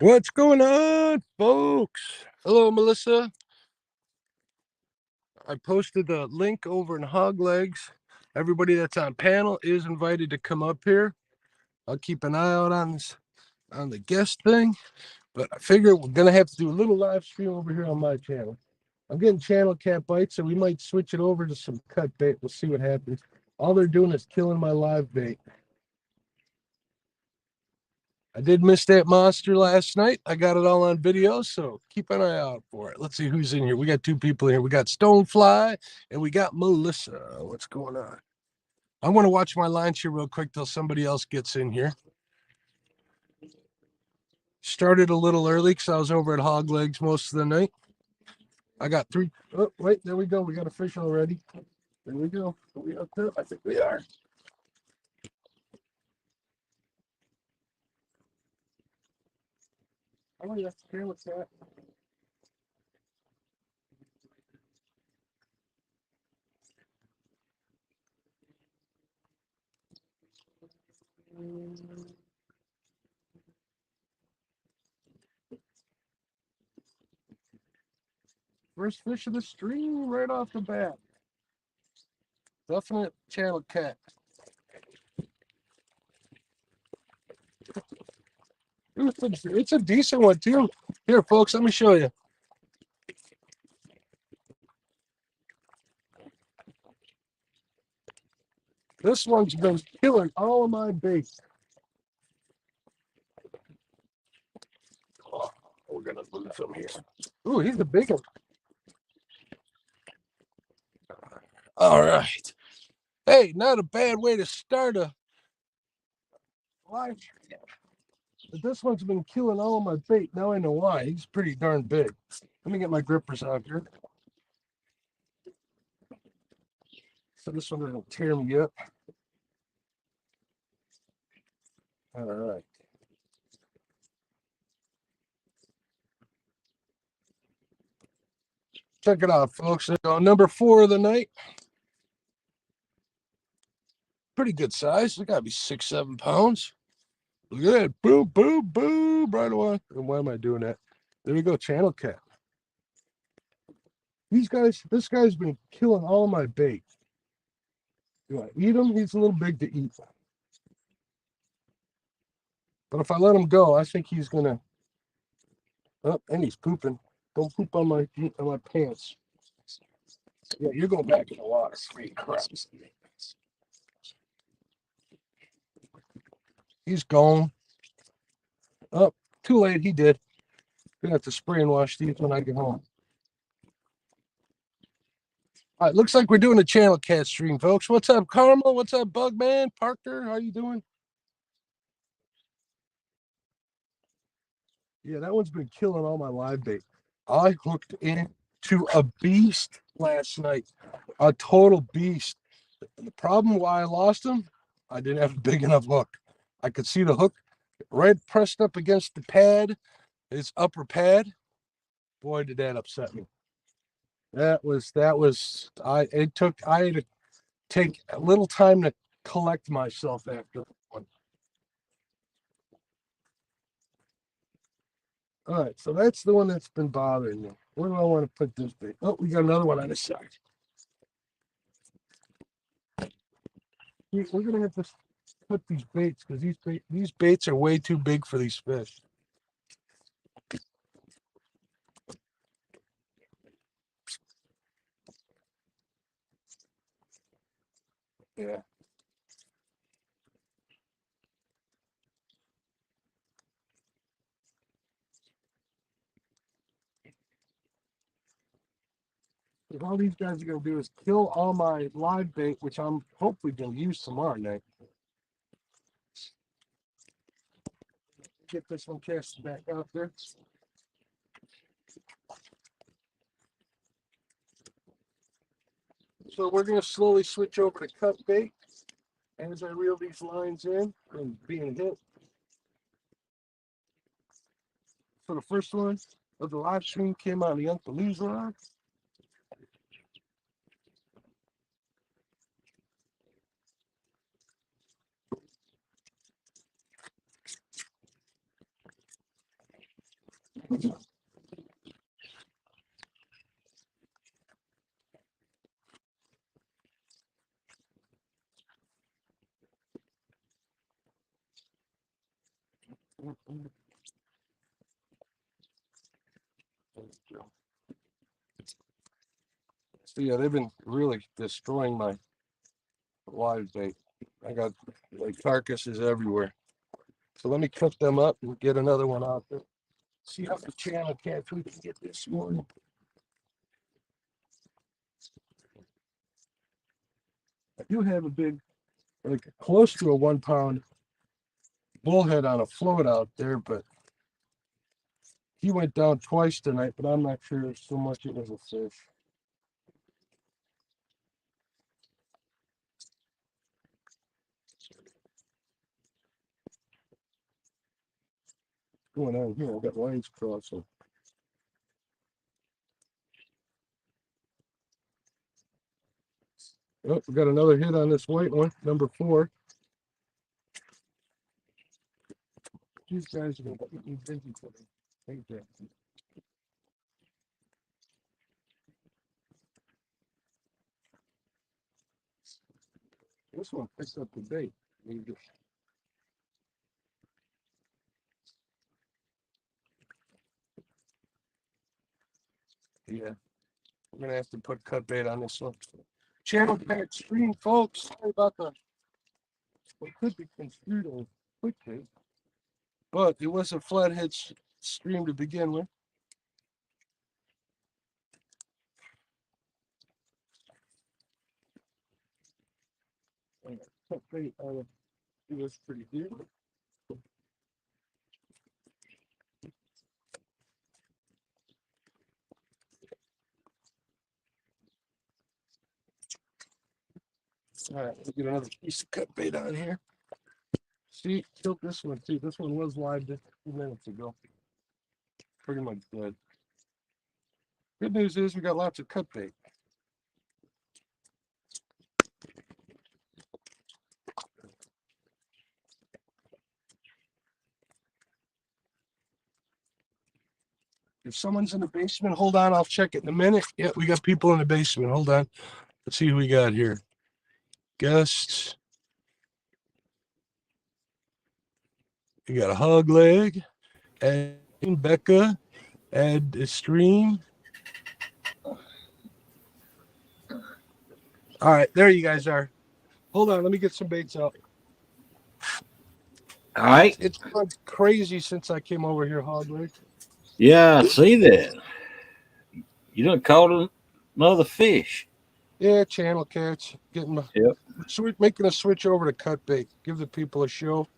What's going on, folks? Hello, Melissa. I posted the link over in Hog Legs. Everybody that's on panel is invited to come up here. I'll keep an eye out on the guest thing, but I figure we're gonna have to do a little live stream over here on my channel. I'm getting channel cat bites, so we might switch it over to some cut bait. We'll see what happens. All they're doing is killing my live bait. I did miss that monster last night. I got it all on video, so keep an eye out for it. Let's see who's in here. We got two people here. We got Stonefly and we got Melissa. What's going on? I'm going to watch my lines here real quick till somebody else gets in here. Started a little early because I was over at Hog Legs most of the night. I got three. Oh, wait, there we go. We got a fish already. There we go. Are we up there? I think we are. Oh, yeah. Okay, what's that? First fish of the stream right off the bat. Definite channel cat. It's a decent one too. Here, folks, let me show you. This one's been killing all of my bait. Oh, we're gonna lose him here. Ooh, he's the big one. All right. Hey, not a bad way to start a live. But this one's been killing all of my bait. Now I know why. He's pretty darn big. Let me get my grippers out here. So this one doesn't tear me up. All right. Check it out, folks. There you go. Number 4 of the night. Pretty good size. It got to be 6-7 pounds. Look at that. Boom, boom, boom. Right away. And why am I doing that? There we go. Channel cat. This guy's been killing all my bait. Do I eat him? He's a little big to eat. But if I let him go, I think he's going to. Oh, and he's pooping. Don't poop on my pants. Yeah, you're going back in the water. Sweet crap. He's gone. Oh, too late. He did. Gonna have to spray and wash these when I get home. All right, looks like we're doing a channel cat stream, folks. What's up, Karma? What's up, Bugman? Parker, how you doing? Yeah, that one's been killing all my live bait. I hooked into a beast last night, a total beast. The problem why I lost him, I didn't have a big enough hook. I could see the hook right pressed up against the pad, his upper pad. Boy, did that upset me. I had to take a little time to collect myself after that one. All right, so that's the one that's been bothering me. Where do I want to put this bait? Oh, we got another one on the side. We're gonna have to put these baits because these baits are way too big for these fish. Yeah. All these guys are gonna do is kill all my live bait, which I'm hopefully gonna use tomorrow night. Get this one cast back out there. So we're gonna slowly switch over to cut bait as I reel these lines in and being hit. So the first one of the live stream came on the Uncle Lou's rod. So yeah, they've been really destroying my live bait. I got like carcasses everywhere. So let me cook them up and get another one out there. See how the channel catch we can get this morning. I do have a big, like close to a 1 pound bullhead on a float out there, but he went down twice tonight, but I'm not sure so much it was a fish. What's going on here? I got lines crossing. Oh, we got another hit on this white one, number 4. These guys are going to keep me busy today. Thank you. This one picks up the bait. Yeah, we're gonna have to put cut bait on this one. Channel cat stream, folks. Sorry about the what could be construed as quick bait, but it was a flathead stream to begin with. Cut bait on it was pretty good. All right, let's get another piece of cut bait on here. See, killed this one too. This one was live just a few minutes ago. Pretty much dead. Good news is we got lots of cut bait. If someone's in the basement, hold on, I'll check it in a minute. Yeah, we got people in the basement. Hold on. Let's see who we got here. Guests. We got a hog leg. And Becca. Add a stream. All right, there you guys are. Hold on, let me get some baits out. All right. It's gone crazy since I came over here, hog leg. Yeah, I see that. You done caught another fish. Yeah, channel catch. Getting my making a switch over to cut bait. Give the people a show.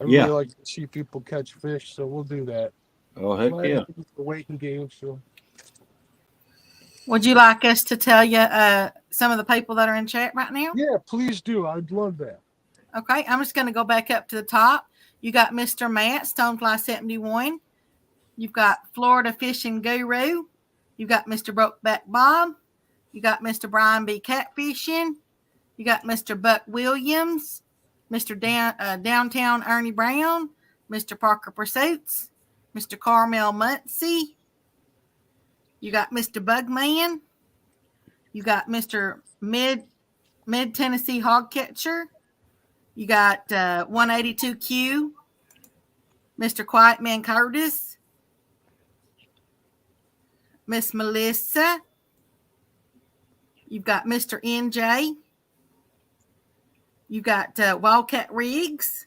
Everybody likes to see people catch fish, so we'll do that. Oh, heck yeah. The waiting game, so. Would you like us to tell you some of the people that are in chat right now? Yeah, please do. I'd love that. Okay, I'm just going to go back up to the top. You got Mr. Matt, Stonefly71. You've got Florida Fishing Guru. You got Mr. Brokeback Bob. You got Mr. Brian B. Catfishing. You got Mr. Buck Williams. Mr. Downtown Ernie Brown. Mr. Parker Pursuits. Mr. Carmel Muncie. You got Mr. Bugman. You got Mr. Mid Tennessee Hog Catcher. You got 182Q. Mr. Quiet Man Curtis. Miss Melissa. You've got Mr. NJ. You got Wildcat Riggs.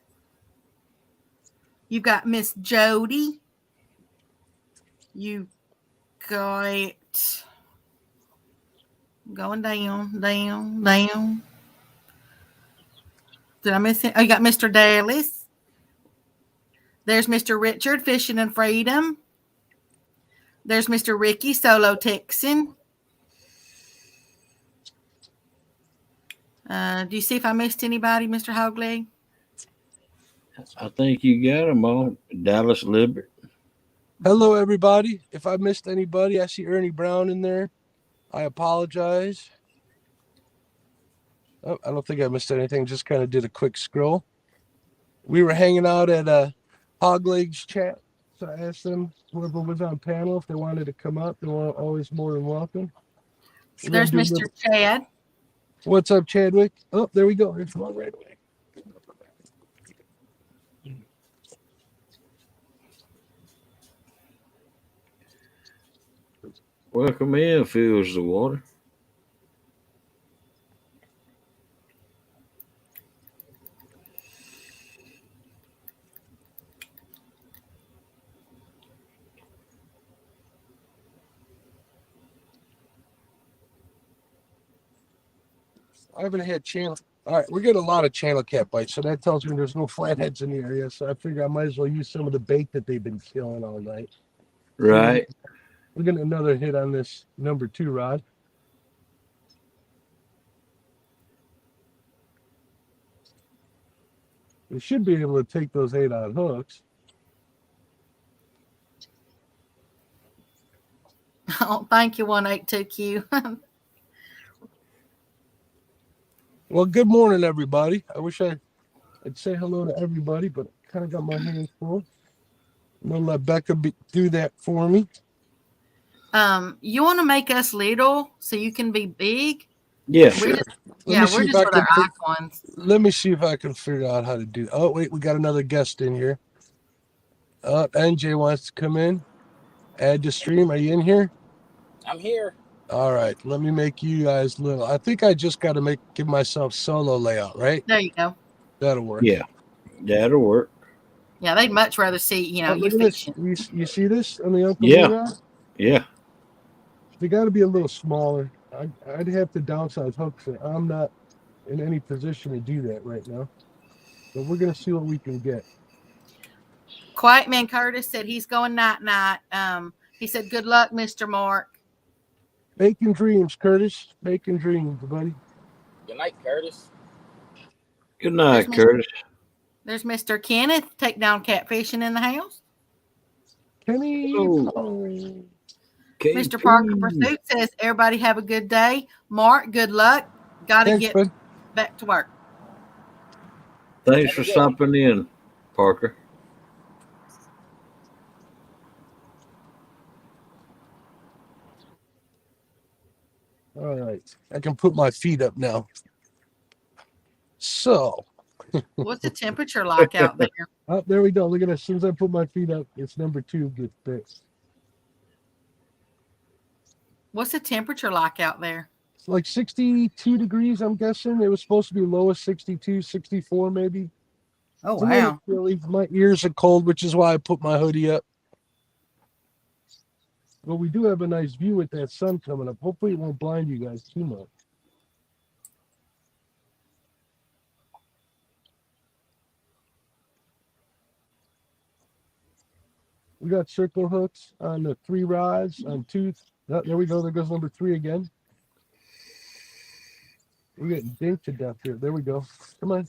You got Miss Jody. You got going down. Did I miss it? Oh, you got Mr. Dallas. There's Mr. Richard Fishing and Freedom. There's Mr. Ricky Solo Texan. Do you see if I missed anybody, Mr. Hogleg? I think you got them all. Dallas Libert. Hello, everybody. If I missed anybody, I see Ernie Brown in there. I apologize. Oh, I don't think I missed anything. Just kind of did a quick scroll. We were hanging out at Hogleg's chat I asked them, whoever was on panel, if they wanted to come up. They were always more than welcome. There's Mr. Chad. What's up, Chadwick? Oh, there we go. There's one right away. Welcome in, fills the water. I haven't had channel. All right, we get a lot of channel cat bites, so that tells me there's no flatheads in the area. So I figure I might as well use some of the bait that they've been killing all night. Right. We're getting another hit on this number 2 rod. We should be able to take those 8-aught hooks. Oh, thank you, 182Q. Well, good morning, everybody. I wish I'd say hello to everybody, but I kind of got my hands full. I'm going to let Becca do that for me. You want to make us little so you can be big? Yeah. We're just with our icons. Let me see if I can figure out how to do. Oh, wait, we got another guest in here. NJ wants to come in. Add to stream. Are you in here? I'm here. All right, let me make you guys little. I think I just got to give myself solo layout, right? There you go. That'll work. Yeah. That'll work. Yeah, they'd much rather see, you you see this on the Uncle Yeah. Rod? Yeah. They got to be a little smaller. I'd have to downsize hooks. I'm not in any position to do that right now. But we're gonna see what we can get. Quiet Man Curtis said he's going night. He said, "Good luck, Mr. Mark." Bacon dreams, Curtis. Bacon dreams, buddy. Good night, Curtis. Good night, Curtis. There's Mr. Kenneth. Take down catfishing in the house. Kenny. Oh. Mr. Parker Pursuit says, "Everybody have a good day." Mark, good luck. Got to get back to work. Thanks for stopping in, Parker. All right, I can put my feet up now. So, what's the temperature like out there? Oh, there we go. Look at it. As soon as I put my feet up, it's number 2 gets fixed. What's the temperature like out there? It's like 62 degrees, I'm guessing. It was supposed to be lowest 62, 64 maybe. Oh, wow. Really, my ears are cold, which is why I put my hoodie up. Well, we do have a nice view with that sun coming up. Hopefully it won't blind you guys too much. We got circle hooks on the 3 rods, on 2. Oh, there we go. There goes number 3 again. We're getting dinked to death here. There we go. Come on.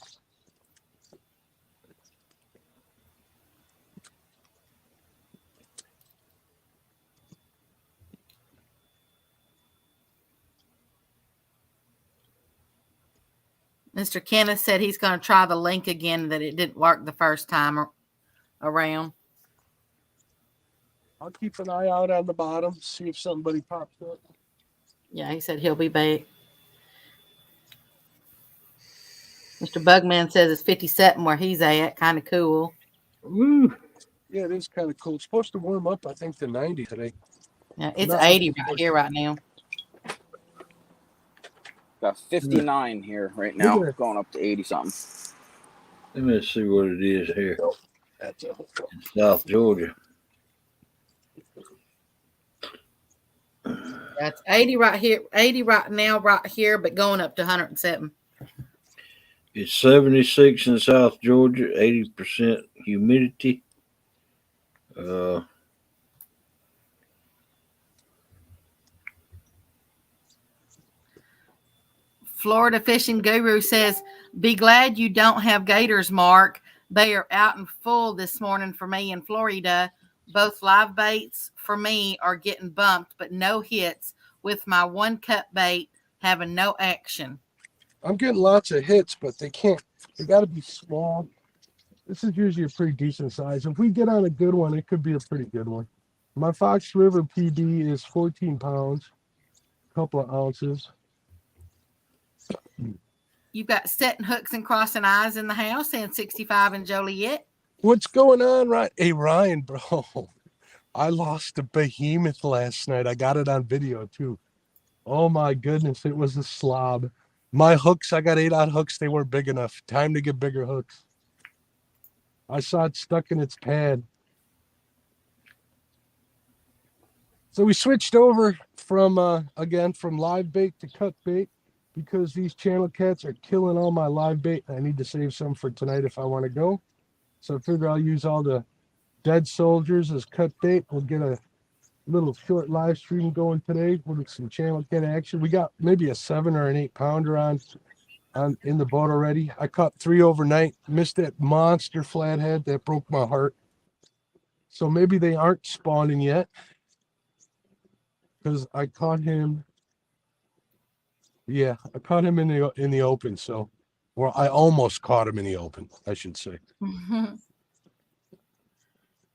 Mr. Kenneth said he's going to try the link again, that it didn't work the first time around. I'll keep an eye out on the bottom, see if somebody pops up. Yeah, he said he'll be back. Mr. Bugman says it's 57 where he's at. Kind of cool. Woo. Yeah, it is kind of cool. It's supposed to warm up, I think, to 90 today. Yeah, it's 80 right here right now. Got 59 here right now, going up to 80 something. Let me see what it is here. That's in South Georgia. That's 80 right here, 80 right now, right here, but going up to 107. It's 76 in South Georgia, 80% humidity. Florida Fishing Guru says, "Be glad you don't have gators, Mark. They are out and full this morning for me in Florida. Both live baits for me are getting bumped, but no hits, with my 1 cut bait having no action." I'm getting lots of hits, but they got to be small. This is usually a pretty decent size. If we get on a good one, it could be a pretty good one. My Fox River PB is 14 pounds, a couple of ounces. You've got setting hooks and crossing eyes in the house and 65 and Joliet. What's going on, Ryan? Hey, Ryan, bro. I lost a behemoth last night. I got it on video, too. Oh, my goodness. It was a slob. My hooks, I got 8-aught hooks. They weren't big enough. Time to get bigger hooks. I saw it stuck in its pad. So we switched over from, again, from live bait to cut bait because these channel cats are killing all my live bait. I need to save some for tonight if I want to go. So I figure I'll use all the dead soldiers as cut bait. We'll get a little short live stream going today with some channel cat action. We got maybe a 7 or an 8 pounder on in the boat already. I caught 3 overnight. Missed that monster flathead that broke my heart. So maybe they aren't spawning yet because I caught him. Yeah, I caught him in the open. So, or I almost caught him in the open, I should say.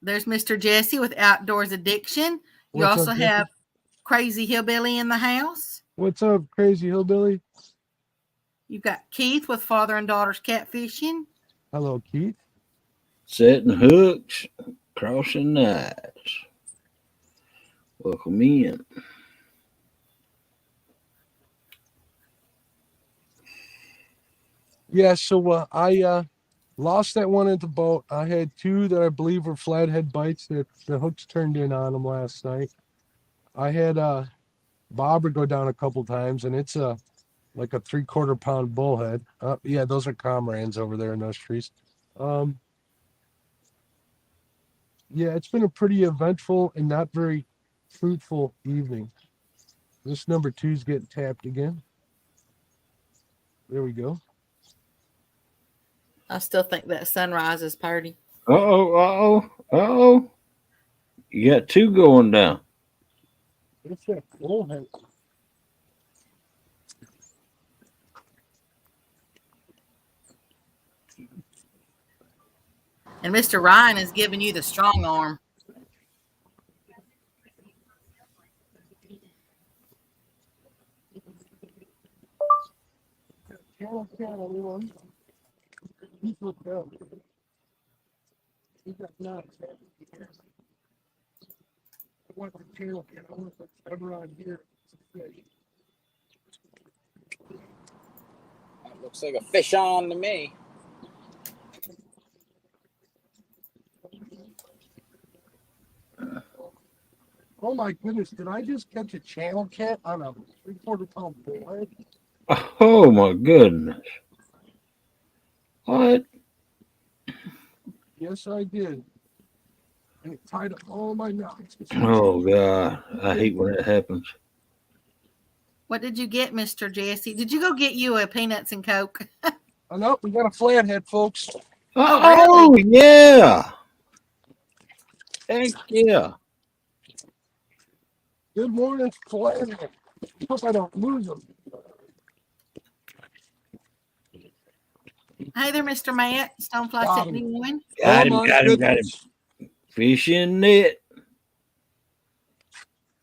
There's Mr. Jesse with Outdoors Addiction. You What's also up, have Crazy Hillbilly in the house. What's up, Crazy Hillbilly? You've got Keith with Father and Daughters Catfishing. Hello, Keith. Setting hooks, crossing eyes. Welcome in. Yeah, so I lost that one at the boat. I had 2 that I believe were flathead bites that the hooks turned in on them last night. I had bobber go down a couple times, and it's like a 3/4 pound bullhead. Yeah, those are comrades over there in those trees. Yeah, it's been a pretty eventful and not very fruitful evening. This number 2's getting tapped again. There we go. I still think that sunrise is party. Uh-oh. You got 2 going down. What's that bullhead? And Mr. Ryan is giving you the strong arm. Everyone. People tell. We got nuts. I want the channel cat. I want what's ever on here. That looks like a fish on to me. Oh my goodness, did I just catch a channel cat on a 3/4 pound bullhead? Oh my goodness. What? Yes, I did. And it tied up all my knots. Oh God. I hate when that happens. What did you get, Mr. Jesse? Did you go get you a peanuts and Coke? Oh no, we got a flathead, folks. Oh, really? Yeah. Heck yeah. Good morning, flathead. Hope I don't lose them. Hey there, Mr. Matt. Stonefly Got him. 71. Got Oh, my him. goodness. Fishing net.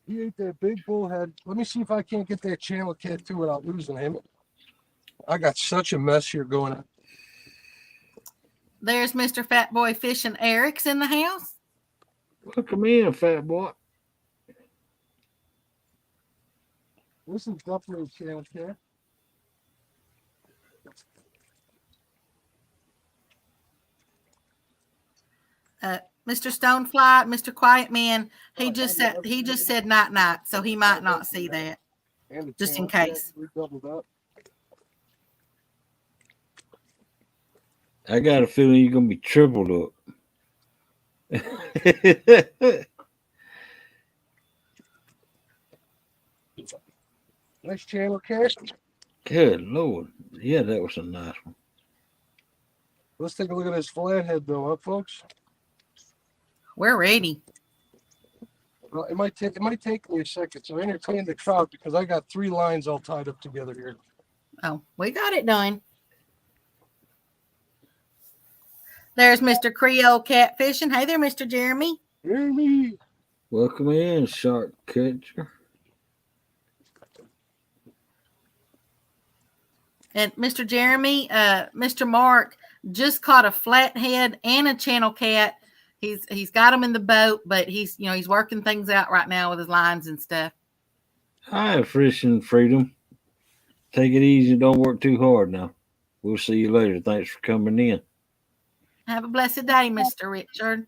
He ate that big bullhead. Let me see if I can't get that channel cat too without losing him. I got such a mess here going on. There's Mr. Fat Boy Fishing Eric's in the house. Welcome in, fat boy. This is definitely a channel cat. Mr. Stonefly, Mr. Quiet Man, he just said night night, so he might not see that. Just in case. We doubled up. I got a feeling you're gonna be tripled up. Nice channel cat. Good Lord. Yeah, that was a nice one. Let's take a look at this flathead though, huh, folks? We're ready. Well, it might take me a second. So entertain the crowd because I got 3 lines all tied up together here. Oh, we got it done. There's Mr. Creole Catfishing. Hey there, Mr. Jeremy. Jeremy. Welcome in, shark catcher. And Mr. Jeremy, Mr. Mark just caught a flathead and a channel cat. He's got them in the boat, but he's working things out right now with his lines and stuff. Hi, fishing freedom. Take it easy. Don't work too hard now. We'll see you later. Thanks for coming in. Have a blessed day, Mr. Richard.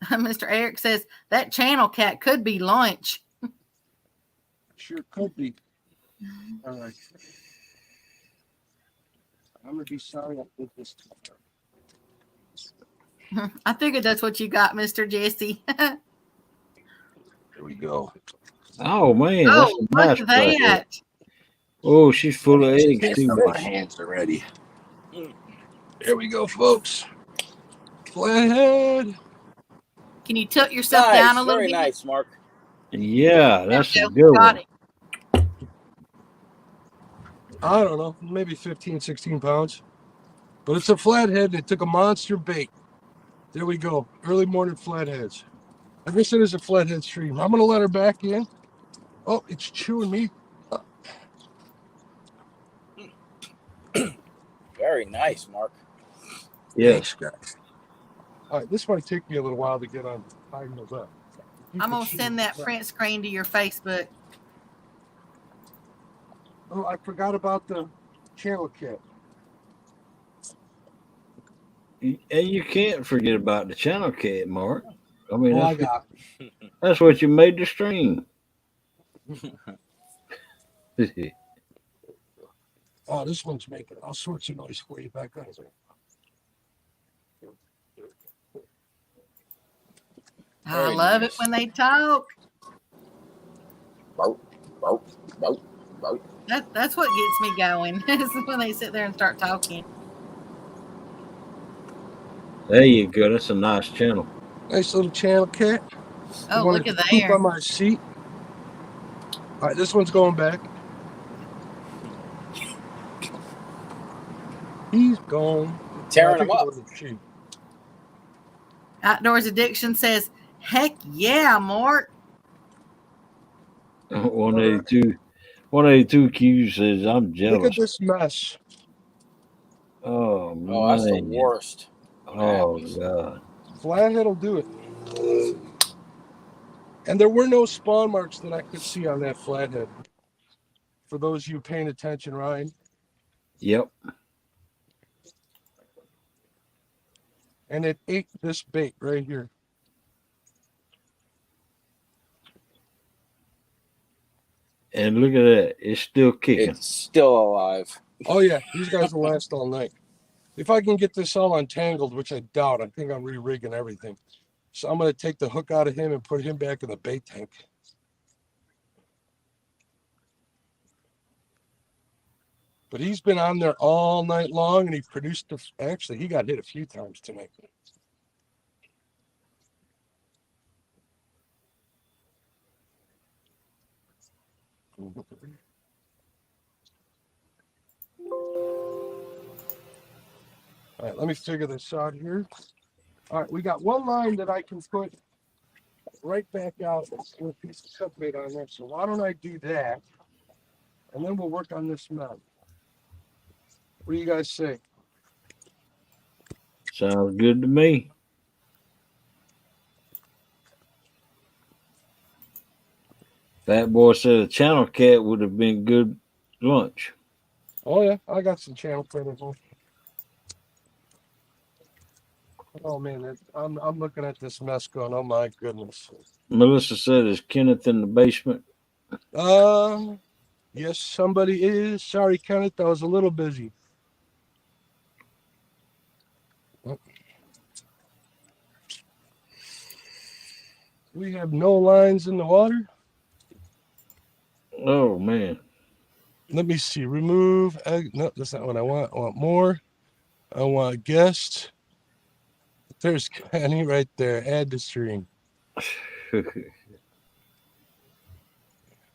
Mr. Eric says that channel cat could be lunch. Sure could be. All right. I'm going to be sorry I did this to I figured that's what you got, Mr. Jesse. Here we go. Oh, man. Oh, That's a look nice at flathead. that. Oh, she's full of eggs, too. My hands are ready. Here we go, folks. Flathead. Can you tilt yourself down a little Very bit? nice, Mark. Yeah, that's There a you good go. Got one. it. I don't know, maybe 15, 16 pounds. But it's a flathead, and it took a monster bait. There we go. Early morning flatheads. I guess it is a flathead stream. I'm going to let her back in. Oh, it's chewing me. Very nice, Mark. Yes. Thanks, guys. All right, this might take me a little while to get on tying those up. I'm going to send that print screen to your Facebook. Oh, I forgot about the channel cat. And you can't forget about the channel cat, Mark. I mean, Oh, I got that's what you made the stream. Oh, this one's making all sorts of noise for you back on. I Very love nice. it when they talk. Boat, boat, boat, boat. That's what gets me going. Is when they sit there and start talking. There you go. That's a nice channel. Nice little channel cat. Oh, look at Poop there. on my seat. All right, this one's going back. He's gone. Tearing him up. Outdoors Addiction says, heck yeah, Mark. 182 Q says, I'm jealous. Look at this mess. Oh, man. Oh, that's the worst. Oh, God. Flathead will do it. And there were no spawn marks that I could see on that flathead. For those of you paying attention, Ryan. Yep. And it ate this bait right here. And look at that. It's still kicking. It's still alive. Oh, yeah. These guys will last all night. If I can get this all untangled, which I doubt, I think I'm re-rigging everything. So I'm going to take the hook out of him and put him back in the bait tank. But he's been on there all night long, and he produced actually, he got hit a few times tonight. All right, let me figure this out here. All right, we got one line that I can put right back out with a piece of cut bait on there. So why don't I do that? And then we'll work on this mount. What do you guys say? Sounds good to me. Fat Boy said a channel cat would have been good lunch. Oh, yeah, I got some channel critters. Oh, man, I'm looking at this mess going, oh, my goodness. Melissa said, is Kenneth in the basement? Yes, somebody is. Sorry, Kenneth, I was a little busy. We have no lines in the water. Oh, man. Let me see. Remove. No, that's not what I want. I want more. I want guest. There's Connie right there. Add to stream.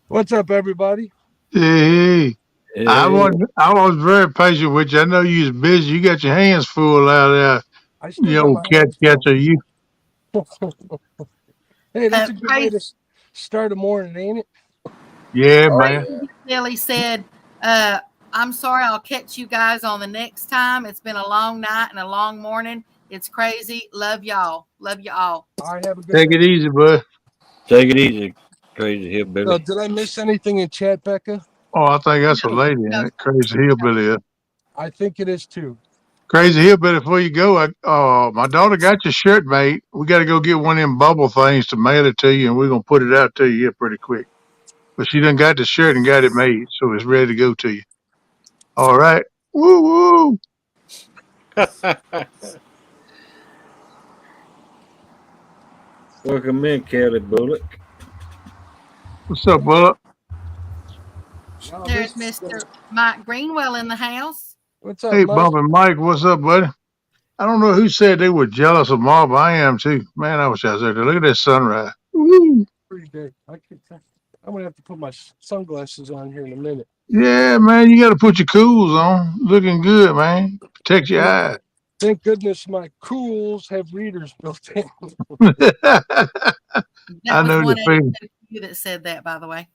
What's up, everybody? Hey. Yeah. I was very patient with you. I know you was busy. You got your hands full out there. I still got my Cat hands full. catcher. You. Hey, that's a good way Crazy to start a morning, ain't it? Yeah, Oh man. yeah. Billy said, I'm sorry, I'll catch you guys on the next time. It's been a long night and a long morning. It's crazy. Love y'all. Love you all. All right, have a good Take day. it easy, bud. Take it easy, crazy So, hillbilly. did I miss anything in chat, Becca? Oh, I think that's a No, lady in no, it. Crazy hillbilly. I think it is too. Crazy hillbilly. Before you go, my daughter got your shirt made. We got to go get one of them bubble things to mail it to you, and we're gonna put it out to you here pretty quick. But she done got the shirt and got it made, so it's ready to go to you. All right. Woo woo. Welcome in, Kelly Bullock. What's up, bud? Wow, there's Mr. Mike Greenwell in the house. What's up, Hey, Mike? Bumpin' Mike. What's up, buddy? I don't know who said they were jealous of Marv. I am too. Man, I wish I was there. Look at that sunrise. Woo. Pretty good. I'm gonna have to put my sunglasses on here in a minute. Yeah, man, you got to put your cools on. Looking good, man. Protect your eyes. Thank goodness my cools have readers built in. That I was know the one feeling. you that said that, by the way.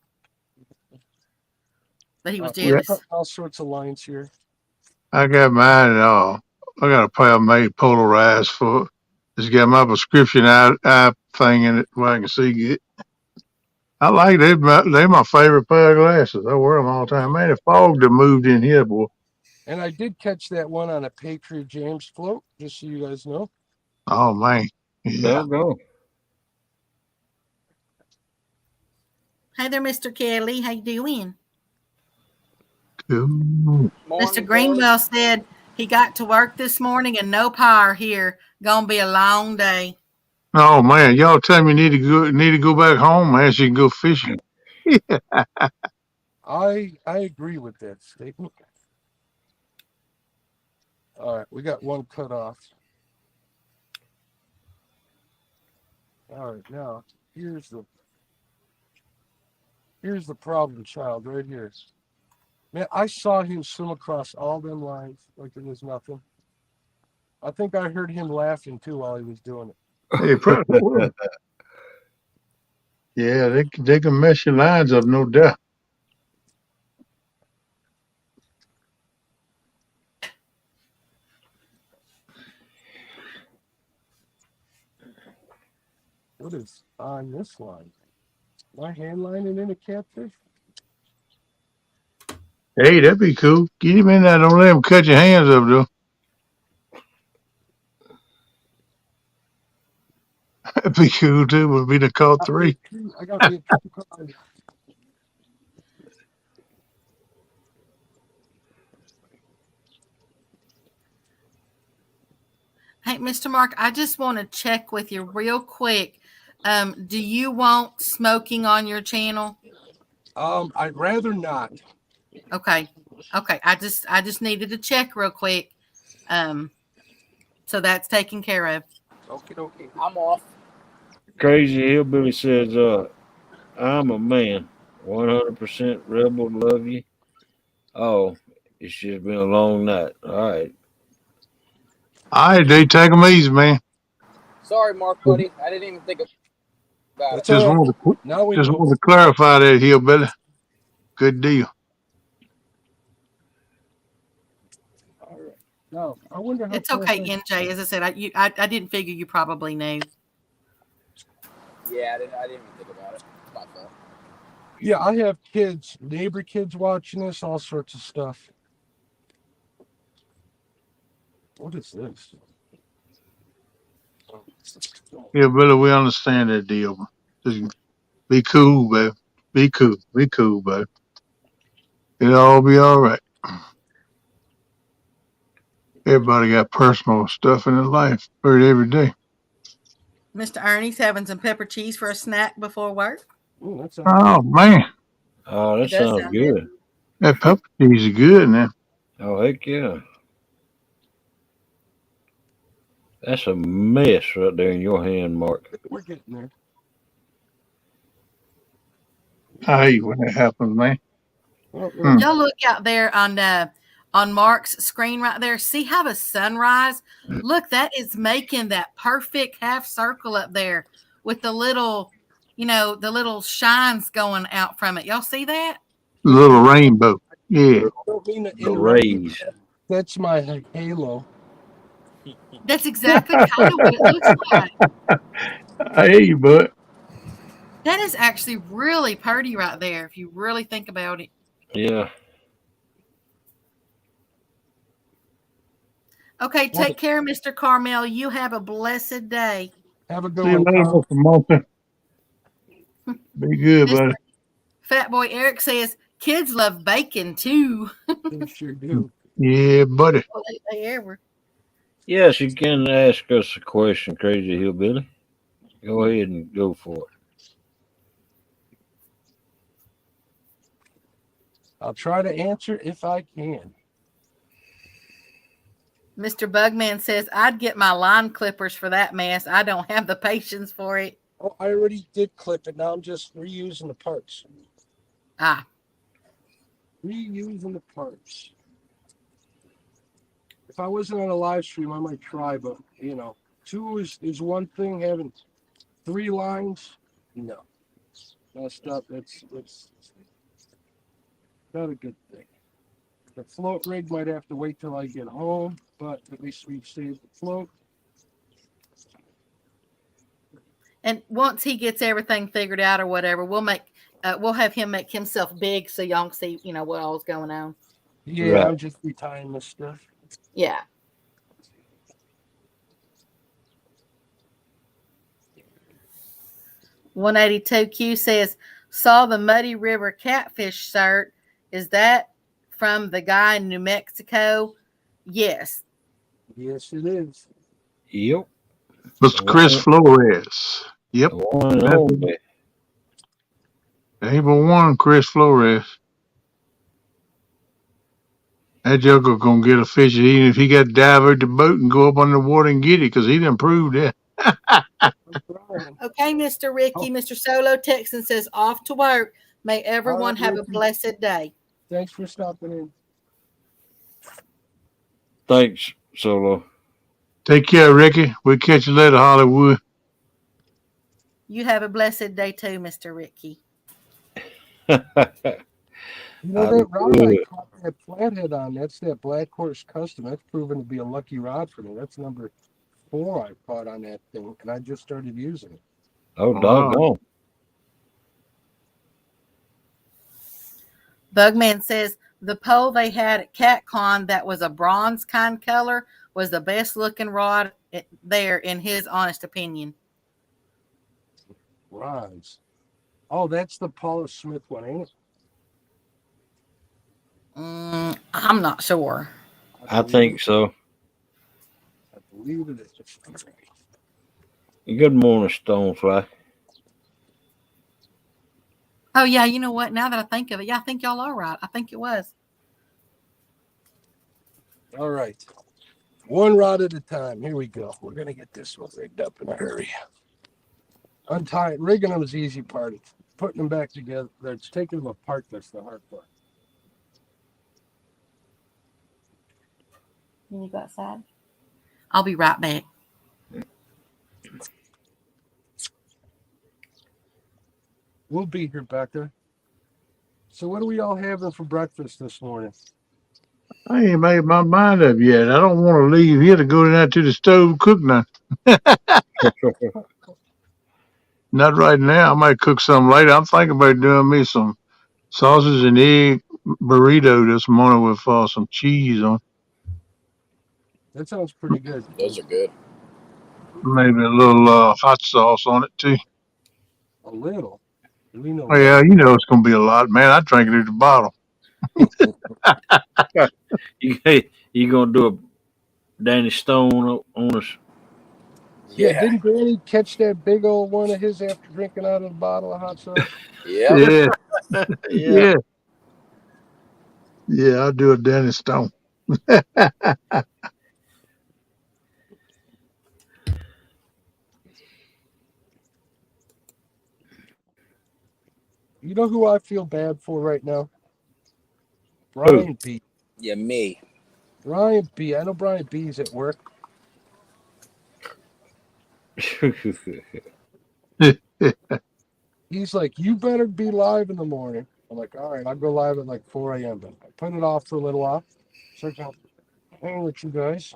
That he was Yeah. jealous. All sorts of lines here. I got mine at all. I got a pair made polarized for. It's got my prescription eye thing in it where I can see good. I like they. They my favorite pair of glasses. I wear them all the time. Man, the fog that moved in here, boy. And I did catch that one on a Patriot James float, just so you guys know. Oh man, yeah. Go. Hey there, Mr. Kelly. How you doing? Cool. Morning, Mr. Greenwell said he got to work this morning and no power here. Gonna be a long day. Oh man, y'all tell me need to go back home, man. So you can go fishing. I agree with that statement. All right, we got one cut off. All right, now here's the problem child right here. Man, I saw him swim across all them lines like it was nothing. I think I heard him laughing too while he was doing it. Hey, probably. Yeah, they can mess your lines up, no doubt. What is on this line? My hand lining in a catfish? Hey, that'd be cool. Get him in there. Don't let him cut your hands up, though. That'd be cool too. Would be the call three. I got me a card. Hey, Mr. Mark, I just want to check with you real quick. Do you want smoking on your channel? I'd rather not. Okay. I just needed to check real quick. So that's taken care of. Okay. I'm off. Crazy hillbilly says, I'm a man. 100% rebel, love you. Oh, it's just been a long night. All right. All right, they take them easy, man. Sorry, Mark, buddy. I didn't even think about That's it. Just all right. wanted to Now we just know. wanted to clarify that here, Billy. Good deal. All right. Now I wonder how. It's okay, NJ. As I said, I didn't figure you probably knew. Yeah, I didn't even think about it. It's my fault. Yeah, I have kids, neighbor kids watching this, all sorts of stuff. What is this? Yeah, Billy, we understand that deal. Just be cool, baby. Be cool. Be cool, baby. It'll all be all right. Everybody got personal stuff in their life. Heard every day. Mr. Ernie's having some pepper cheese for a snack before work. Ooh, that sounds Oh good. man, Oh, that It does sounds sound good. that pepper cheese is good now. Oh, heck yeah. That's a mess right there in your hand, Mark. We're getting there. I hate when that happens, man. Y'all look out there on Mark's screen right there. See how the sunrise? Look, that is making that perfect half circle up there with the little, the little shines going out from it. Y'all see that? Little rainbow. Yeah. I don't mean to The interrupt you. rays. That's my halo. That's exactly kind of what it looks like. I hear you, bud. That is actually really pretty right there if you really think about it. Yeah. Okay, take care, Mr. Carmel. You have a blessed day. Have a good See you one, later, Carl. Mr. Monty. Be good, Mr. buddy. Fat Boy Eric says kids love bacon too. They sure do. Yeah, buddy. Well, they ever. Yes, you can ask us a question, Crazy Hillbilly. Go ahead and go for it. I'll try to answer if I can. Mr. Bugman says I'd get my line clippers for that mess. I don't have the patience for it. Oh, I already did clip it. Now I'm just reusing the parts. Ah, Reusing the parts. If I wasn't on a live stream, I might try, but two is one thing. Having 3 lines, no. Messed up. That's not a good thing. The float rig might have to wait till I get home, but at least we've saved the float. and once he gets everything figured out or whatever, we'll have him make himself big so y'all can see, what all's going on. Yeah, Right. I'm just retying this stuff. Yeah. $182Q says, saw the Muddy River catfish cert. Is that from the guy in New Mexico? Yes. Yes, it is. Yep. Mr. Chris Flores. Yep. The one and only. There ain't but one Chris Flores. That joker gonna get a fish even if he got to dive out the boat and go up under the water and get it because he done proved that. Okay, Mr. Ricky. Mr. Solo Texan says, off to work. May everyone have a blessed day. Thanks for stopping in. Thanks, Solo. Take care, Ricky. We'll catch you later, Hollywood. You have a blessed day too, Mr. Ricky. That rod I caught that Flathead on, that's that Black Horse Custom. That's proven to be a lucky rod for me. That's number 4 I caught on that thing, and I just started using it. Oh, doggone. Bugman says the pole they had at CatCon that was a bronze kind color was the best looking rod there, in his honest opinion. Rods. Oh, that's the Paula Smith one, ain't it? I'm not sure. I think so. I believe it is. Good morning, Stonefly. Oh, yeah, you know what? Now that I think of it, yeah, I think y'all are right. I think it was. All right. One rod at a time. Here we go. We're going to get this one rigged up in a hurry. Rigging them is the easy part. It's putting them back together. It's taking them apart that's the hard part. You go outside? I'll be right back. We'll be here, Becca. So what are we all having for breakfast this morning? I ain't made my mind up yet. I don't want to leave here to go down to the stove cook now. Not right now. I might cook something later. I'm thinking about doing me some sausage and egg burrito this morning with some cheese on. That sounds pretty good. Those are good. Maybe a little hot sauce on it too. A little. We know. Oh, yeah, you know it's gonna be a lot, man. I drank it at the bottle. You gonna do a Danny Stone on us? Yeah, didn't Granny catch that big old one of his after drinking out of a bottle of hot sauce? Yeah. Yeah. Yeah, I'll do a Danny Stone. You know who I feel bad for right now? Brian B. Yeah, me. Brian B. I know Brian B.'s at work. He's like, you better be live in the morning. I'm like, all right, I'll go live at like 4 a.m. But I put it off for a little while. So I can hang with you guys.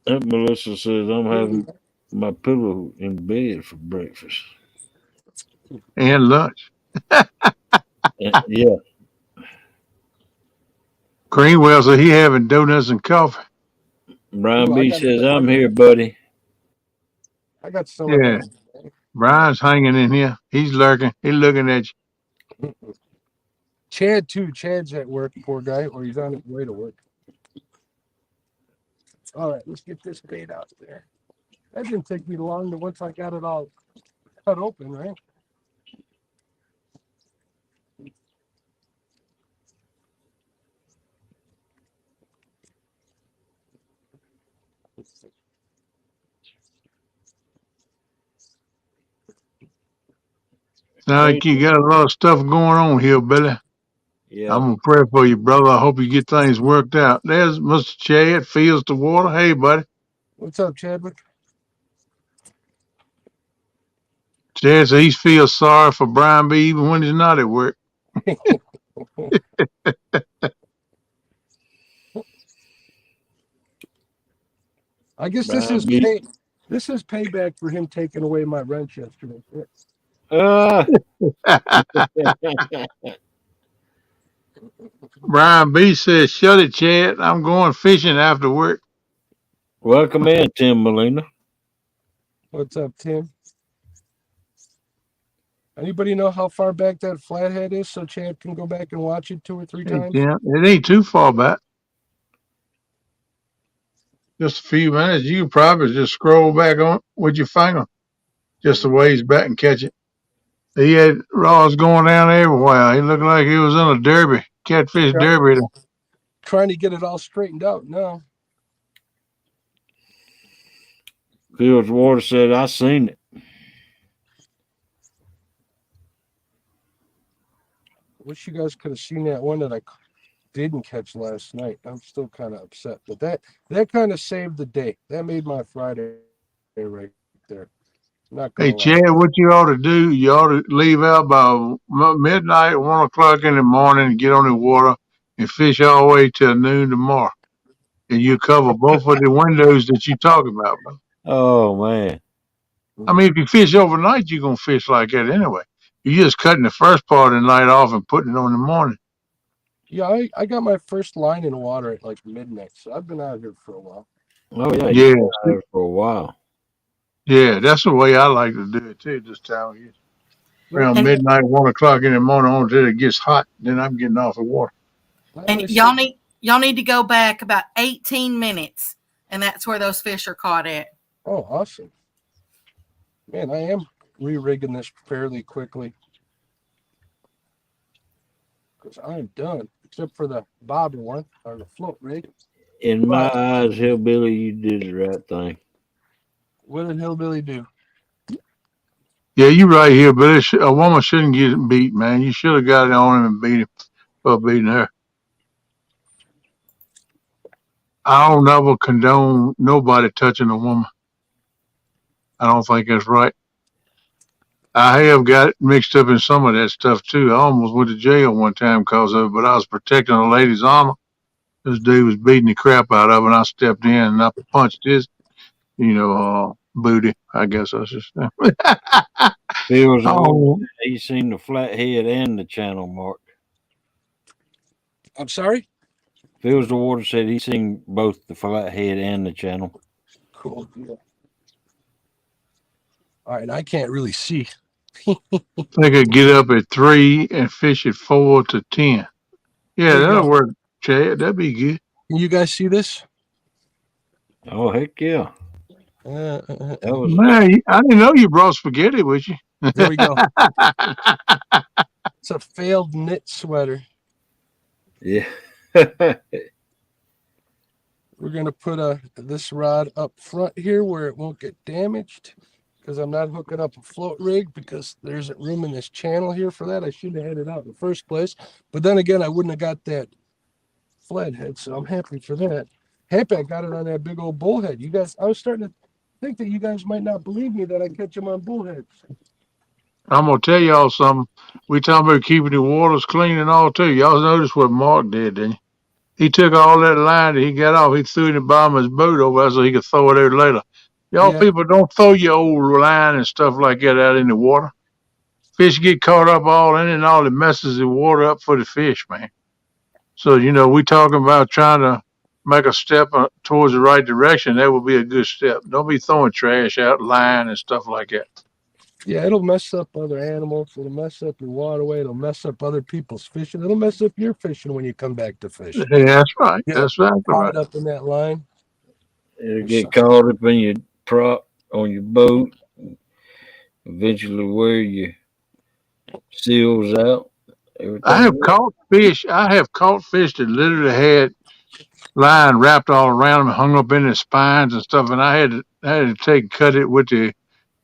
That Melissa says I'm having my pillow in bed for breakfast. And lunch. Yeah, Greenwell said he having donuts and coffee. Brian Ooh, B says I'm here, buddy. I got some of Yeah. those. Brian's hanging in here. He's lurking. He's looking at you. Chad too. Chad's at work, poor guy, or he's on his way to work. All right, let's get this bait out there. That didn't take me long to once I got it all cut open, right? Sound like you got a lot of stuff going on here, Billy. Yeah. I'm gonna pray for you, brother. I hope you get things worked out. There's Mr. Chad, feels the water. Hey, buddy. What's up, Chadwick? Chad says he feels sorry for Brian B. even when he's not at work. I guess this is payback for him taking away my wrench yesterday. Brian B. says, shut it, Chad. I'm going fishing after work. Welcome in, Tim Molina. What's up, Tim? Anybody know how far back that Flathead is so Chad can go back and watch it 2 or 3 Hey, times? Tim, it ain't too far back. Just a few minutes. You can probably just scroll back on with your finger just a ways back and catch it. He had rods going down everywhere. He looked like he was in a derby, catfish derby. Trying to get it all straightened out now. Fields Water said I seen it. Wish you guys could have seen that one that I didn't catch last night. I'm still kind of upset, but that kind of saved the day. That made my Friday right there. Not gonna Hey, lie. Chad, what you ought to do, you ought to leave out by midnight, 1 o'clock in the morning, and get on the water and fish all the way till noon tomorrow. And you cover both of the windows that you talk about, bro. Oh man. I mean, if you fish overnight, you're going to fish like that anyway. You're just cutting the first part of the night off and putting it on in the morning. Yeah, I got my first line in water at like midnight, so I've been out here for a while. Oh yeah. Yeah. You've been out here for a while. Yeah, that's the way I like to do it too, this time of year. Around And- midnight, 1 o'clock in the morning, until it gets hot, then I'm getting off the water. And y'all need to go back about 18 minutes, and that's where those fish are caught at. Oh, awesome. Man, I am re-rigging this fairly quickly because I'm done, except for the bobber one or the float rig. In my eyes, Hillbilly, you did the right thing. What did Hillbilly do? Yeah, you're right here, but a woman shouldn't get beat, man. You should have got it on him and beat him for beating her. I don't ever condone nobody touching a woman. I don't think that's right. I have got mixed up in some of that stuff too. I almost went to jail one time because of it, but I was protecting a lady's honor. This dude was beating the crap out of her, and I stepped in and I punched his, booty, I guess I should say. Fields Oh. he's seen the Flathead and the channel mark. I'm sorry? Fields the Water said he's seen both the Flathead and the channel. Cool. Yeah. All right, I can't really see. They could get up at 3 and fish at 4 to 10. Yeah, that'll work, Chad. That'd be good. Can you guys see this? Oh heck yeah! That was Man, I didn't know you brought spaghetti with you. There we go. It's a failed knit sweater. Yeah. We're gonna put this rod up front here where it won't get damaged. because I'm not hooking up a float rig because there isn't room in this channel here for that. I should have had it out in the first place. But then again, I wouldn't have got that flathead, so I'm happy for that. Happy I got it on that big old bullhead. You guys, I was starting to think that you guys might not believe me that I catch them on bullheads. I'm gonna tell y'all something. We talking about keeping the waters clean and all too. Y'all notice what Mark did, didn't you? He took all that line that he got off. He threw it in the bottom of his boat over there so he could throw it out later. Y'all Yeah, people don't throw your old line and stuff like that out in the water. Fish get caught up all in it and all it messes the water up for the fish, man. So, we talking about trying to make a step towards the right direction. That would be a good step. Don't be throwing trash out, line and stuff like that. yeah, it'll mess up other animals. It'll mess up your waterway. It'll mess up other people's fishing. It'll mess up your fishing when you come back to fish. Yeah, that's right. Get That's exactly right. caught up in that line. It'll get caught up in your prop on your boat. Eventually wear your seals out. Everything. I have caught fish. I have caught fish that literally had line wrapped all around them, hung up in the spines and stuff, and I had to cut it with the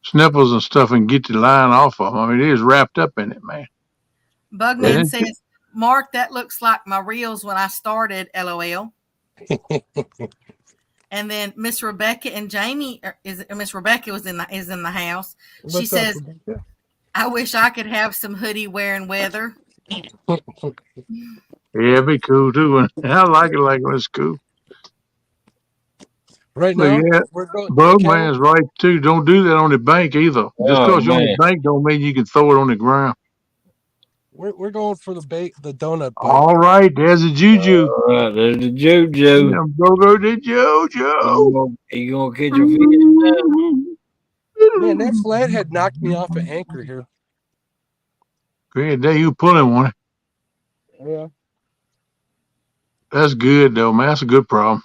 snipples and stuff and get the line off of them. I mean, it is wrapped up in it, man. Bugman And says, Mark, that looks like my reels when I started, LOL. And then Miss Rebecca and Jamie Miss Rebecca is in the house. She says, I wish I could have some hoodie wearing weather. yeah, it'd be cool too. I like it when it's cool. Right But now, yeah, we're going. Bugman's right too. Don't do that on the bank either. Just because you're on the bank don't mean you can throw it on the ground. We're going for the donut bite. All right, there's a juju. All right, there's the JoJo. Yeah, go to JoJo. He gonna catch a fish now. Man, that flathead knocked me off an anchor here. Great day, you pulling one. Yeah. That's good though, man. That's a good problem.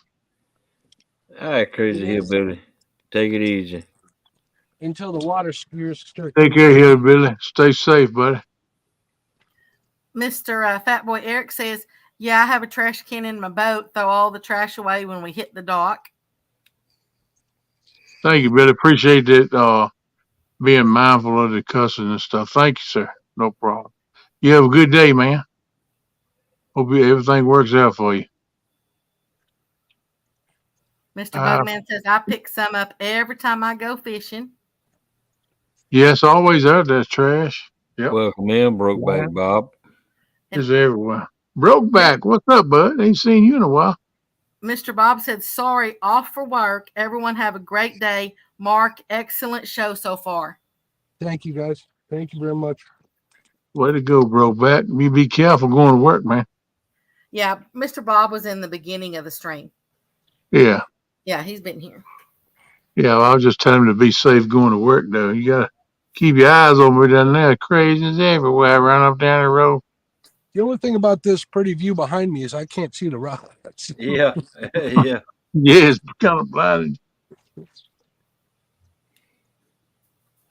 All right, crazy hillbilly. Take it easy. Until the water skiers start. Take care here, Billy. Stay safe, buddy. Mr. Fat Boy Eric says, yeah, I have a trash can in my boat. Throw all the trash away when we hit the dock. Thank you, Billy. Appreciate that. Being mindful of the cussing and stuff. Thank you, sir. No problem. You have a good day, man. Hope everything works out for you. Mr. Bugman says, I pick some up every time I go fishing. Yes, always out there, trash. Yep. Welcome in, Brokeback Bob. It's everywhere. Brokeback, what's up, bud? Ain't seen you in a while. Mr. Bob said, sorry, off for work. Everyone have a great day. Mark, excellent show so far. Thank you, guys. Thank you very much. Way to go, Brokeback. You be careful going to work, man. Yeah, Mr. Bob was in the beginning of the stream. Yeah. Yeah, he's been here. Yeah, well, I was just telling him to be safe going to work, though. You got to keep your eyes over down there. Crazies everywhere, run up down the road. The only thing about this pretty view behind me is I can't see the rods. Yeah, yeah. Yeah, it's kind of blinding.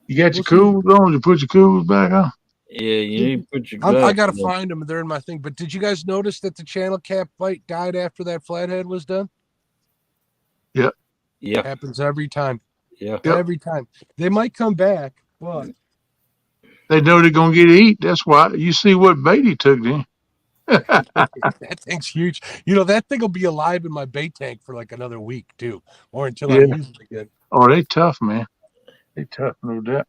You got your cools on? You put your cools back on? Yeah, you need to put your gloves I got to on. find them. They're in my thing. But did you guys notice that the channel cap fight died after that flathead was done? Yeah. Yeah. Happens every time. Yeah. Every time. They might come back, but they know they're going to get eat. That's why. You see what bait he took then. That thing's huge. That thing will be alive in my bait tank for like another week, too, or until I use it again. Oh, they tough, man. They tough, no doubt.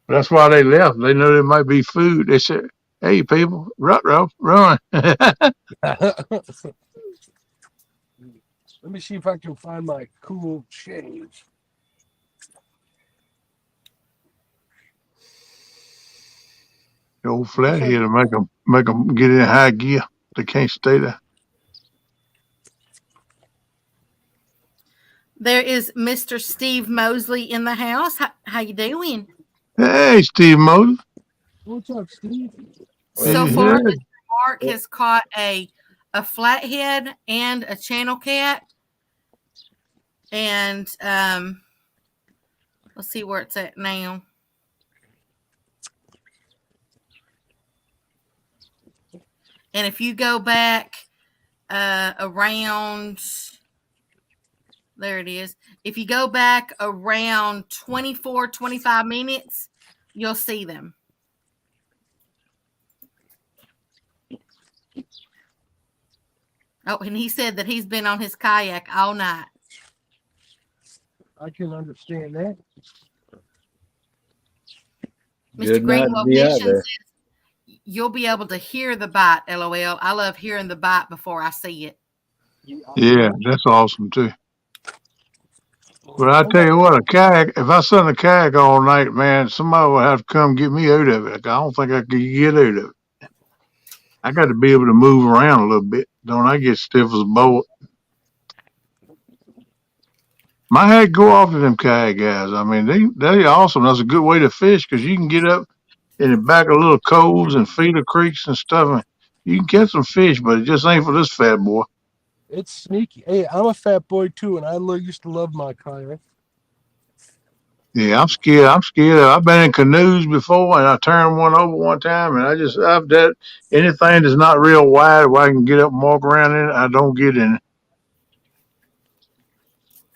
That's why they left. They know there might be food. They said, hey, people, run. Let me see if I can find my cool shades. The old flathead to make them get in high gear. They can't stay there. There is Mr. Steve Mosley in the house. How you doing? Hey, Steve Mosley. What's up, Steve? So far, Mr. Mark has caught a flathead and a channel cat. And let's see where it's at now. And if you go back around There it is. If you go back around 24, 25 minutes, you'll see them. Oh, and he said that he's been on his kayak all night. I can understand that. Good Mr. night Greenwell to be out Fishing there. says you'll be able to hear the bite, LOL. I love hearing the bite before I see it. Yeah, that's awesome too. But I tell you what, a kayak, if I sit in a kayak all night, man, somebody will have to come get me out of it. I don't think I could get out of it. I got to be able to move around a little bit. Don't I get stiff as a board? My head go off to them kayak guys. I mean, they're awesome. That's a good way to fish because you can get up in the back of little coves and feeder creeks and stuff. And you can catch some fish, but it just ain't for this fat boy. It's sneaky. Hey, I'm a fat boy too, and I used to love my kayak. Yeah, I'm scared. I'm scared. I've been in canoes before, and I turned one over one time, and I've that anything that's not real wide where I can get up and walk around in it, I don't get in it.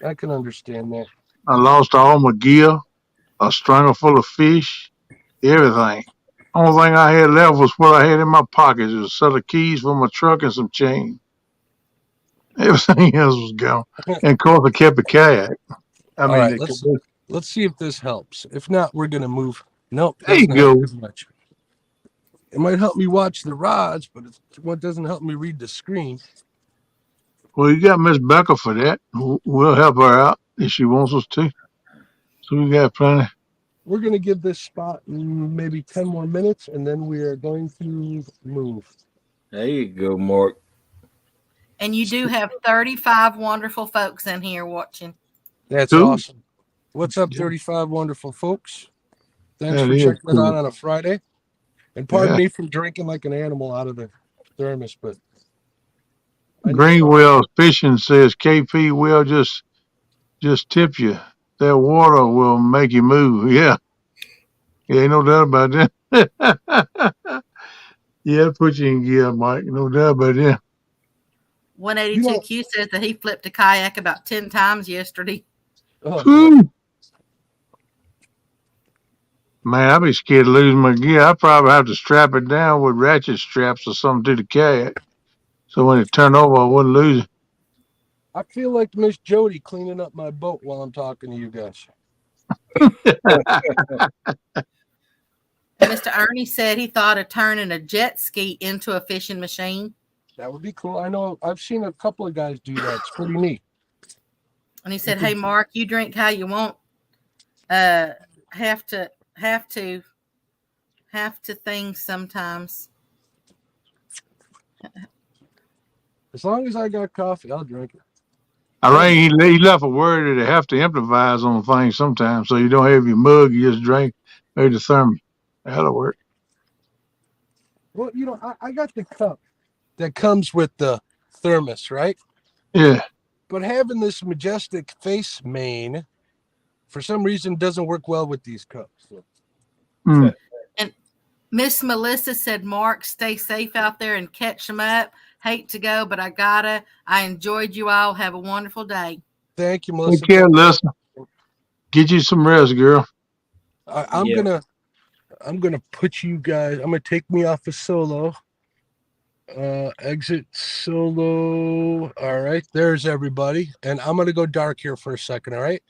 I can understand that. I lost all my gear, a stringer full of fish, everything. Only thing I had left was what I had in my pockets. It was a set of keys for my truck and some change. Everything else was gone. And of course, I kept a kayak. All right, let's see if this helps. If not, we're gonna move. Nope, there you doesn't help go. as much. It might help me watch the rods, but it's what doesn't help me read the screen. Well, you got Miss Becker for that. We'll help her out if she wants us to. So we got plenty. We're gonna give this spot maybe 10 more minutes, and then we are going to move. There you go, Mark. And you do have 35 wonderful folks in here watching. That's Cool. awesome. What's up, 35 wonderful folks? Thanks That for is checking it cool. out on a Friday. And pardon Yeah. me from drinking like an animal out of the thermos, but I need Greenwell Fishing says KP will just tip you. That water will make you move. Yeah. Yeah, ain't no doubt about that. Yeah, put you in gear, Mike. No doubt about that. 182Q says that he flipped a kayak about 10 times yesterday. Oh, Whew. Man, I'd be scared of losing my gear. I'd probably have to strap it down with ratchet straps or something to the kayak. So when it turned over, I wouldn't lose it. I feel like Miss Jody cleaning up my boat while I'm talking to you guys. And Mr. Ernie said he thought of turning a jet ski into a fishing machine. That would be cool. I know I've seen a couple of guys do that. It's pretty neat. And he said, "Hey, Mark, you drink how you want. Have to things sometimes." As long as I got coffee, I'll drink it. I reckon he left a word that they have to improvise on things sometimes. So you don't have your mug, you just drink maybe the thermos. That'll work. Well, I got the cup that comes with the thermos, right? Yeah. But having this majestic face mane, for some reason, doesn't work well with these cups. So. Mm. And Miss Melissa said, "Mark, stay safe out there and catch them up. Hate to go, but I gotta. I enjoyed you all. Have a wonderful day." Thank you, Melissa. Take care, Listen. Get you some rest, girl. I'm gonna put you guys. I'm gonna take me off of solo. Exit solo. All right, there's everybody, and I'm gonna go dark here for a second. All right.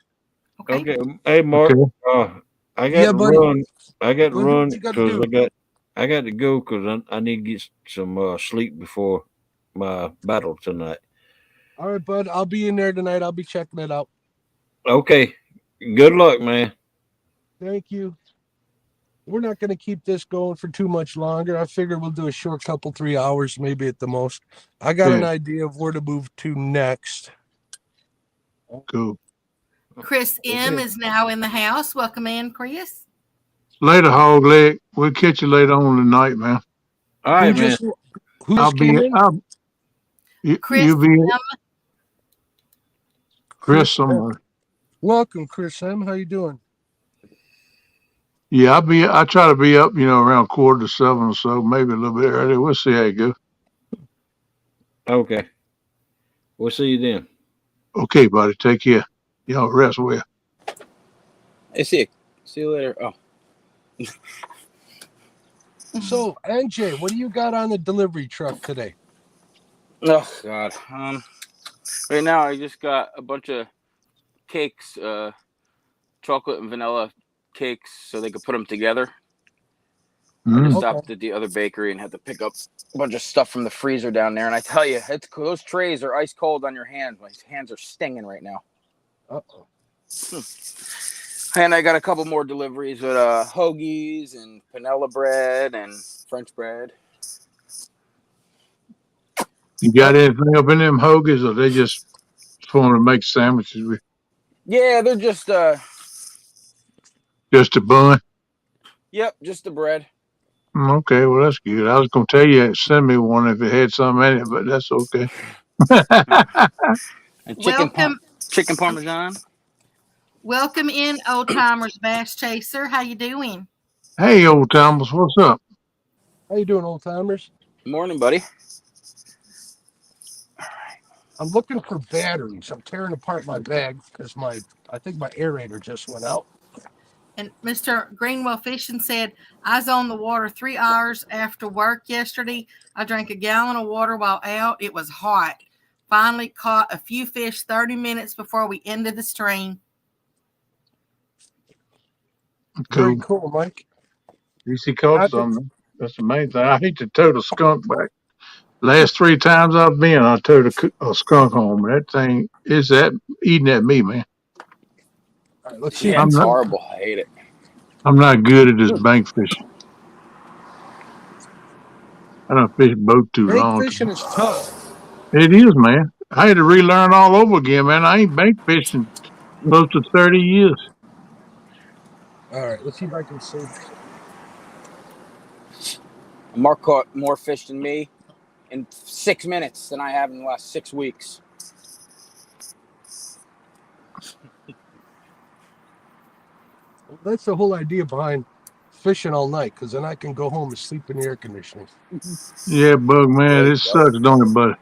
Okay. Hey, Mark. Okay. I got to buddy. run. I got to What run you gotta because do? I got to go because I need to get some sleep before my battle tonight. All right, bud. I'll be in there tonight. I'll be checking it out. Okay. Good luck, man. Thank you. We're not going to keep this going for too much longer. I figured we'll do a short couple, 3 hours, maybe at the most. I got an idea of where to move to next. Cool. Chris M is now in the house. Welcome in, Chris. Later, hog leg. We'll catch you later on tonight, man. All right, Who man. just came in? Chris You'll be M. Chris somewhere. Welcome, Chris M. How you doing? Yeah, I try to be up, around 6:45 or so, maybe a little bit earlier. We'll see how it goes. Okay. We'll see you then. Okay, buddy. Take care. Y'all rest well. Hey, see you later. Oh, So, NJ, what do you got on the delivery truck today? oh God. Right now I just got a bunch of cakes, chocolate and vanilla cakes, so they could put them together. I just Mm. stopped at the other bakery and had to pick up a bunch of stuff from the freezer down there. And I tell you, those trays are ice cold on your hands. My hands are stinging right now. Uh-oh. And I got a couple more deliveries with hoagies and panela bread and French bread. You got anything up in them hoagies, or they just want to make sandwiches with Yeah, they're just just a bun? just the bread. Okay, well that's good. I was gonna tell you send me one if it had something in it, but that's okay. And Welcome, chicken parmesan. welcome in, old timers, Bass Chaser. How you doing? Hey, old Thomas, what's up? How you doing, old timers? Morning, buddy. I'm looking for batteries. I'm tearing apart my bag because I think my aerator just went out. And Mr. Greenwell Fishing said, I was on the water 3 hours after work yesterday. I drank a gallon of water while out. It was hot. Finally caught a few fish 30 minutes before we ended the stream. Very Cool. cool, Mike. At least he caught I've been- something. That's the main thing. I hate to tote a skunk back. Last 3 times I've been, I towed a skunk home. That thing is that eating at me, man. All right, let's see Yeah, if I'm it's not. horrible. I hate it. I'm not good at this bank fishing. I don't fish boat too bank long. fishing is tough. It is, man. I had to relearn all over again, man. I ain't bank fishing close to 30 years. All right, let's see if I can save. Mark caught more fish than me in 6 minutes than I have in the last 6 weeks. Well, that's the whole idea behind fishing all night, because then I can go home and sleep in the air conditioning. Yeah, Bug, man, There you it go. sucks, don't it, buddy?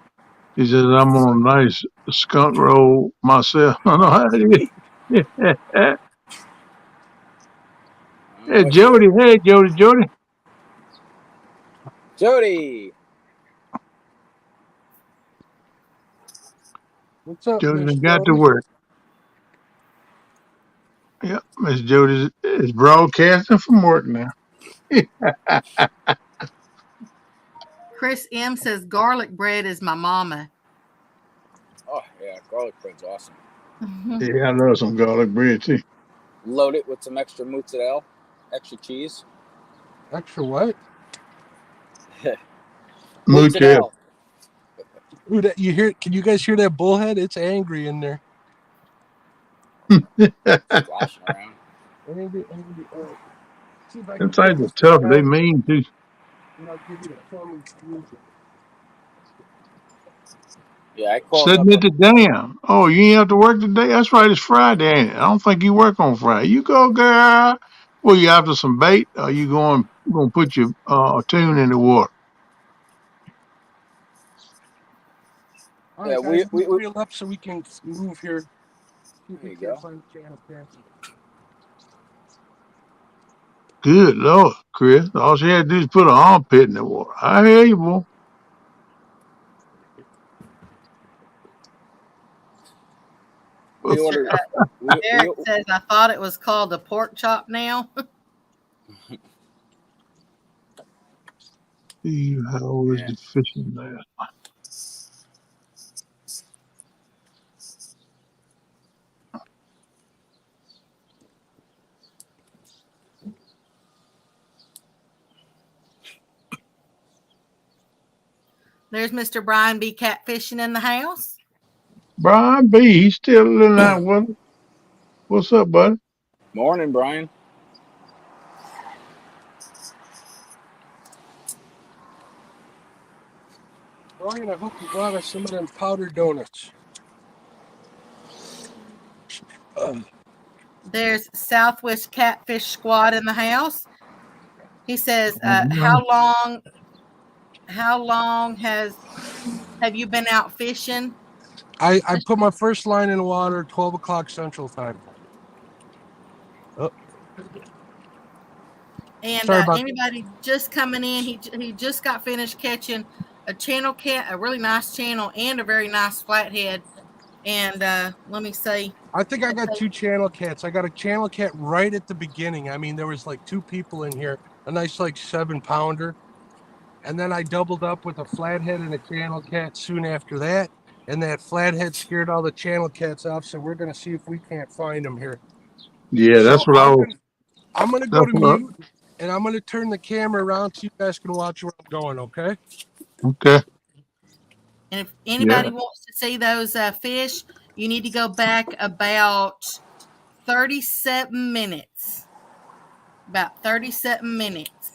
He says, I'm on a nice skunk roll myself. I know how it is. I know what you Jody. Hey, Jody. Jody. What's up, Jody Miss done got to Jody? work. Yep, Miss Jody is broadcasting from work now. Chris M says garlic bread is my mama. Oh, yeah, garlic bread's awesome. Yeah, I love some garlic bread, too. Load it with some extra mozzarella, extra cheese. Extra what? Mozzarella. Ooh, that you hear? Can you guys hear that bullhead? It's angry in there. Splashing around. Angry. All right. See if I Them can put things this are tough. They down, mean, too. and I'll give you the plumbing solution. Yeah, I called Sitting up. at the dam. Oh, you ain't have to work today? That's right. It's Friday, ain't it? I don't think you work on Friday. You go, girl. Well, you after some bait? Or you going to put your tune in the water? All Yeah, right, guys, I'm gonna reel up so we can move here. See if There we you can't go. find a can of Pepsi. Good Lord, Chris. All she had to do is put her armpit in the water. I hear you, boy. We Mr. ordered. Derek says, I thought it was called a pork chop now. See, how is Yeah. the fishing there? There's Mr. Brian B. Catfishing in the house. Brian B, he's still living out with us. What's up, buddy? Morning, Brian. Brian, I hope you brought us some of them powdered donuts. There's Southwest Catfish Squad in the house. He says, how long have you been out fishing? I put my first line in the water 12 o'clock Central Time. Oh, And sorry about anybody just coming in, he just got finished catching a channel cat, a really nice channel, and a very nice flathead. And let me see. I think I got 2 channel cats. I got a channel cat right at the beginning. I mean, there was like 2 people in here, a nice like 7-pounder. And then I doubled up with a flathead and a channel cat soon after that. And that flathead scared all the channel cats off. So we're going to see if we can't find them here. Yeah, So that's what I was. I'm gonna go That's to what. mute, and I'm gonna turn the camera around so you guys can watch where I'm going. Okay. Okay. And if Yeah. anybody wants to see those fish, you need to go back about 37 minutes. About 37 minutes.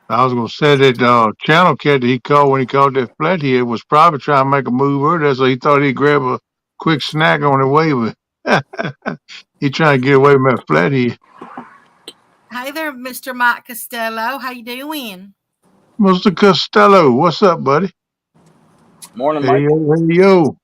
I was gonna say that channel cat that he caught when he caught that flathead was probably trying to make a move over there, so he thought he'd grab a quick snack on the way, but he trying to get away from that flathead. Hey there, Mr. Mike Costello. How you doing? Mr. Costello, what's up, buddy? Morning, Hey, Mike. yo.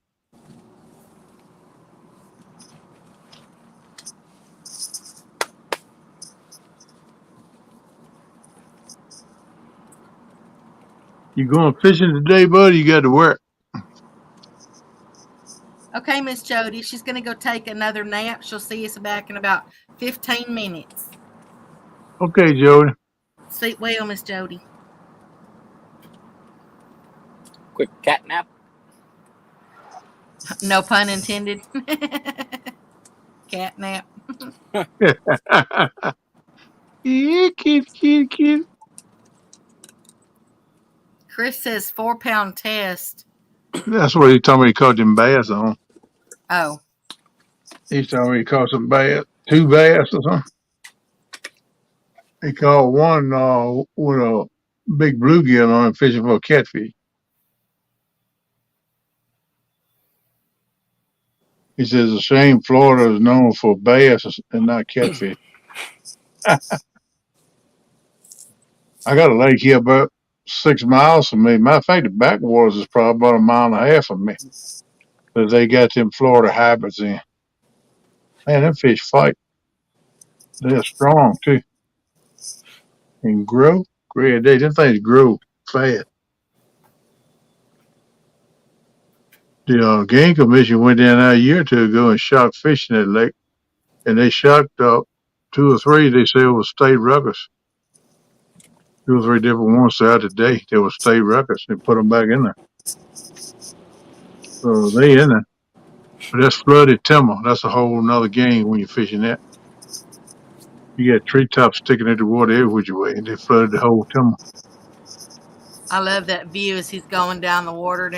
You going fishing today, buddy? You got to work. Okay, Miss Jody. She's going to go take another nap. She'll see us back in about 15 minutes. Okay, Jody. Sleep well, Miss Jody. Quick cat nap. No pun intended. Cat nap. Yeah, kid. Chris says 4-pound test. That's what he told me he caught them bass on. Oh, He told me he caught some bass, 2 bass or something. He caught one with a big bluegill on it fishing for a catfish. He says it's a shame Florida is known for bass and not catfish. I got a lake here about 6 miles from me. Matter of fact, the backwaters is probably about a mile and a half from me. But they got them Florida hybrids in. Man, them fish fight. They're strong too. And grow. Great day. Them things grow fast. The game commission went down there a year or 2 ago and shot fish in that lake. And they shot 2 or 3, they say, it was state records. 2 or 3 different ones throughout the day. They were state records. They put them back in there. So they in there. But that's flooded timber. That's a whole nother game when you're fishing that. You got treetops sticking into the water every which way, and they flooded the whole timber. I love that view as he's going down the water.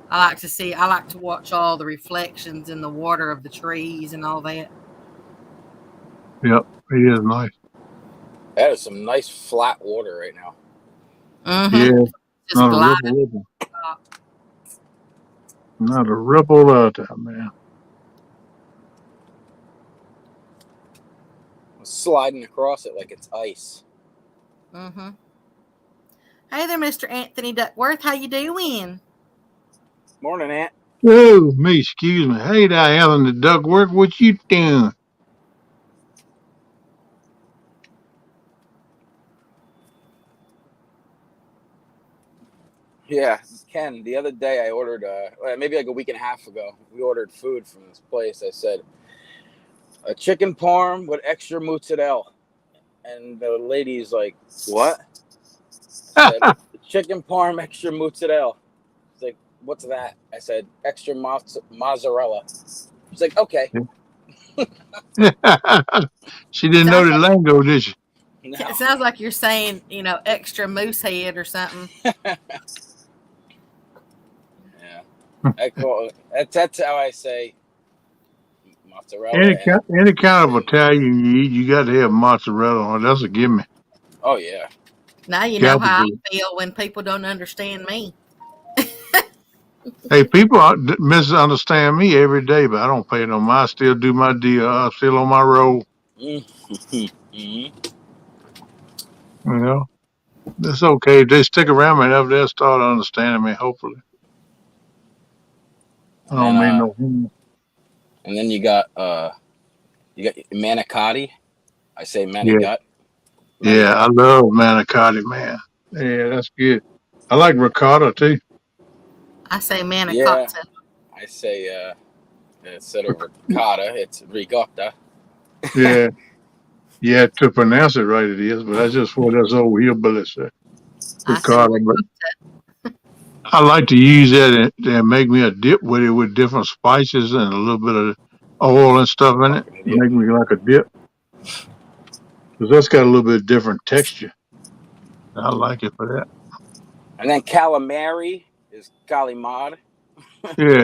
I like to watch all the reflections in the water of the trees and all that. Yep, it is nice. That is some nice flat water right now. Mm-hmm. Yeah, Just not a gliding. ripple. Not a ripple out there, man. I'm sliding across it like it's ice. Mm-hmm. Hey there, Mr. Anthony Duckworth. How you doing? Morning, Aunt. Oh, me, excuse me. Hey there, Alan the Duckworth. What you doing? Yeah, Ken, the other day I ordered, maybe like a week and a half ago, we ordered food from this place. I said, a chicken parm with extra mozzarella. And the lady's like, what? I said, chicken parm, extra mozzarella. She's like, what's that? I said, extra mozzarella. She's like, okay. She didn't know the lingo, did she? No. It sounds like you're saying, extra moose head or something. Yeah. That's how I say mozzarella. Any kind of Italian you eat, you got to have mozzarella on it. That's a gimme. Oh, yeah. Now you know how I feel when people don't understand me. Hey, people misunderstand me every day, but I don't pay no mind. I still do my deal. I'm still on my roll. Mm-hmm. You know, That's okay. If they stick around me enough, they'll start understanding me. Hopefully, I And don't then mean no harm. you got manicotti. I say Yeah, manigot. yeah. I Manigot. love manicotti, man. Yeah, that's good. I like ricotta too. I say Yeah, manicotti. I say instead of ricotta, it's ricotta. Yeah, yeah. To pronounce it right, it is. But that's just what us old hillbillies say, I say ricotta. But I like to use that and make me a dip with it with different spices and a little bit of oil and stuff in it. Fucking idiot. Make me like a dip because that's got a little bit different texture. I like it for that. And then calamari is calimad. Yeah,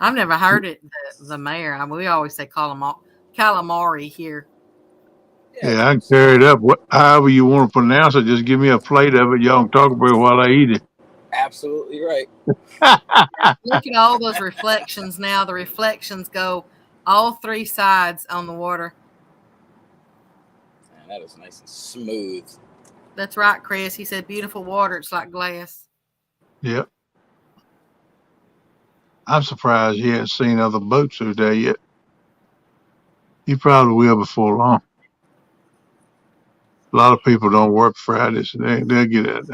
I've never heard it. The mayor. I mean, we always say calamari here. Yeah, yeah. I can close. carry it up. However you want to pronounce it, just give me a plate of it. Y'all can talk about it while I eat it. Absolutely right. Look at all those reflections now. The reflections go all three sides on the water. Man, that is nice and smooth. That's right, Chris. He said beautiful water. It's like glass. Yep. I'm surprised he hasn't seen other boats through there yet. He probably will before long. A lot of people don't work Fridays. They'll get it.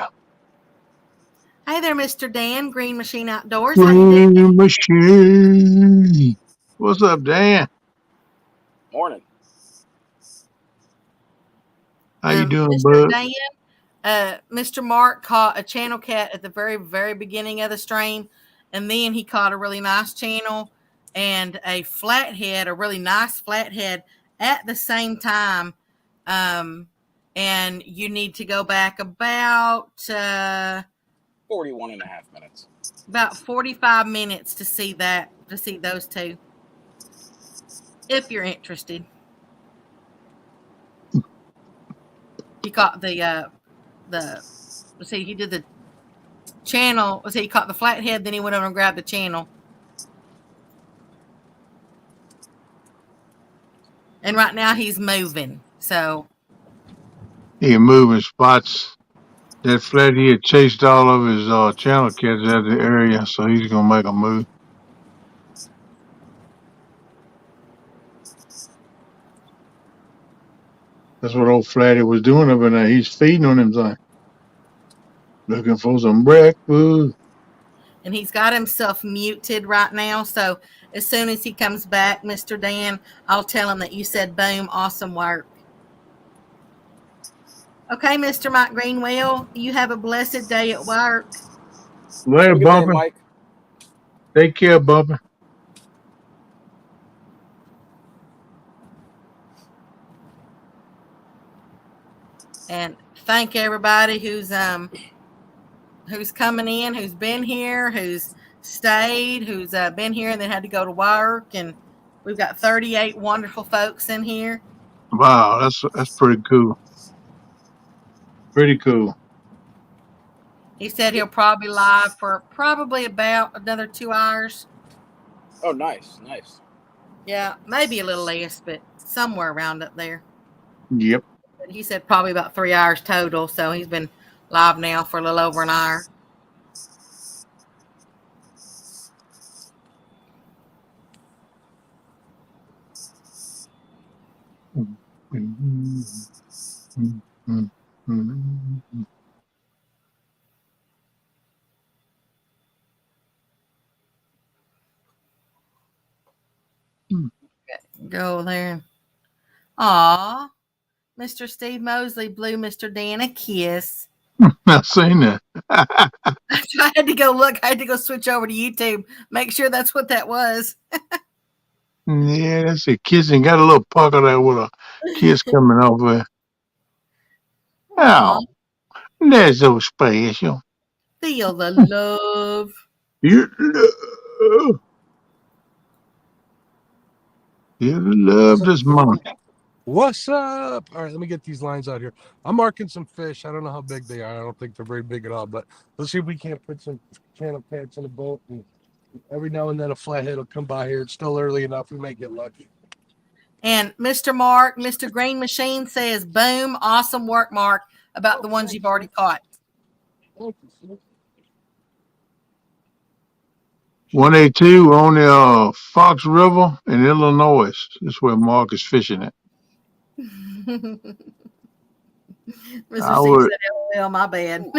Hey there, Mr. Dan, Green Machine Outdoors. How you doing? Green machine. What's up, Dan? Morning. How you doing, Mr. bud? Dan, Mr. Mark caught a channel cat at the very, very beginning of the stream, and then he caught a really nice channel and a flathead, a really nice flathead at the same time. And you need to go back about 41 and a half minutes. about 45 minutes to see those two, if you're interested. He caught he did the channel. He caught the flathead, then he went over and grabbed the channel. And right now he's moving. So He moving spots. That flathead chased all of his channel cats out of the area, so he's gonna make a move. That's what old Flathead was doing over there. He's feeding on him, thing. Looking for some breakfast. and he's got himself muted right now. So as soon as he comes back, Mr. Dan, I'll tell him that you said boom, awesome work. Okay, Mr. Mike Greenwell, you have a blessed day at work. Later, Have a good day, Bumpin'. Mike. Take care, Bumpin'. And thank everybody who's coming in, who's been here, who's stayed, who's been here and then had to go to work. And we've got 38 wonderful folks in here. Wow, that's pretty cool. Pretty cool. He said he'll probably live for probably about another 2 hours. Oh, nice, nice. Yeah, maybe a little less, but somewhere around up there. Yep. But he said probably about 3 hours total. So he's been live now for a little over an hour. Go there. Aw, Mr. Steve Mosley blew Mr. Dan a kiss. I've seen that. I had to go look. I had to go switch over to YouTube, make sure that's what that was. Yeah, that's a kissing. Got a little pocket there with a kiss coming off there. Aw, Oh, that's so special. feel the love. You love. You love this monkey. What's up? All right, let me get these lines out here. I'm marking some fish. I don't know how big they are. I don't think they're very big at all, but let's see if we can't put some channel cats in the boat. And every now and then a flathead will come by here. It's still early enough. We may get lucky. And Mr. Mark, Mr. Green Machine says, boom, awesome work, Mark. about the ones you've already caught. 182 on the Fox River in Illinois. That's where Mark is fishing at. Mr. I Steve would. said, "LOL, my bad."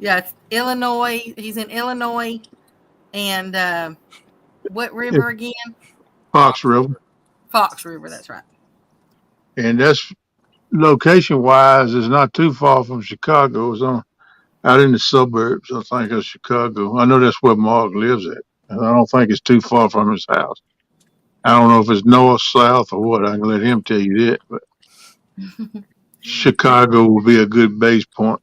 Yeah, it's Illinois. He's in Illinois, and what river again? Fox River, Fox River. That's right. and that's location wise is not too far from Chicago. It's on out in the suburbs, I think, of Chicago. I know that's where Mark lives at. And I don't think it's too far from his house. I don't know if it's north, south, or what. I can let him tell you that. But Chicago will be a good base point.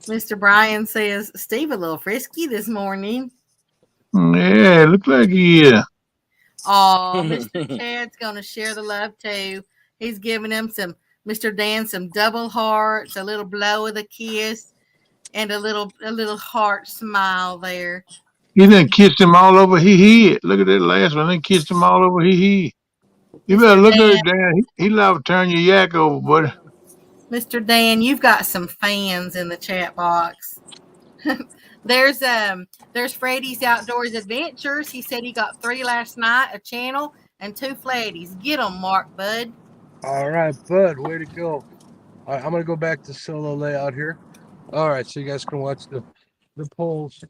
Mr. Brian says, "Steve a little frisky this morning." Yeah, look like Oh, Mr. Ted's gonna share the love too. He's giving him Mr. Dan some double hearts, a little blow of the kiss, and a little heart smile there. he done kissed him all over his head. Look at that last one. They kissed him all over his head. You better Mr. look at it, Dan, Dan. He liable to turn your yak over, buddy. Mr. Dan, you've got some fans in the chat box. There's Freddie's Outdoors Adventures. He said he got 3 last night, a channel, and 2 flatties. Get them, Mark Bud. All right, Bud, way to go. All right, I'm gonna go back to solo layout here. All right, so you guys can watch the polls.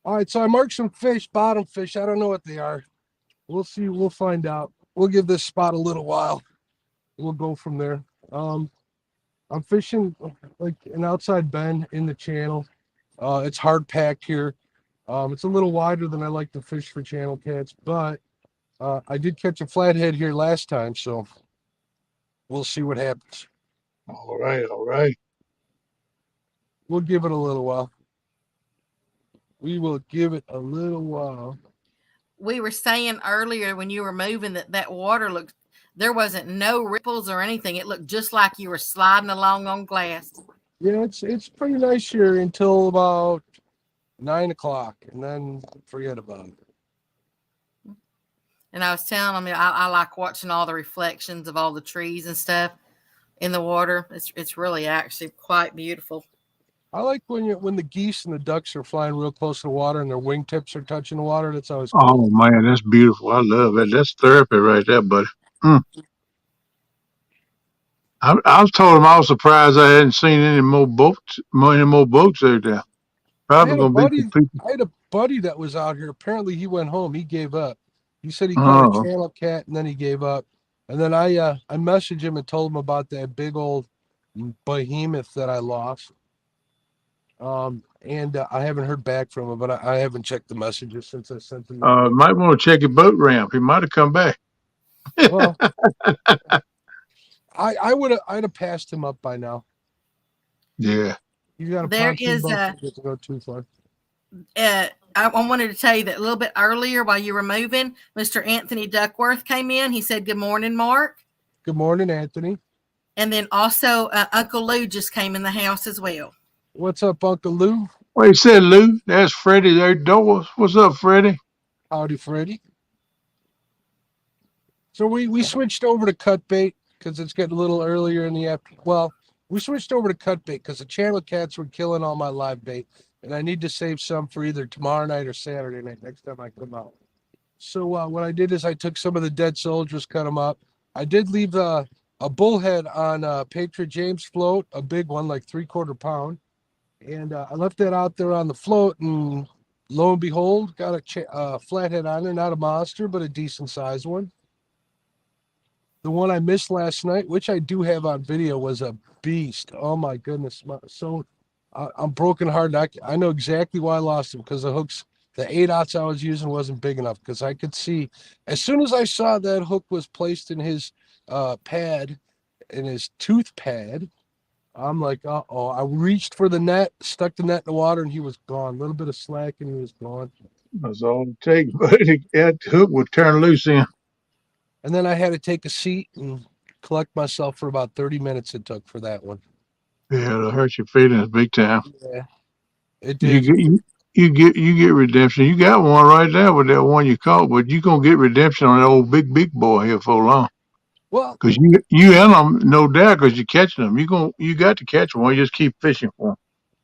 All right, so I marked some fish, bottom fish. I don't know what they are. We'll see. We'll find out. We'll give this spot a little while. We'll go from there. I'm fishing like an outside bend in the channel. It's hard packed here. It's a little wider than I like to fish for channel cats, but I did catch a flathead here last time, so we'll see what happens. All right, all right. We'll give it a little while. We will give it a little while. We were saying earlier when you were moving that water looked, there wasn't no ripples or anything. It looked just like you were sliding along on glass. Yeah, it's pretty nice here until about 9 o'clock, and then forget about it. And I was telling them, I like watching all the reflections of all the trees and stuff in the water. It's really actually quite beautiful. I like when the geese and the ducks are flying real close to the water and their wingtips are touching the water. That's always cool. Oh man, that's beautiful. I love it. That's therapy right there, buddy. I was told him I was surprised I hadn't seen any more boats out there. Probably gonna be some people. I had a buddy that was out here. Apparently, he went home. He gave up. He said he caught Oh. a channel cat and then he gave up. And then I messaged him and told him about that big old behemoth that I lost. And I haven't heard back from him, but I haven't checked the messages since I sent him. Might want to check your boat ramp. He might have come back. Well, I'd have passed him up by now. Yeah. You got There is to go too far. I wanted to tell you that a little bit earlier while you were moving, Mr. Anthony Duckworth came in. He said, "Good morning, Mark." Good morning, Anthony. And then also Uncle Lou just came in the house as well. What's up, Uncle Lou? Well, he said, Lou, that's Freddie there doors. What's up, Freddie? Howdy, Freddie. So we switched over to cut bait because it's getting a little earlier in the afternoon. Well, we switched over to cut bait because the channel cats were killing all my live bait, and I need to save some for either tomorrow night or Saturday night next time I come out. So what I did is I took some of the dead soldiers, cut them up. I did leave a bullhead on Patriot James float, a big one, like 3/4 pound. And I left that out there on the float, and lo and behold, got a flathead on there, not a monster, but a decent sized one. The one I missed last night, which I do have on video, was a beast. Oh my goodness. So I'm brokenhearted. I know exactly why I lost him, because the hooks, the 8/0 I was using wasn't big enough, because I could see, as soon as I saw that hook was placed in his pad, in his tooth pad, I'm like, uh-oh. I reached for the net, stuck the net in the water, and he was gone. A little bit of slack, and he was gone. That's all it takes, buddy. That hook would turn loose in. And then I had to take a seat and collect myself for about 30 minutes it took for that one. Yeah, it'll hurt your feelings big time. Yeah, it did. you get redemption. You got one right there with that one you caught, but you gonna get redemption on that old big boy here for long. Well, Cause you and them, no doubt, cause you're catching them. You got to catch one. You just keep fishing for them.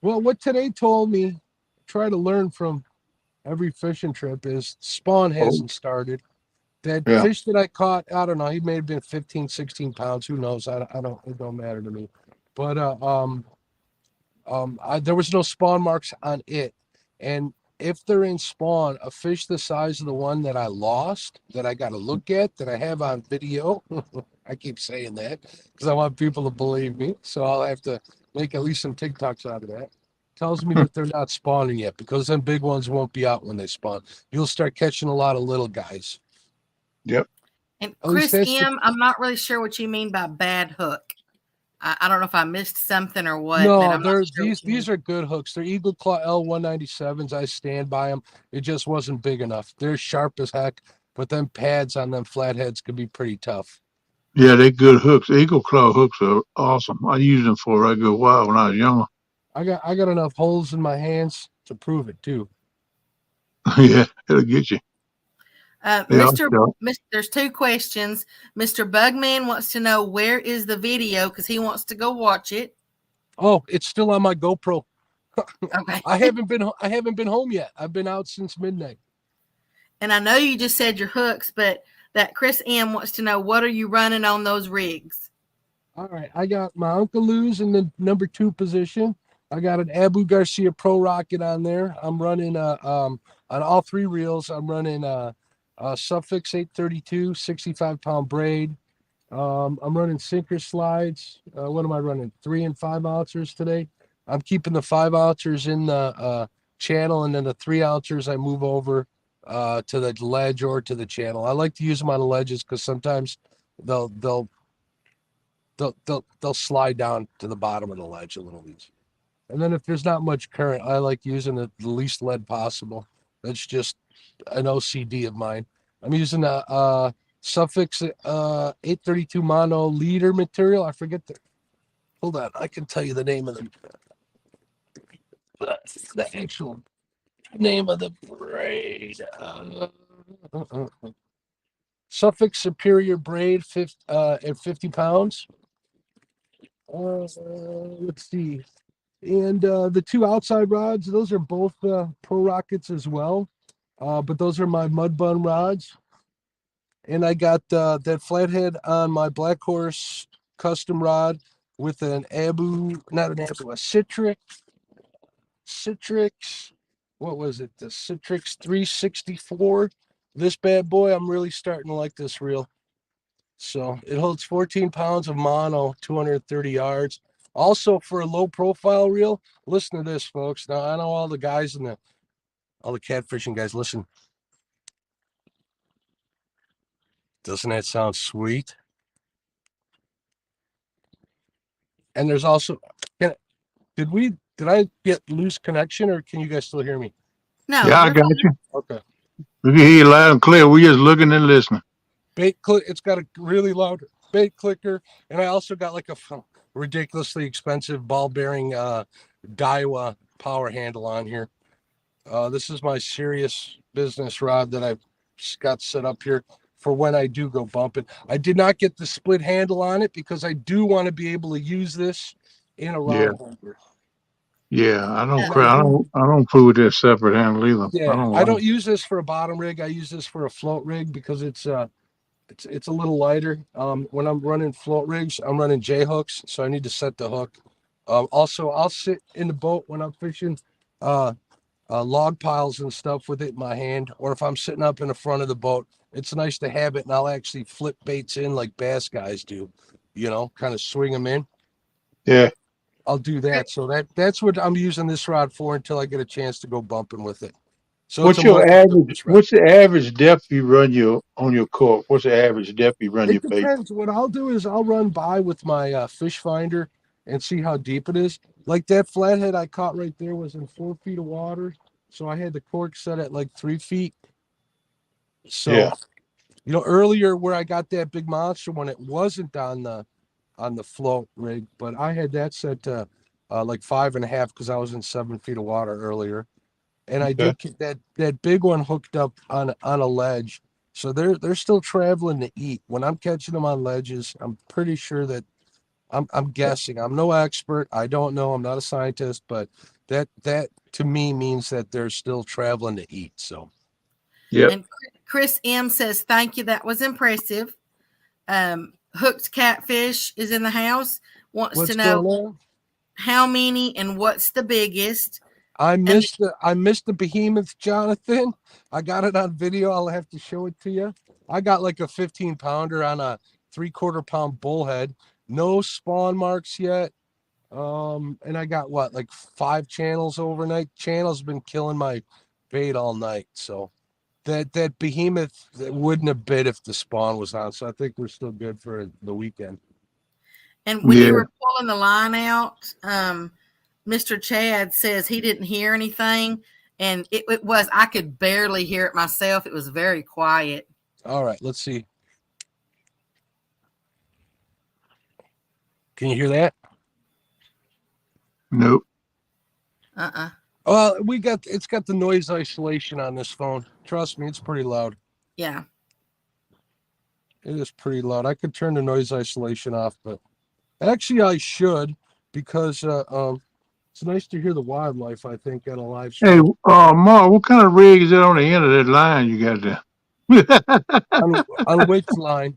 well, what today told me, try to learn from every fishing trip is spawn Oh, hasn't started. That yeah, fish that I caught, I don't know, he may have been 15, 16 pounds. Who knows? I don't, it don't matter to me. But there was no spawn marks on it. And if they're in spawn, a fish the size of the one that I lost, that I got to look at, that I have on video, I keep saying that because I want people to believe me. So I'll have to make at least some TikToks out of that. Tells me that they're not spawning yet because them big ones won't be out when they spawn. You'll start catching a lot of little guys. yep, And At least Chris that's the M, I'm not really sure what you mean by bad hook. I don't know if I missed something or what, but no, I'm not they're sure what you mean. these are good hooks. They're Eagle Claw L197s. I stand by them. It just wasn't big enough. They're sharp as heck, but them pads on them flatheads could be pretty tough. yeah. They good hooks. Eagle claw hooks are awesome. I used them for a good while when I was younger. I got enough holes in my hands to prove it too. Yeah, it'll get you. Yeah, Mr. yeah. There's two questions. Mr. Bugman wants to know where is the video because he wants to go watch it. Oh, it's still on my GoPro. Okay. I haven't been home yet. I've been out since midnight. And I know you just said your hooks, but that Chris M wants to know what are you running on those rigs? All right, I got my Uncle Lou's in the number 2 position. I got an Abu Garcia Pro Rocket on there. I'm running on all 3 reels. I'm running Suffix 832 65-pound braid. I'm running sinker slides. What am I running? 3 and 5 ounces today. I'm keeping the 5 ounces in the channel, and then the 3 ounces I move over to the ledge or to the channel. I like to use them on the ledges because sometimes they'll slide down to the bottom of the ledge a little easy. And then if there's not much current, I like using the least lead possible. That's just an OCD of mine. I'm using a Suffix 832 mono leader material. I forget the. Hold on, I can tell you the name of the actual name of the braid. Suffix Superior braid, at 50 pounds. Let's see. And the 2 outside rods, those are both Pro Rockets as well. But those are my mud bun rods. And I got that flathead on my Black Horse custom rod with an not an Abu, a Citrix, what was it? The Citrix 364. This bad boy, I'm really starting to like this reel. So it holds 14 pounds of mono, 230 yards. Also, for a low profile reel, listen to this, folks. Now, I know all the guys and all the catfishing guys, listen. Doesn't that sound sweet? And there's also, did I get loose connection, or can you guys still hear me? No, Yeah, I you're got fine. you. Okay. We can hear you loud and clear. We just looking and listening. Bait click. It's got a really loud bait clicker, and I also got like a ridiculously expensive ball bearing Daiwa power handle on here. This is my serious business rod that I've got set up here for when I do go bumping. I did not get the split handle on it because I do want to be able to use this in a Yeah, rod holder. yeah. I don't Uh, cry. I don't fool with that separate handle either. I Yeah, don't I like. don't use this for a bottom rig. I use this for a float rig because it's a little lighter. When I'm running float rigs, I'm running J hooks, so I need to set the hook. Also, I'll sit in the boat when I'm fishing log piles and stuff with it in my hand, or if I'm sitting up in the front of the boat, it's nice to have it, and I'll actually flip baits in like bass guys do, kind of swing them in. Yeah. I'll do that. So that's what I'm using this rod for until I get a chance to go bumping with it. So it's a What's your average? multi-purpose rod. What's the average depth you run your on your cork? What's the average depth you run It your bait? depends. What I'll do is I'll run by with my fish finder and see how deep it is. Like that flathead I caught right there was in 4 feet of water. So I had the cork set at like 3 feet. Yeah. So, earlier where I got that big monster when it wasn't on the float rig, but I had that set to like 5.5 because I was in 7 feet of water earlier. and I Okay. did get that big one hooked up on a ledge. So they're still traveling to eat. When I'm catching them on ledges, I'm pretty sure that I'm guessing. I'm no expert. I don't know. I'm not a scientist, but that to me means that they're still traveling to eat. So Yep. And Chris M says, "Thank you. That was impressive." Hooked Catfish is in the house. Wants to what's going know on? how many and what's the biggest. I And missed the behemoth, Jonathan. I got it on video. I'll have to show it to you. I got like a 15-pounder on a 3/4 pound bullhead. No spawn marks yet. And I got what, like 5 channels overnight. Channels been killing my bait all night. So that behemoth that wouldn't have bit if the spawn was on. So I think we're still good for the weekend. when Yeah. you were pulling the line out, Mr. Chad says he didn't hear anything. And it was, I could barely hear it myself. It was very quiet. All right, let's see. Can you hear that? Nope. Uh-uh. It's got the noise isolation on this phone. Trust me, it's pretty loud. Yeah. It is pretty loud. I could turn the noise isolation off, but actually I should, because it's nice to hear the wildlife, I think, on a live Hey, stream. Mark, what kind of rig is that on the end of that line you got there? On which line?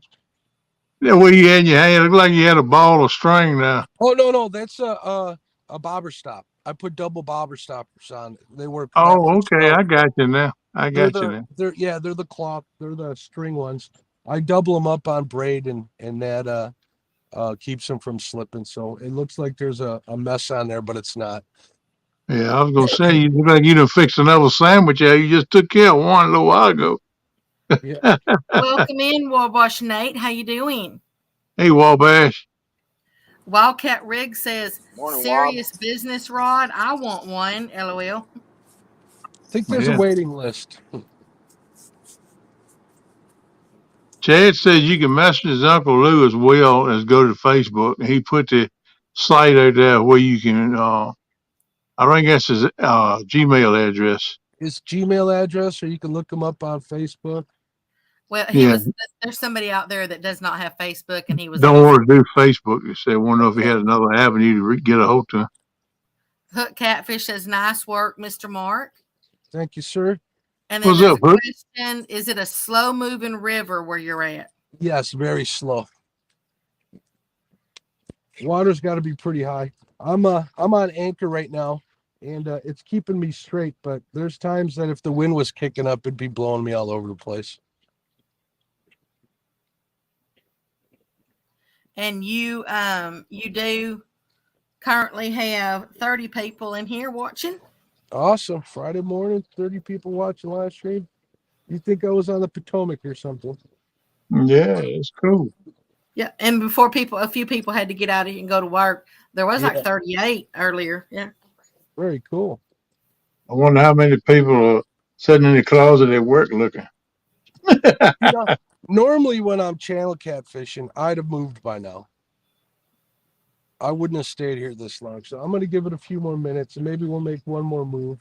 That way you had in your hand, looked like you had a ball of string now. Oh no, that's a bobber stop. I put double bobber stoppers on. They work Oh, backwards. okay. So I got you now. I got you now. they're the cloth, they're the string ones. I double them up on braid, and that keeps them from slipping. So it looks like there's a mess on there, but it's not. Yeah, I was gonna say you look like you done fixed another sandwich. Yeah, you just took care of one a little while ago. Yeah. Welcome in, Wabash Nate. How you doing? Hey, Wabash. Wildcat Rig says, Morning, serious business rod. I want one. LOL. I think there's a Yeah. waiting list. Chad says you can message his Uncle Lou as well as go to Facebook. He put the site out there where you can, I think that's his Gmail address. His Gmail address, or you can look him up on Facebook. Well, Yeah. there's somebody out there that does not have Facebook, and he was Don't asking. want to do Facebook. He said, wonder if he had another avenue to get a hold to him. Hook Catfish says, nice work, Mr. Mark. Thank you, sir. And then What's there's up, a Hook? question, is it a slow moving river where you're at? Yes, very slow. Water's got to be pretty high. I'm on anchor right now, and it's keeping me straight. But there's times that if the wind was kicking up, it'd be blowing me all over the place. And you do currently have 30 people in here watching. Awesome. Friday morning, 30 people watching live stream. You think I was on the Potomac or something? Yeah, it's cool. Yeah, and before a few people had to get out of here and go to work. There was like Yeah. 38 earlier. Yeah. Very cool. I wonder how many people are sitting in the closet at work looking. You know, normally when I'm channel catfishing, I'd have moved by now. I wouldn't have stayed here this long. So I'm going to give it a few more minutes, and maybe we'll make one more move.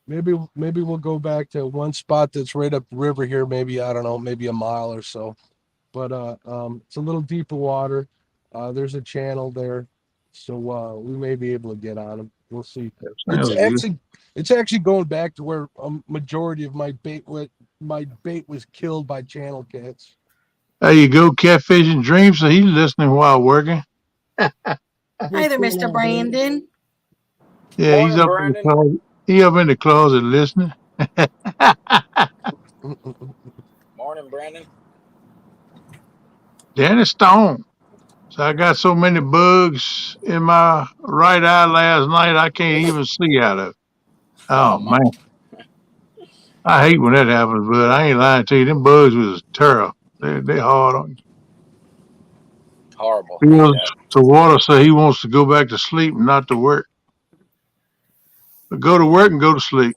Maybe we'll go back to one spot that's right up the river here. Maybe, I don't know, maybe a mile or so. But it's a little deeper water. There's a channel there, so we may be able to get on them. We'll see. Sounds good. It's actually going back to where a majority of my bait was killed by channel cats. There you go, catfishing dreams. So he's listening while working. Hey there, What's going Mr. on, Brandon. Yeah, he's Morning, up in the Brandon. closet. He up in the closet listening. Morning, Brandon. Danny Stone. So I got so many bugs in my right eye last night I can't even see out of it. Oh Oh my, man, I hate when that happens, but I ain't lying to you. Them bugs was terrible. They hard on horrible. you. Hate Feels that. the water say he wants to go back to sleep, not to work. But go to work and go to sleep.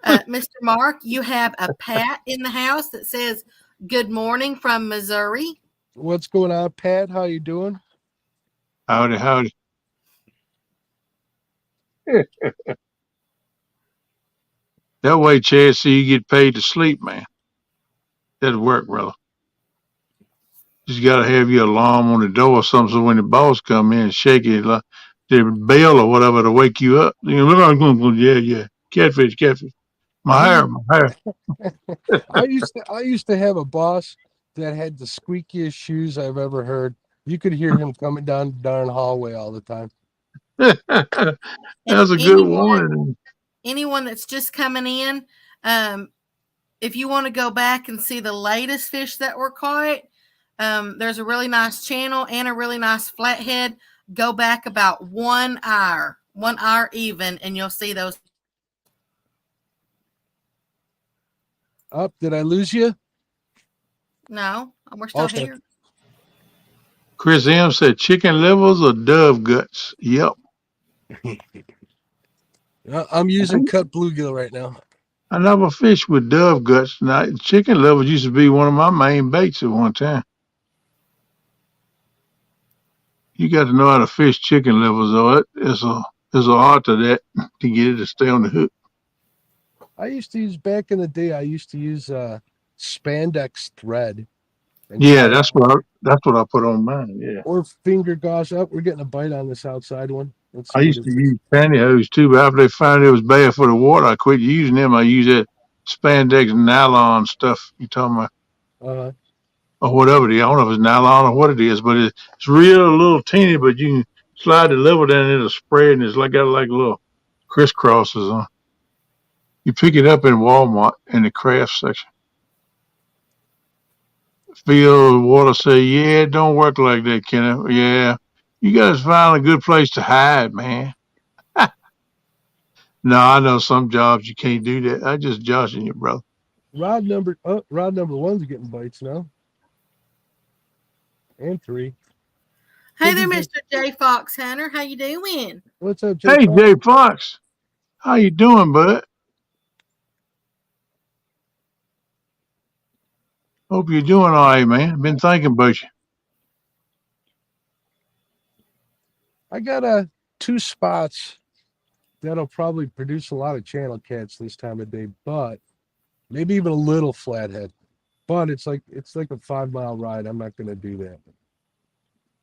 Mr. Mark, you have a Pat in the house that says, good morning from Missouri. What's going on, Pat? How you doing? Howdy, howdy. That way, Chad, so you get paid to sleep, man. That'd work, brother. Just gotta have your alarm on the door or something so when the boss come in and shake it, like the bell or whatever to wake you up. You know, yeah. Catfish. My hair, Dude, my hair. I used to have a boss that had the squeakiest shoes I've ever heard. You could hear him coming down the darn hallway all the time. And That's a good warning. anyone that's just coming in, if you want to go back and see the latest fish that were caught, there's a really nice channel and a really nice flathead. Go back about 1 hour even, and you'll see those. Up, did I lose you? No, we're still Okay. here. Chris M said chicken livers or dove guts. Yep. I'm using cut bluegill right now. I never fished with dove guts. Now, chicken livers used to be one of my main baits at one time. You got to know how to fish chicken livers, though. There's an art to that to get it to stay on the hook. I used to use back in the day. I used to use spandex thread. And Yeah, that's what I put on mine. Yeah, or finger gauze up. We're getting a bite on this outside one. Let's see I what used it to is. use pantyhose too, but after they found it was bad for the water, I quit using them. I use that spandex nylon stuff you talking about, Uh, or whatever it is. I don't know if it's nylon or what it is, but it's real little teeny. But you can slide the level down, and it'll spread, and it's got like little crisscrosses on. You pick it up in Walmart in the craft section. Feel water say, yeah, it don't work like that, Kenneth. Yeah, you guys find a good place to hide, man. No, I know some jobs you can't do that. I just joshing you, bro. rod number one's getting bites now. And 3. Hey there, Thank Mr. J. Fox Hunter. How you doing? What's up, Jay? Hey, Fox? Jay Fox, how you doing, bud? Hope you're doing all right, man. Been thinking about you. I got 2 spots that'll probably produce a lot of channel cats this time of day, but maybe even a little flathead. But it's like a 5-mile ride. I'm not going to do that.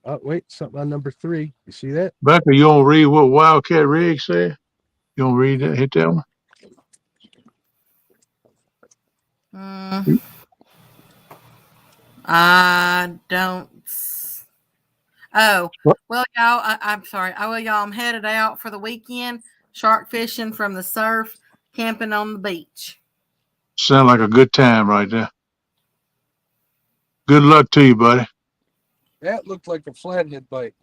Oh, wait, something on number 3. You see that? Becca, you don't read what Wildcat Rig said? You don't read that? Hit that one. I don't. Oh, What? well, y'all, I'm sorry. Oh, well, y'all, I'm headed out for the weekend, shark fishing from the surf, camping on the beach. Sound like a good time right there. Good luck to you, buddy. That looked like a flathead bite.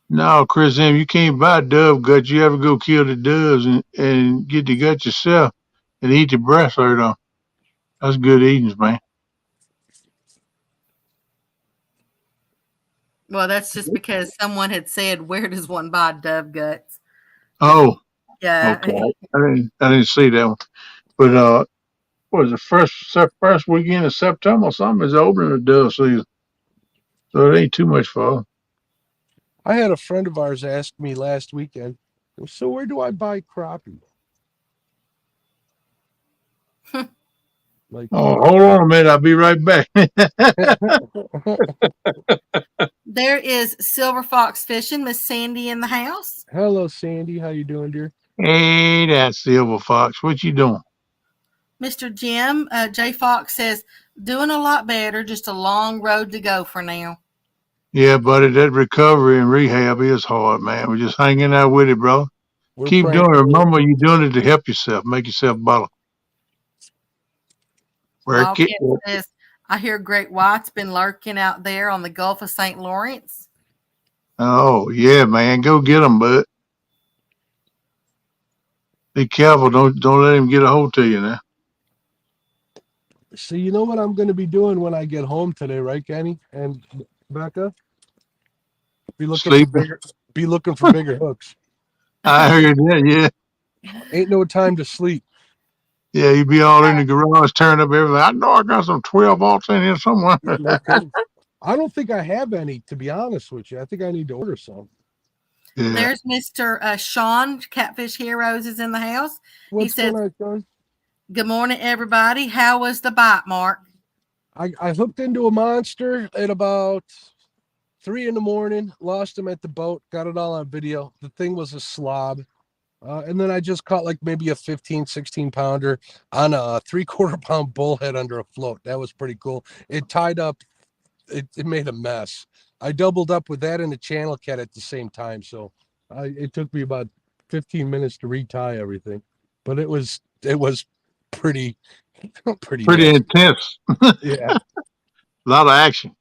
No, Chris M, you can't buy dove guts. You ever go kill the doves and get the gut yourself and eat the breast right on. That's good eatings, man. Well, that's just because someone had said, "Where does one buy dove guts?" Oh, Yeah. okay. I didn't see that one. But what was the first weekend of September or something? Is opening the dove season, so it ain't too much fun. I had a friend of ours ask me last weekend, so where do I buy crappie? Like, Oh, hold on a minute. I'll be right back. There is Silver Fox Fishing, Miss Sandy in the house. hello, Sandy. How you doing, dear? Hey, that Silver Fox. What you doing? Mr. Jim, J. Fox says, doing a lot better, just a long road to go for now. Yeah, buddy, that recovery and rehab is hard, man. We're just hanging out with it, bro. We're Keep praying doing it. for you. Remember, you're doing it to help yourself, make yourself better. Work it. Wildcat says, I hear great white's been lurking out there on the Gulf of St. Lawrence. Oh, yeah, man. Go get them, bud. Be careful. Don't let him get a hold to you now. So you know what I'm going to be doing when I get home today, right, Kenny and Becca? Be looking for bigger hooks. I heard that, yeah. Ain't no time to sleep. Yeah, you be all in the garage, tearing up everything. I know I got some 12 volts in here somewhere. No kidding. I don't think I have any, to be honest with you. I think I need to order some. Yeah. There's Mr. Sean, Catfish Heroes, is in the house. What's says, going on, Sean? good morning, everybody. How was the bite, Mark? I hooked into a monster at about 3 a.m, lost him at the boat, got it all on video. The thing was a slob. And then I just caught like maybe a 15, 16 pounder on a 3/4 pound bullhead under a float. That was pretty cool. It tied up, it made a mess. I doubled up with that and a channel cat at the same time. So it took me about 15 minutes to retie everything, but it was pretty, pretty Pretty nasty. intense. Yeah. A lot of action.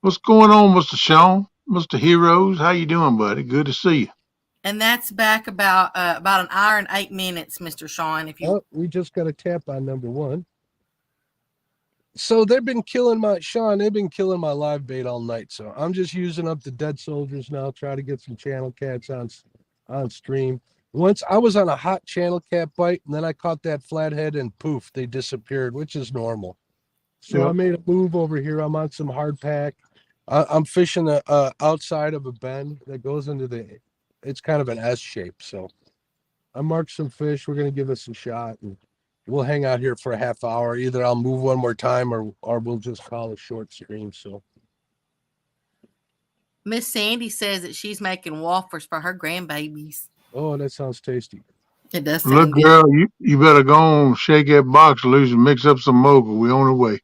What's going on, Mr. Sean? Mr. Heroes, how you doing, buddy? Good to see you. And that's back about an hour and 8 minutes, Mr. Sean. If you Oh, we just got a tap on number one. So they've been killing my live bait all night. So I'm just using up the dead soldiers now, try to get some channel cats on stream. Once I was on a hot channel cat bite, and then I caught that flathead and poof, they disappeared, which is normal. So I Yep. made a move over here. I'm on some hardpack. I'm fishing outside of a bend that goes into it's kind of an S shape. So I marked some fish. We're going to give us a shot, and we'll hang out here for a half hour. Either I'll move one more time or we'll just call a short stream. So Miss Sandy says that she's making waffles for her grandbabies. oh, that sounds tasty. It does Look, sound good. girl, you better go on, shake that box loose and mix up some mocha. We on the way.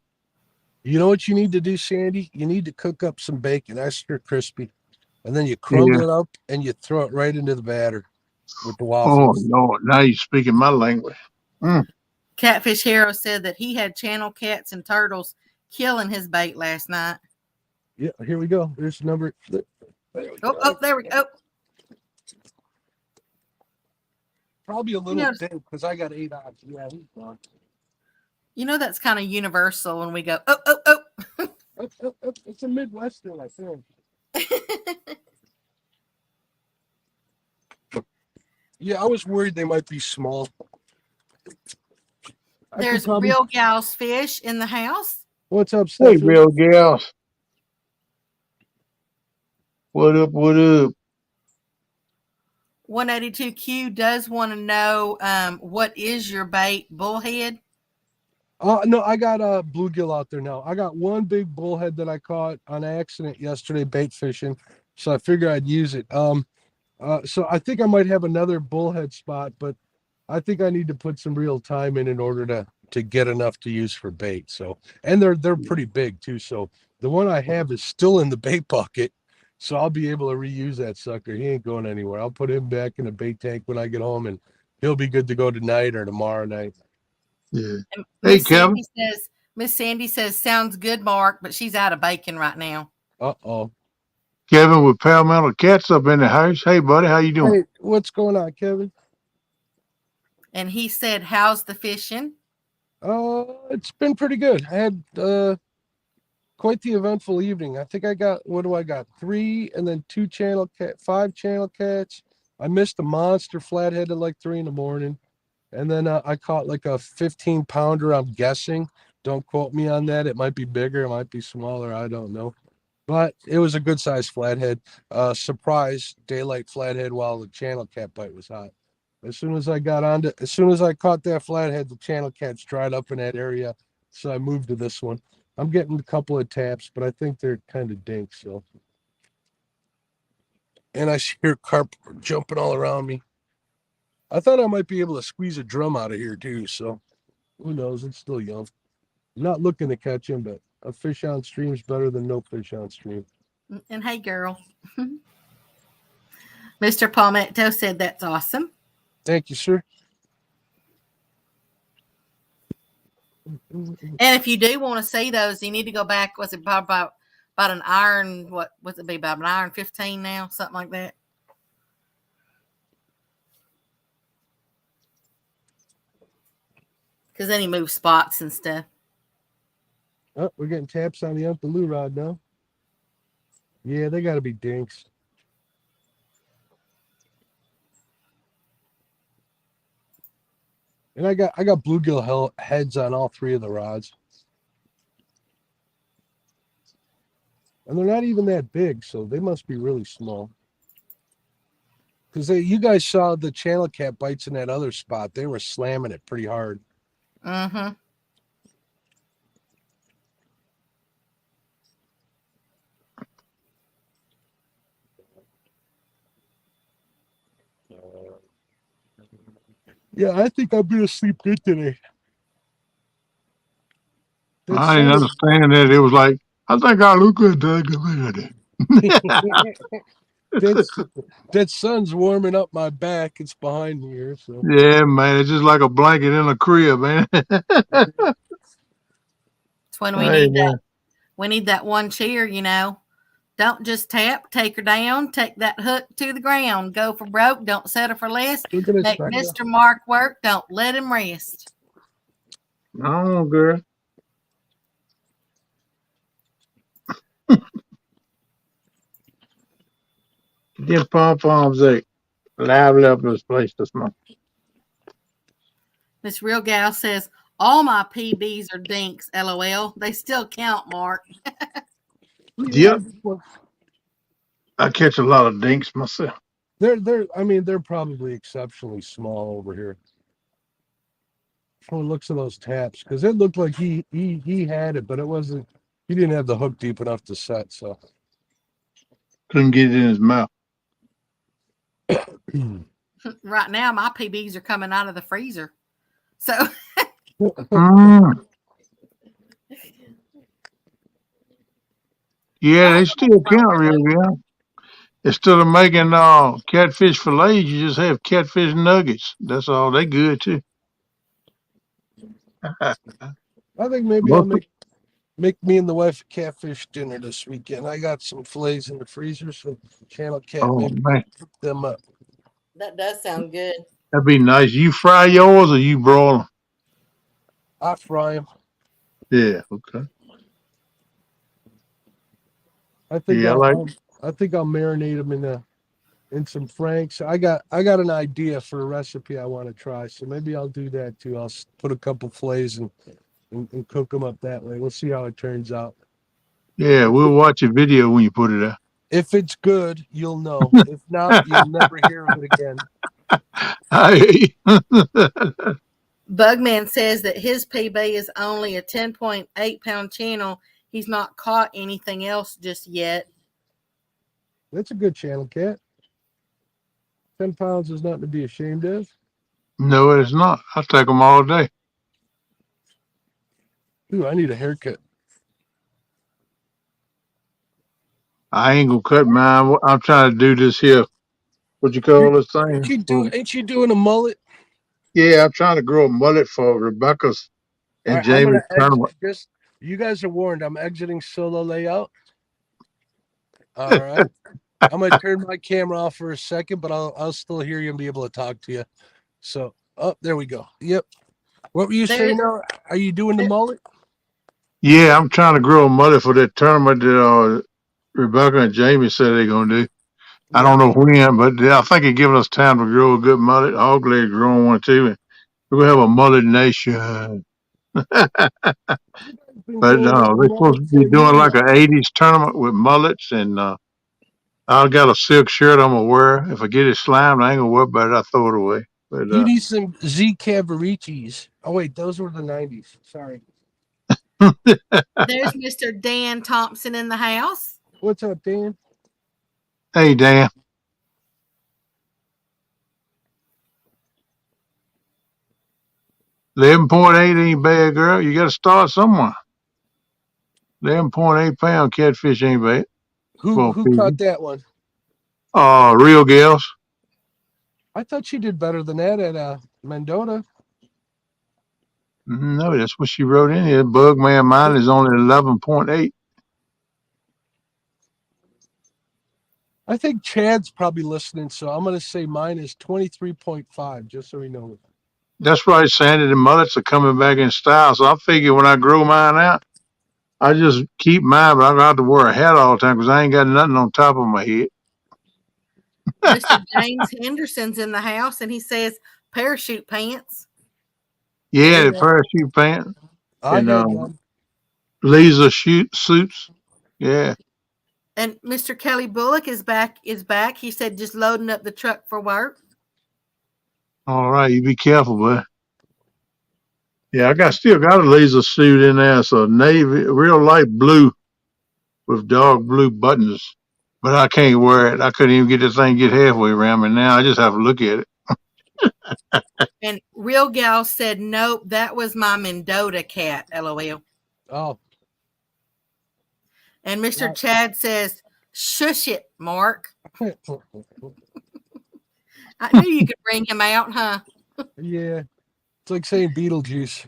You know what you need to do, Sandy? You need to cook up some bacon, extra crispy, and then you crumble it up and you throw it right into the batter with the Oh, waffles. Lord, now you're speaking my language. Catfish Hero said that he had channel cats and turtles killing his bait last night. Yeah, here we go. There's the number. There we go. Probably a little know- thin because I got 8 odds. Yeah, he's gone. You know that's kind of universal when we go, It's a Midwestern, I think. Yeah, I was worried they might be small. There's Real Gals Fish in the house. What's up, Hey, Stephanie? real gals. What up? What up? 182Q does want to know what is your bait, bullhead? No, I got a bluegill out there now. I got one big bullhead that I caught on accident yesterday bait fishing, so I figured I'd use it. So I think I might have another bullhead spot, but I think I need to put some real time in order to get enough to use for bait. So, and they're pretty big too. So the one I have is still in the bait bucket, so I'll be able to reuse that sucker. He ain't going anywhere. I'll put him back in the bait tank when I get home, and he'll be good to go tonight or tomorrow night. Yeah. And Hey, Kevin. Miss Sandy says, sounds good, Mark, but she's out of bacon right now. Uh-oh. Kevin with Palmetto Cats up in the house. Hey, buddy, how you doing? Hey, what's going on, Kevin? And he said, how's the fishing? It's been pretty good. I had quite the eventful evening. I think I got, what do I got? 3 and then 5 channel cats. I missed a monster flathead at like 3 a.m. And then I caught like a 15 pounder, I'm guessing. Don't quote me on that. It might be bigger, it might be smaller. I don't know. But it was a good sized flathead. Surprise daylight flathead while the channel cat bite was hot. As soon as I caught that flathead, the channel cats dried up in that area. So I moved to this one. I'm getting a couple of taps, but I think they're kind of dinks. So, and I hear carp jumping all around me. I thought I might be able to squeeze a drum out of here too. So who knows? It's still young. I'm not looking to catch him, but a fish on stream is better than no fish on stream. And hey, girl. Mr. Palmetto said that's awesome. Thank you, sir. And if you do want to see those, you need to go back. Was it about an iron? What was it be about an iron 15 now? Something like that. Because then he moves spots and stuff. Oh, we're getting taps on the Uncle Lou rod now. Yeah, they got to be dinks. And I got bluegill heads on all 3 of the rods. And they're not even that big, so they must be really small. Because you guys saw the channel cat bites in that other spot. They were slamming it pretty hard. Mm-hmm. Yeah, I think I'm gonna sleep good today. That I didn't sun understand that. It was like, I think I look good. That that's that sun's warming up my back. It's behind me here, so yeah, man. It's just like a blanket in a crib, man. It's when we Hey, need that. man. We need that one cheer, you know. Don't just tap, take her down, take that hook to the ground. Go for broke, don't settle for less. look at this Make back. Mr. Mark work, don't let him rest. No, girl. Get pom poms, lively up this place this month. This real gal says, all my PBs are dinks, LOL. They still count, Mark. Yep, I catch a lot of dinks myself. I mean, they're probably exceptionally small over here. From the looks of those taps, because it looked like he had it, but it wasn't. He didn't have the hook deep enough to set. So Couldn't get it in his mouth. Right now, my PBs are coming out of the freezer. So Mm. Yeah, they still count real good. Instead of making catfish fillets, you just have catfish nuggets. That's all. They good too. I think maybe I'll Most make me and the wife a catfish dinner this weekend. I got some fillets in the freezer, so channel cat oh maybe man, cook them up. that does sound good. that'd be nice. You fry yours or you broil them? I fry them. Yeah, okay. I think Yeah, I like. I think I'll marinate them in some franks. I got an idea for a recipe I want to try, so maybe I'll do that too. I'll put a couple fillets and cook them up that way. We'll see how it turns out. Yeah, we'll watch a video when you put it out. If it's good, you'll know. If not, you'll never hear of it again. Hey. Bugman says that his PB is only a 10.8-pound channel. He's not caught anything else just yet. That's a good channel cat. 10 pounds is nothing to be ashamed of. No, it's not. I take them all day. Ooh, I need a haircut. I ain't gonna cut mine. I'm trying to do this here. What you call this thing? Ain't you doing a mullet? Yeah, I'm trying to grow a mullet for Rebecca's All and right, I'm Jamie's gonna exit. tournament. Just you guys are warned. I'm exiting solo layout. All right. I'm gonna turn my camera off for a second, but I'll still hear you and be able to talk to you. So, oh, there we go. Yep. What were you saying now? Are you doing the mullet? Yeah, I'm trying to grow a mullet for that tournament that Rebecca and Jamie said they're gonna do. I Yeah. don't know when, but I think it's giving us time to grow a good mullet. Hog leg growing one too. And we're gonna have a mullet nation. Been But going with the they're supposed mullet to for be a year doing like now. an '80s tournament with mullets, and I got a silk shirt I'm gonna wear. If I get it slimed, I ain't gonna worry about it. I throw it away. But You need some Z Cavaricis. Oh wait, those were the '90s. Sorry. There's Mr. Dan Thompson in the house. What's up, Dan? hey, Dan, 11.8 ain't bad, girl. You got to start somewhere. 11.8 pound catfish ain't bad for Who people. caught that one? Real gals. I thought she did better than that at Mendota. No, that's what she wrote in here. Bug man, mine is only 11.8. I think Chad's probably listening, so I'm gonna say mine is 23.5, just so he knows. That's right, Sandy. The mullets are coming back in style. So I figure when I grow mine out, I just keep mine, but I don't have to wear a hat all the time because I ain't got nothing on top of my head. Mr. James Henderson's in the house, and he says parachute pants. Yeah, Hey, the man, parachute pants I and had one. laser shoot suits. Yeah. And Mr. Kelly Bullock is back. He said just loading up the truck for work. All right, you be careful, boy. Yeah, still got a laser suit in there. It's a navy, real light blue with dark blue buttons. But I can't wear it. I couldn't even get this thing get halfway around me now. I just have to look at it. And Real Gal said, nope, that was my Mendota cat, LOL. Oh, And Mr. Wow. Chad says, shush it, Mark. yeah. I knew you could bring him out, huh? It's like saying Beetlejuice.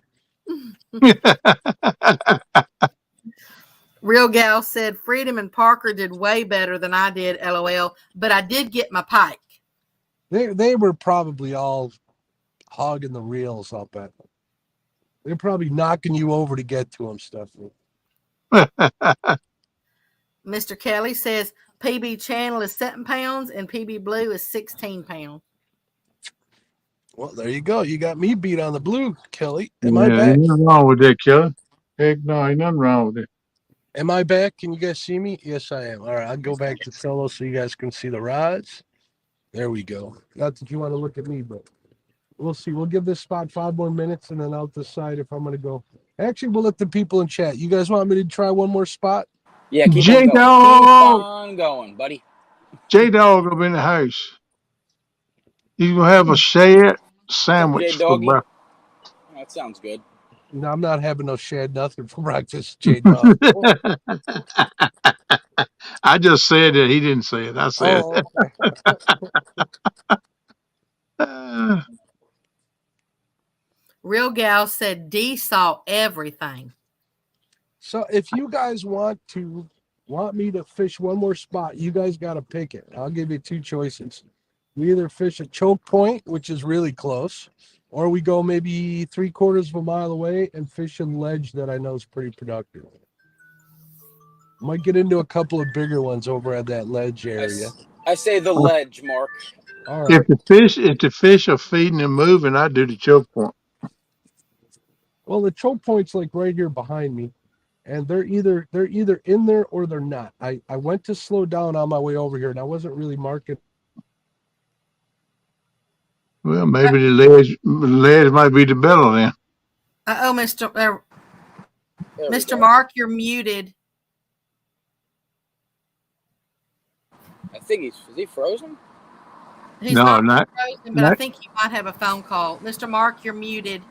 Real Gal said, Freedom and Parker did way better than I did, LOL. But I did get my pike. They were probably all hogging the reels up at them. They're probably knocking you over to get to them, Stephanie. Mr. Kelly says, PB Channel is 7 pounds and PB Blue is 16 pounds. Well, there you go. You got me beat on the blue, Kelly. Am I Ain't back? nothing wrong with that, Kelly. Heck no, ain't nothing wrong with it. Am I back? Can you guys see me? Yes, I am. All right, I'll go back to solo so you guys can see the rods. There we go. Not that you want to look at me, but we'll see. We'll give this spot 5 more minutes, and then I'll decide if I'm going to go. Actually, we'll let the people in chat. You guys want me to try one more spot? Yeah, keep J on going. Keep Dog, on going, buddy. J Dog up in the house. He's gonna have a shared sandwich for J-Doggy? breakfast. That sounds good. No, I'm not having no shad nothing for breakfast, J Dog. I just said that. He didn't say it. I said Oh, okay. Real Gal said D saw everything. So if you guys want me to fish one more spot, you guys got to pick it. I'll give you 2 choices. We either fish a choke point, which is really close, or we go maybe 3/4 of a mile away and fish a ledge that I know is pretty productive. Might get into a couple of bigger ones over at that ledge area. I say the ledge, Mark. All right. if the fish are feeding and moving, I do the choke point. Well, the choke point's like right here behind me, and they're either in there or they're not. I went to slow down on my way over here, and I wasn't really marking. Well, maybe the ledge might be the better then. Mr. Go. Mark, you're muted. I think is he frozen? He's No, not not. frozen, but I think he might have a phone call. Mr. Mark, you're muted.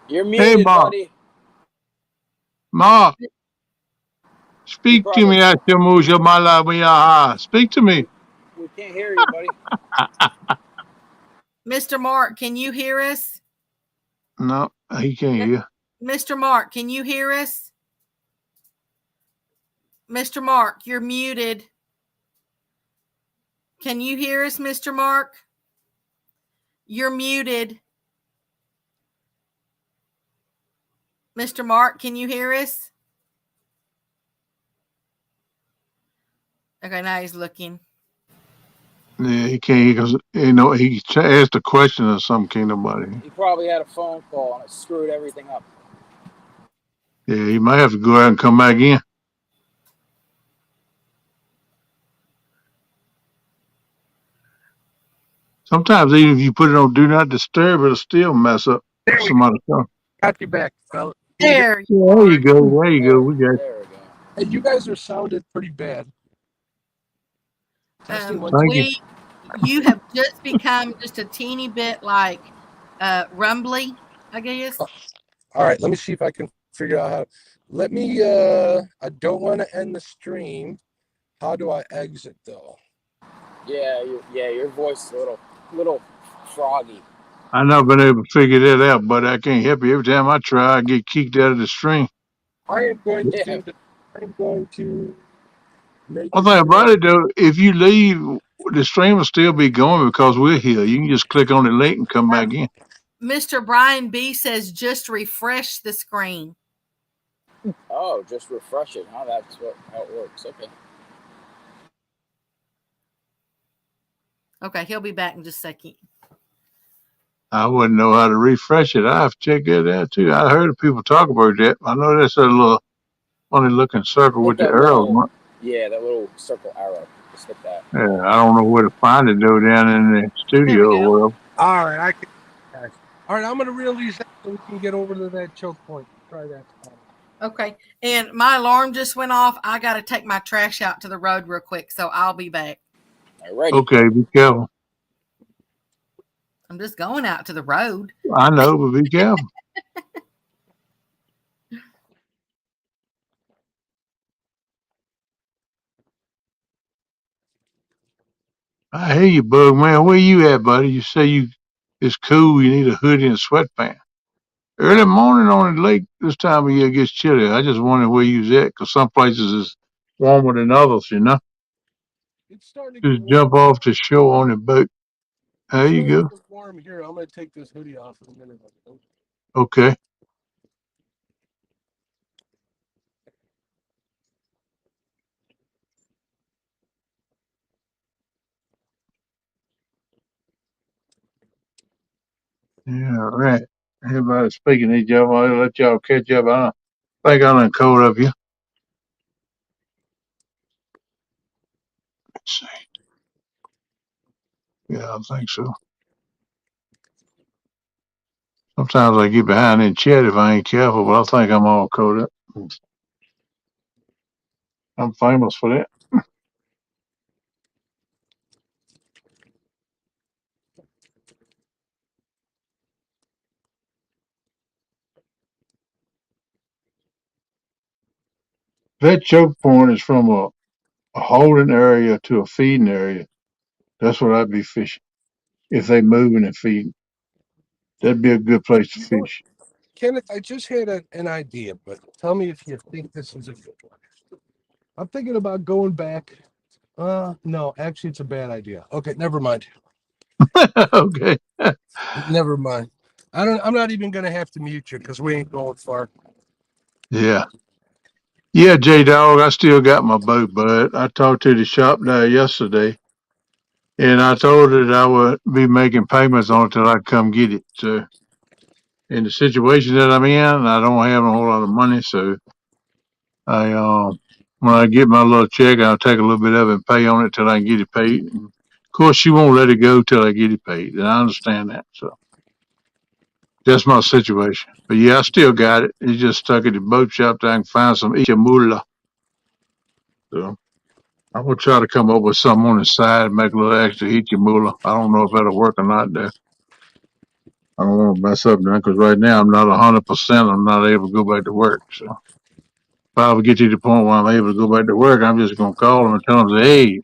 You're muted, Hey, Mark. buddy. Mark, speak to me. Speak to me. We can't hear you, buddy. Mr. Mark, can you hear us? No, he can't hear. Mr. Mark, can you hear us? Mr. Mark, you're muted. Can you hear us, Mr. Mark? You're muted. Mr. Mark, can you hear us? Okay, now he's looking. Yeah, he can't because he asked a question or something. Can't nobody. He probably had a phone call and it screwed everything up. Yeah, he might have to go out and come back in. Sometimes even if you put it on Do Not Disturb, it'll still mess up somebody's phone. Got you back, fella. There you Yeah, there you go. There you go. We got. There we go. Hey, you guys are sounded pretty bad. You have just become just a teeny bit like rumbly, I guess. All right, let me see if I can figure out how. Let me. I don't want to end the stream. How do I exit though? Yeah, your voice is a little froggy. I've not been able to figure that out, but I can't help you. Every time I try, I get kicked out of the stream. I am going to make. One thing about it though, if you leave, the stream will still be going because we're here. You can just click on the link and come back in. Mr. Brian B says just refresh the screen. Oh, just refresh it. Huh? That's how it works. Okay. Okay, he'll be back in just a second. I wouldn't know how to refresh it. I have to check that out too. I heard people talk about that. I know that's a little funny looking circle Hit with the that arrows. little, yeah, that little circle arrow. Just hit that. Yeah, I don't know where to find it though down in the There studio we or go. whatever. All right, I can. All right, I'm gonna reel these out so we can get over to that choke point. Try that. Okay. And my alarm just went off. I got to take my trash out to the road real quick. So I'll be back. Alrighty. Okay, be careful. I'm just going out to the road. I know, but be careful. I hear you, Bug Man. Where you at, buddy? You say it's cool. You need a hoodie and sweatpants. Early morning on the lake this time of year gets chilly. I just wondered where you was at, because some places is warmer than others. It's starting to get Just warm. jump off the shore on the boat. There It's you starting to go. get warm here. I'm gonna take this hoodie off in a minute. Okay. Yeah, right. Everybody speaking to each other. I'll let y'all catch up. I don't think I done caught up you. Let's see. Yeah, I think so. Sometimes I get behind in chat if I ain't careful, but I think I'm all caught up. I'm famous for that. That choke point is from a holding area to a feeding area. That's what I'd be fishing. If they moving and feeding, that'd be a good place to You know what, fish. Kenneth? I just had an idea, but tell me if you think this is a good one. I'm thinking about going back. No, actually, it's a bad idea. Okay, never mind. Okay. Never mind. I don't. I'm not even gonna have to mute you because we ain't going far. Yeah. Yeah, J Dog, I still got my boat, bud. I talked to the shop there yesterday, and I told her that I would be making payments on it till I come get it. So, in the situation that I'm in, I don't have a whole lot of money, so I when I get my little check, I'll take a little bit of it and pay on it till I can get it paid. And of course, she won't let it go till I get it paid, and I understand that. So that's my situation. But yeah, I still got it. It's just stuck at the boat shop till I can find some ichamula. So I'm gonna try to come up with something on the side and make a little extra ichamula. I don't know if that'll work or not. Though I don't want to mess up now because right now I'm not 100%. I'm not able to go back to work. So if I ever get to the point where I'm able to go back to work, I'm just gonna call them and tell them, "Hey,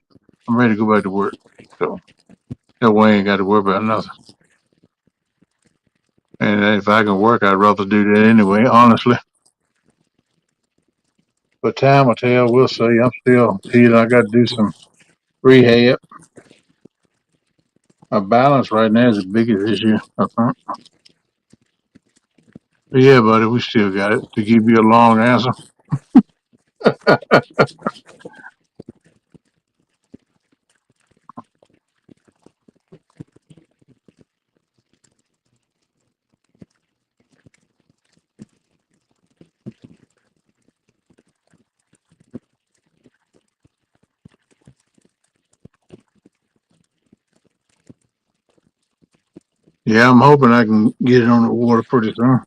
I'm ready to go back to work." So that way I ain't got to worry about nothing. And if I can work, I'd rather do that anyway, honestly. But time will tell. We'll see. I'm still healing. I got to do some rehab. My balance right now is the biggest issue, I think. But yeah, buddy, we still got it. To give you a long answer. Yeah, I'm hoping I can get it on the water pretty soon.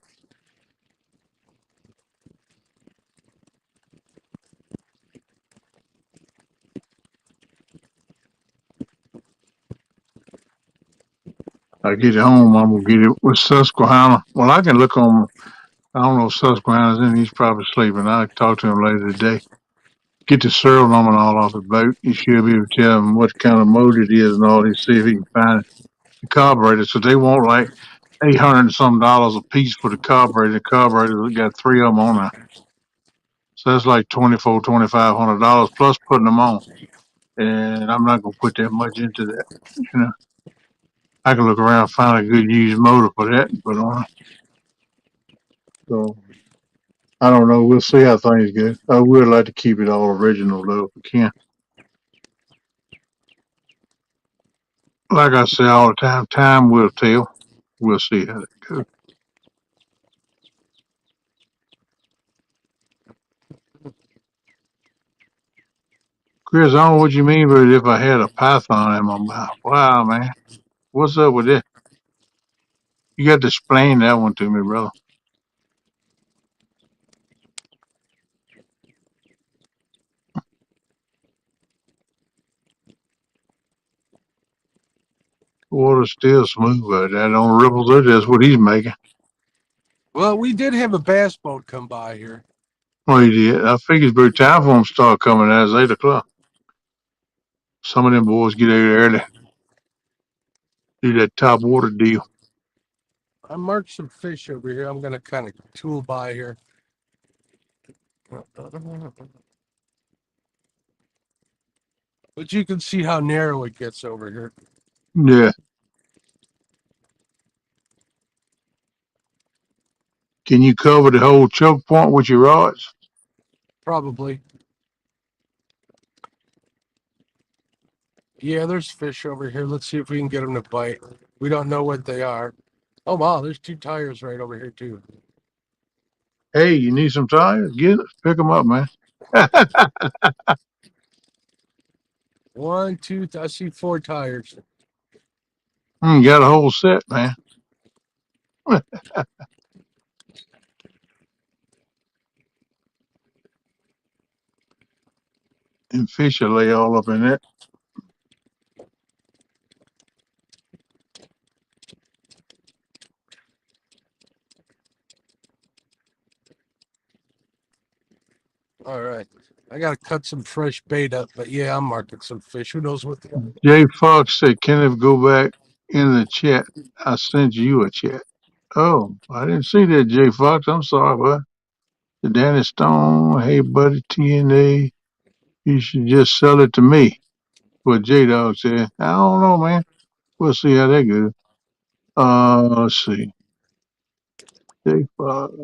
I get it home, I'm gonna get it with Susquehanna. Well, I can look on. I don't know if Susquehanna's in. He's probably sleeping. I'll talk to him later today. Get the serial number and all off the boat. He should be able to tell him what kind of mode it is and all. He see if he can find the carburetor. So they want like 800 and some dollars a piece for the carburetor. The carburetor got three of them on there. So that's like $2,500 plus putting them on. And I'm not gonna put that much into that. You know, I can look around and find a good used motor for that and put on. So I don't know. We'll see how things go. I would like to keep it all original though, if we can. Like I say all the time, time will tell. We'll see how it goes. Chris, I don't know what you mean, but if I had a python in my mouth. Wow, man. What's up with that? You got to explain that one to me, brother. Water's still smooth, but that on ripples there, that's what he's making. Well, we did have a bass boat come by here. Well, he did. I figured it's about time for him to start coming out. It's 8 o'clock. Some of them boys get out early, do that top water deal. I marked some fish over here. I'm gonna kind of tool by here. But you can see how narrow it gets over here. Yeah. Can you cover the whole choke point with your rods? Probably. Yeah, there's fish over here. Let's see if we can get them to bite. We don't know what they are. Oh, wow, there's 2 tires right over here, too. Hey, you need some tires? Get it. Pick them up, man. 1, 2, I see 4 tires. Got a whole set, man. And fish will lay all up in it. All right. I got to cut some fresh bait up, but yeah, I'm marking some fish. Who knows what they are? Jay Fox said, Kenneth, go back in the chat. I sent you a chat. Oh, I didn't see that, Jay Fox. I'm sorry, bud. The Danny Stone, hey, buddy, TNA, you should just sell it to me. What J Dog said. I don't know, man. We'll see how that goes. Let's see. Jay Fox.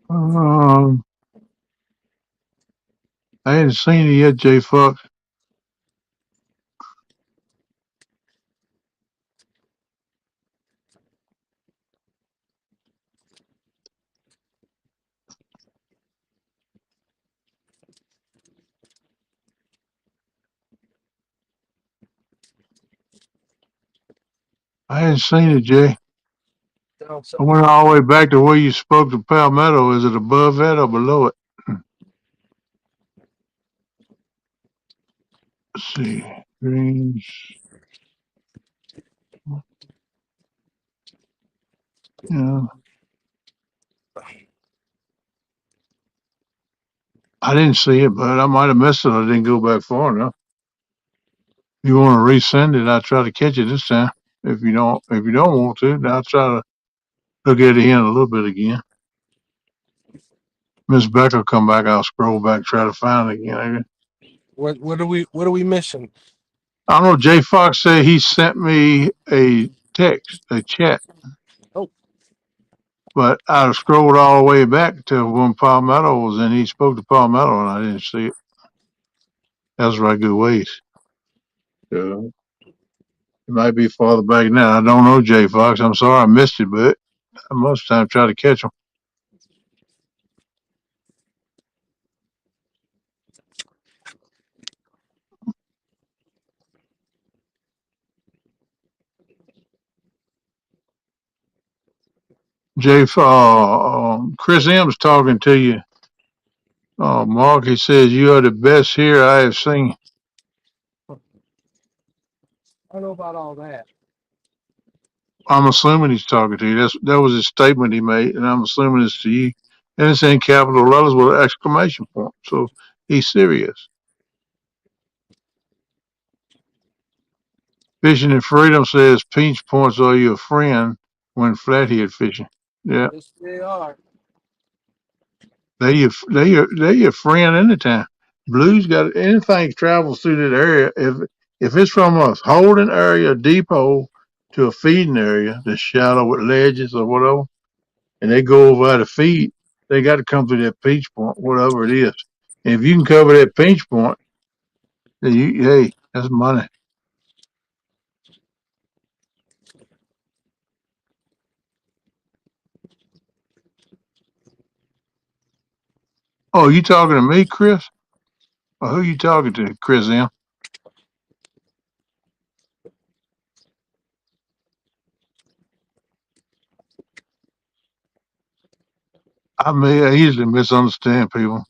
Um, I hadn't seen it yet, Jay Fox. I hadn't seen it, Jay. I went all the way back to where you spoke to Palmetto. Is it above that or below it? Let's see. Greens. Yeah. I didn't see it, but I might have missed it. I didn't go back far enough. If you want to resend it, I'll try to catch it this time. If you don't want to, then I'll try to look at it in a little bit again. Miss Becker come back, I'll scroll back, try to find it again. What are we missing? I don't know. Jay Fox said he sent me a text, a chat. Oh. But I scrolled all the way back to when Palmetto was in. He spoke to Palmetto, and I didn't see it. That was right good ways. So it might be farther back now. I don't know, Jay Fox. I'm sorry I missed it, but I most time try to catch them. Chris M's talking to you. Mark, he says you are the best here I have seen. I don't know about all that. I'm assuming he's talking to you. That was his statement he made, and I'm assuming it's to you. And it's in capital letters with an exclamation point. So he's serious. Fishing in Freedom says pinch points are your friend when flathead fishing. Yeah. Yes, they are. They're your friend anytime. Blues got anything travels through that area. If it's from a holding area, a depot, to a feeding area that's shallow with ledges or whatever, and they go over how to feed, they got to come through that pinch point, whatever it is. And if you can cover that pinch point, then hey, that's money. Oh, you talking to me, Chris? Or who you talking to, Chris M? I easily misunderstand people.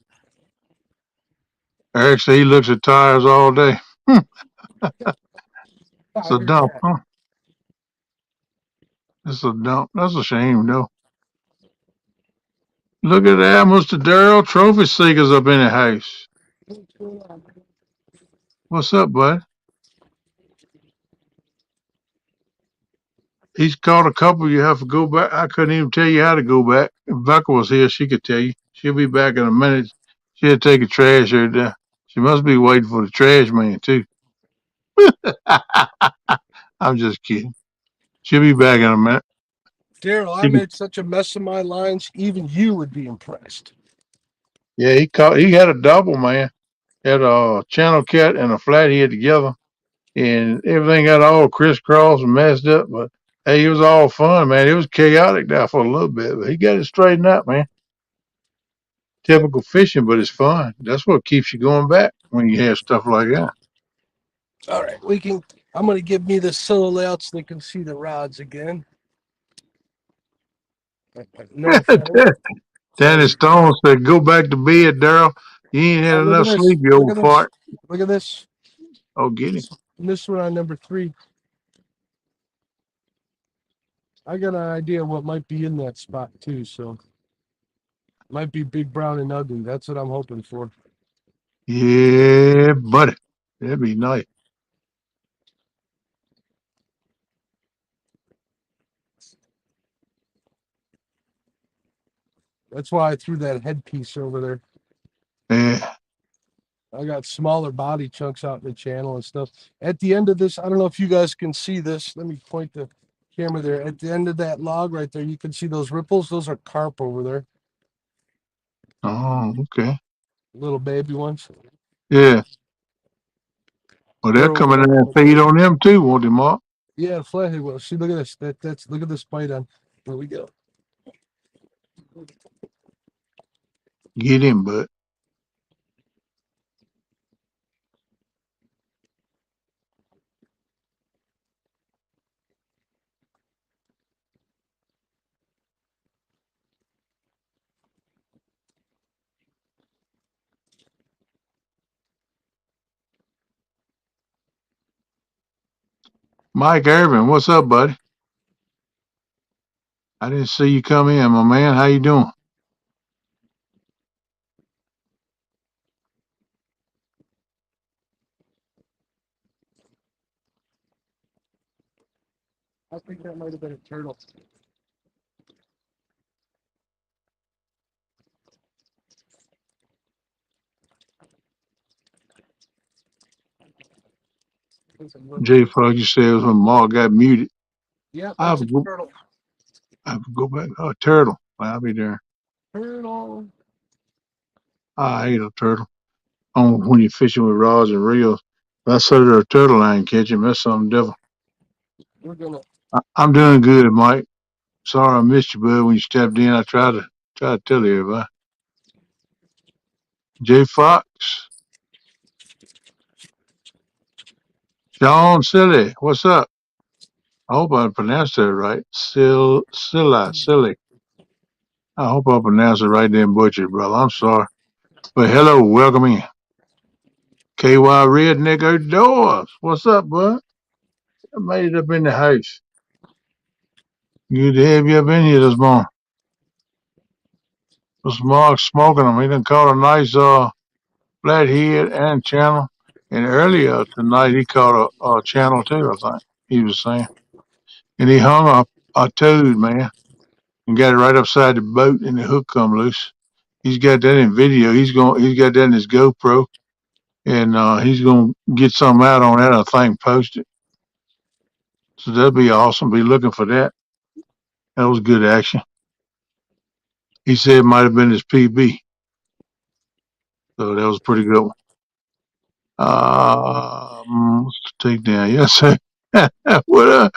Eric said he looks at tires all day. It's I a heard dump, that. huh? It's a dump. That's a shame, though. Look at that, Mr. Darrell. Trophy seekers up in the house. What's up, bud? He's caught a couple. You have to go back. I couldn't even tell you how to go back. If Becca was here, she could tell you. She'll be back in a minute. She'll take a trash out there. She must be waiting for the trash man, too. I'm just kidding. She'll be back in a minute. Daryl, I She can, made such a mess of my lines, even you would be impressed. yeah, he had a double, man. Had a channel cat and a flathead together, and everything got all crisscrossed and messed up. But hey, it was all fun, man. It was chaotic there for a little bit, but he got it straightened out, man. Typical fishing, but it's fun. That's what keeps you going back when you have stuff like that. All right, we can. I'm going to give me the solo layout so they can see the rods again. No offense. Danny Stone said, "Go back to bed, Daryl. You ain't had Look at enough this. sleep, you Look old at this. fart." Look at this. Oh, get him. This one on number 3. I got an idea what might be in that spot too. So might be big, brown, and ugly. That's what I'm hoping for. Yeah, buddy. That'd be nice. That's why I threw that headpiece over there. Yeah. I got smaller body chunks out in the channel and stuff. At the end of this, I don't know if you guys can see this. Let me point the camera there. At the end of that log right there, you can see those ripples. Those are carp over there, Oh, okay. little baby ones. Yeah. Well, they're They're over coming there. in and feed on them too, won't they, Mark? Yeah, flathead will. See, look at this. That's look at this bite on. There we go. Get him, bud. Mike Irvin, what's up, buddy? I didn't see you come in, my man. How you doing? I think that might have been a turtle. Jay Frog, you said it was when Mark got muted. Yeah, I have that's to a go, turtle. I have to go back. Oh, turtle. I'll be there. Turtle. I hate a turtle. When you're fishing with rods and reels. If I set a turtle line catch him, that's something different. We're gonna. I'm doing good, Mike. Sorry I missed you, bud. When you stepped in, I tried to tell everybody. Jay Fox, Sean Silly, what's up? I hope I pronounced that right. Silly. I hope I pronounced it right then, butcher, brother. I'm sorry. But hello, welcome in. KY Redneck Outdoors. What's up, bud? I made it up in the house. Good to have you up in here this morning. Was Mark smoking them? He done caught a nice flathead and channel. And earlier tonight, he caught a channel too, I think he was saying. And he hung a toad, man, and got it right upside the boat, and the hook come loose. He's got that in video. He's got that in his GoPro, and he's gonna get something out on that. I think post it. So that'd be awesome. Be looking for that. That was good action. He said it might have been his PB, so that was a pretty good one. What's the takedown? Yes, sir. What?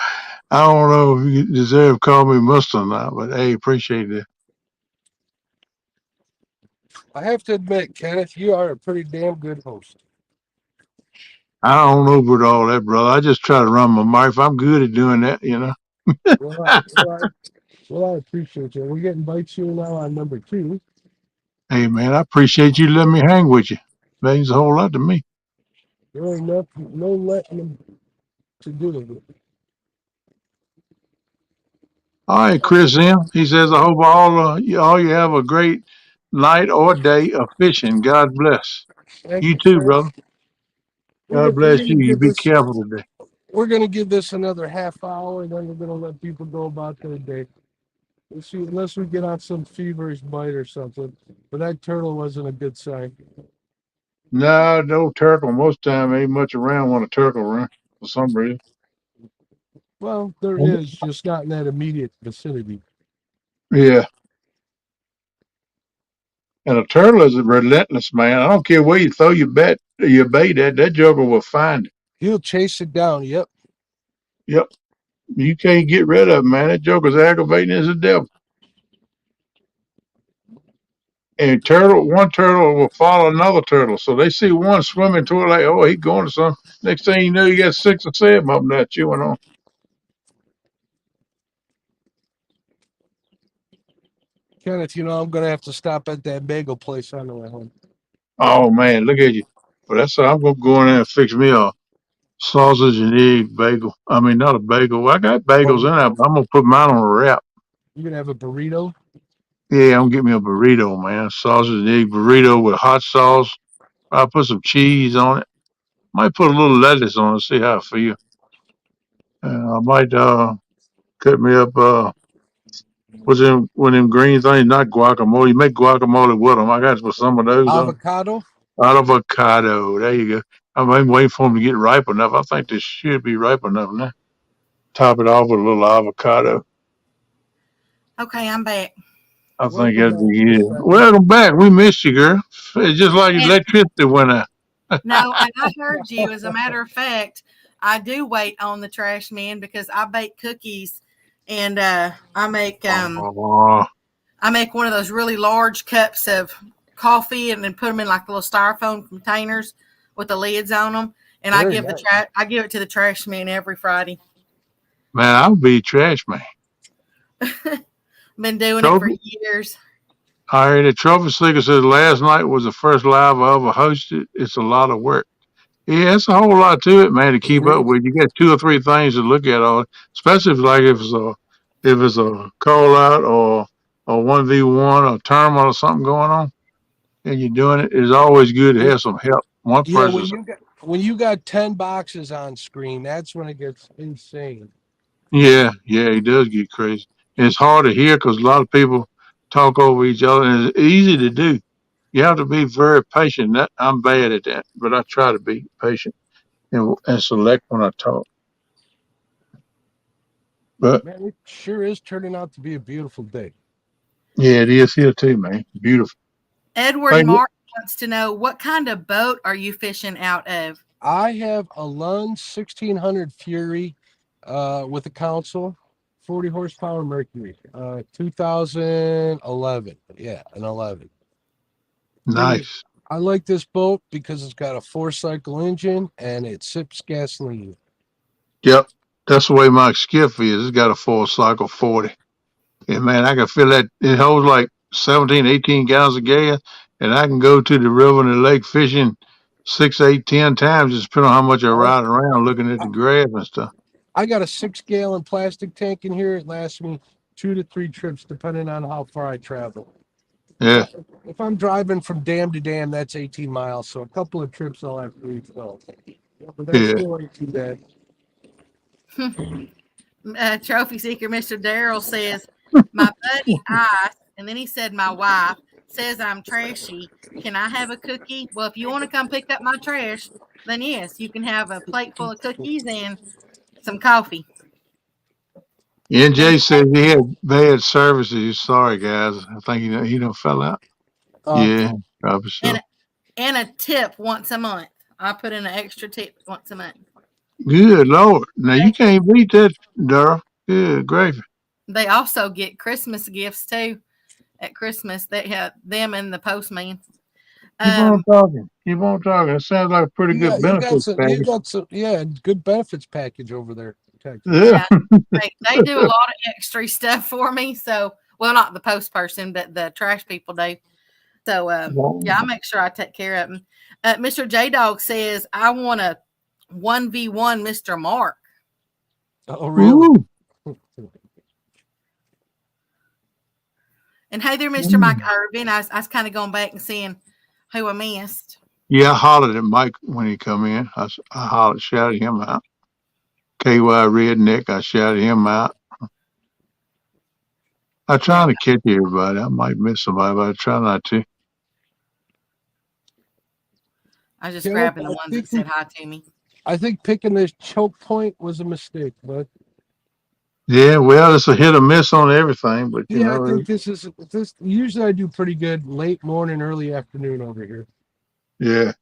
I don't know if you deserve to call me Mustard or not, but hey, appreciate it. I have to admit, Kenneth, you are a pretty damn good host. I don't know about all that, brother. I just try to run my mouth. I'm good at doing that, you know. Well, I, well, I, well, I appreciate you. We get invites you now on number 2. Hey, man, I appreciate you letting me hang with you. Means a whole lot to me. There ain't no letting them to do it. All right, Chris M. He says, I hope all you have a great night or day of fishing. God bless. Thank You you, too, sir. brother. We're God gonna, we're bless gonna you. You give be this careful today. we're gonna give this another half hour, and then we're gonna let people go about their day. Let's see, unless we get on some feverish bite or something. But that turtle wasn't a good sign. No, no turtle. Most time ain't much around when a turtle run for some reason. Well, there is, just not in that immediate vicinity. Yeah. And a turtle is a relentless man. I don't care where you throw your bait at, that joker will find it. He'll chase it down. Yep. Yep. You can't get rid of him, man. That joker's aggravating as a devil. And one turtle will follow another turtle. So they see one swimming toward like, oh, he going to something. Next thing you know, you got 6 or 7 of them there chewing on. Kenneth, I'm gonna have to stop at that bagel place on the way home. Oh man, look at you. But that's how I'm gonna go in there and fix me a sausage and egg bagel. I mean, not a bagel. I got bagels in there, but I'm gonna put mine on a wrap. You're gonna have a burrito. Yeah, I'm gonna get me a burrito, man. Sausage and egg burrito with hot sauce. I'll put some cheese on it. Might put a little lettuce on it, see how I feel. I might cut me up what's in one of them green things, not guacamole. You make guacamole with them. I got to put some of those on. Avocado. Avocado. There you go. I'm waiting for them to get ripe enough. I think they should be ripe enough now. Top it off with a little avocado. Okay, I'm back. I think Welcome that'd back, be Miss good. Stephanie. Welcome back. We missed you, girl. It's just like And electricity went out. no, and I heard you. As a matter of fact, I do wait on the trash man because I bake cookies, and Oh, I make one of those really large cups of coffee, and then put them in like little styrofoam containers with the lids on them. And Very nice. I give it to the trash man every Friday. man, I'll be trash man. Been doing it for Trophy? years. All right, the trophy sticker says last night was the first live I ever hosted. It's a lot of work. Yeah, it's a whole lot to it, man, to keep up with. You got 2 or 3 things to look at, all, especially if it's a call out or a 1v1 or tournament or something going on, and you're doing it. It's always good to have some help. One Yeah, person. when you got 10 boxes on screen, that's when it gets insane. Yeah, yeah, it does get crazy. And it's hard to hear because a lot of people talk over each other, and it's easy to do. You have to be very patient. I'm bad at that, but I try to be patient and select when I talk. But Man, it sure is turning out to be a beautiful day. yeah, it is here too, man. Beautiful. Edward Hey, Martin wants to know, what kind of boat are you fishing out of? I have a Lund 1600 Fury with a console, 40 horsepower Mercury, 2011. Yeah, an 11. nice. I like this boat because it's got a 4-cycle engine and it sips gasoline. Yep, that's the way my skiff is. It's got a 4-cycle 40. And man, I can feel that it holds like 17, 18 gallons of gas, and I can go to the river and the lake fishing 6, 8, 10 times, just depending on how much I I, ride around looking at I the grass and stuff. I got a 6-gallon plastic tank in here. It lasts me 2 to 3 trips, depending on how far I travel. Yeah, If I'm driving from dam to dam, that's 18 miles. So a couple of trips I'll have to refill. Yeah, but that's yeah. still ain't too bad. Trophy seeker Mr. Darrell says, my buddy Ice, and then he said, my wife says I'm trashy. Can I have a cookie? Well, if you want to come pick up my trash, then yes, you can have a plate full of cookies and some coffee. And NJ said he had bad services. He's sorry, guys. I think he done fell out. Uh, Yeah, probably so. and a tip once a month. I put in an extra tip once a month. Good Lord. Now, you They, can't beat that, Darrell. Good gravy. they also get Christmas gifts too. at Christmas. They had them and the postman. Keep on talking. Keep on talking. It sounds like a pretty You got good you got benefits some you package. got some good benefits package over there in Texas. Yeah. Yeah, they do a lot of extra stuff for me. So, well, not the post person, but the trash people do. So, yeah, I make sure I take care of them. Mr. J Dog says, I want a 1v1 Mr. Mark. Oh, really? Ooh. And hey there, Mr. Mike Irvin. I was kind of going back and seeing who I missed. Yeah, I hollered at Mike when he come in. I hollered, shouted him out. KY Redneck, I shouted him out. I try to catch everybody. I might miss somebody, but I try not to. I was just Yeah, grabbing the I ones think that said hi to me. I think picking this choke point was a mistake, but Yeah, well, it's a hit or miss on everything, but you yeah, I know, think this. Usually, I do pretty good late morning, early afternoon over here. yeah,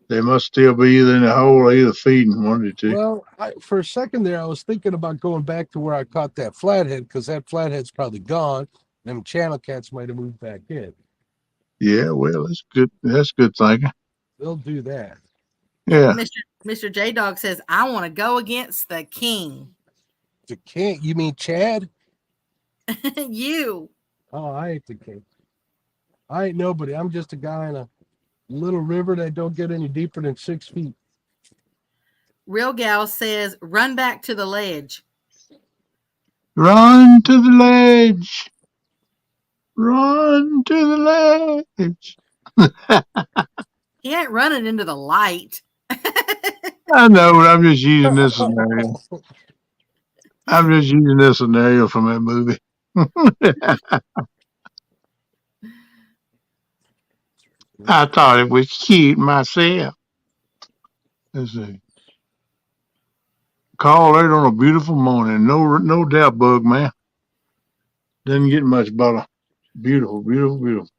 they must still be either in the hole or either feeding one of the two. Well, for a second there, I was thinking about going back to where I caught that flathead because that flathead's probably gone. Them channel cats might have moved back in. Yeah, well, that's good. That's good thinking. They'll do that. Yeah, Mr. J Dog says, I want to go against the king. The king? You mean Chad? You. Oh, I ain't the king. I ain't nobody. I'm just a guy in a little river that don't get any deeper than 6 feet. Real Gal says, run back to the ledge. run to the ledge. Run to the ledge. He ain't running into the light. I know, but I'm just using this scenario. I'm just using this scenario from that movie. I thought it was cute myself. Let's see. Call late on a beautiful morning. No doubt, Bug Man. Doesn't get much better. Beautiful, beautiful, beautiful.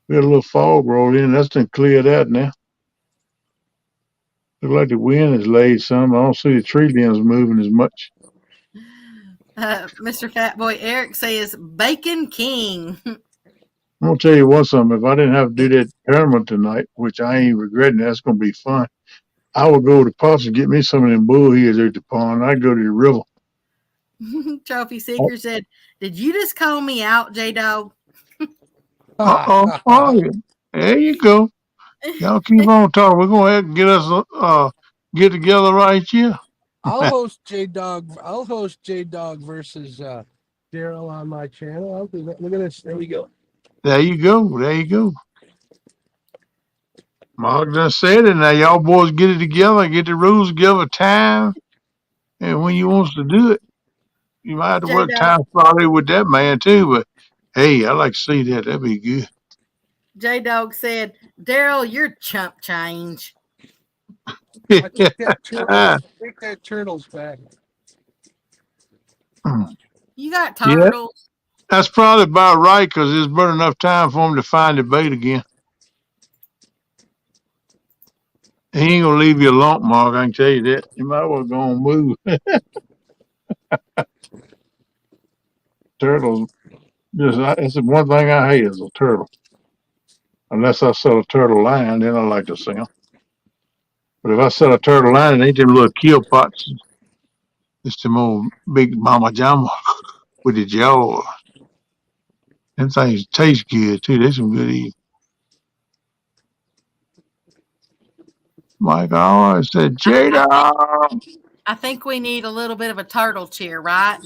We had a little fog roll in. That's done cleared out now. Look like the wind has laid some. I don't see the tree limbs moving as much. Mr. Fat Boy Eric says, Bacon King. I'm gonna tell you what, something. If I didn't have to do that tournament tonight, which I ain't regretting, that's gonna be fun. I would go to Pops and get me some of them bullheads at the pond. I'd go to the river. Trophy Seeker said, did you just call me out, J Dog? Oh, yeah. There you go. Y'all keep on talking. We're gonna have to get us get together right here. I'll host J Dog. I'll host J Dog versus Daryl on my channel. I'll do that. Look at this. There we go. There you go. There you go. Mark done said it. Now y'all boys get it together, get the rules together, time, and when you wants to do it. You might have to work J-Dog. time probably with that man too, but hey, I like to see that. That'd be good. J Dog said, Daryl, you're chump change. I take that turtles back. You got Yeah. turtles. That's probably about right because there's been enough time for him to find the bait again. He ain't gonna leave you alone, Mark. I can tell you that. You might well go and move. Turtles, that's the one thing I hate is a turtle. Unless I sell a turtle line, then I like to see them. But if I sell a turtle line, it ain't them little kill pots. It's them old big mama jama with the jaw. Them things taste good too. They some good eating. Mike always said, Jada. I think we need a little bit of a turtle cheer, right?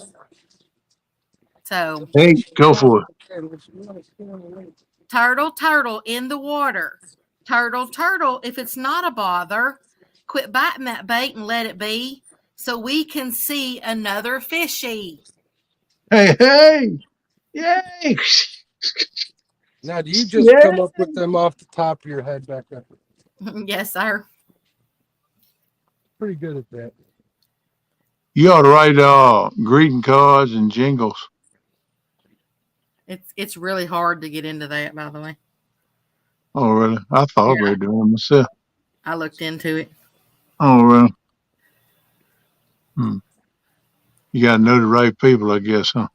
So, Hey, go for it. turtle, turtle in the water. Turtle, turtle, if it's not a bother, quit biting that bait and let it be so we can see another fishy. Hey, hey, yay. Now, do you just come up with them off the top of your head back up? Yes, sir. Pretty good at that. You ought to write greeting cards and jingles. It's really hard to get into that, by the way. Oh, really? I thought about doing it myself. I looked into it. Oh, really? Hmm. You got to know the right people, I guess, huh?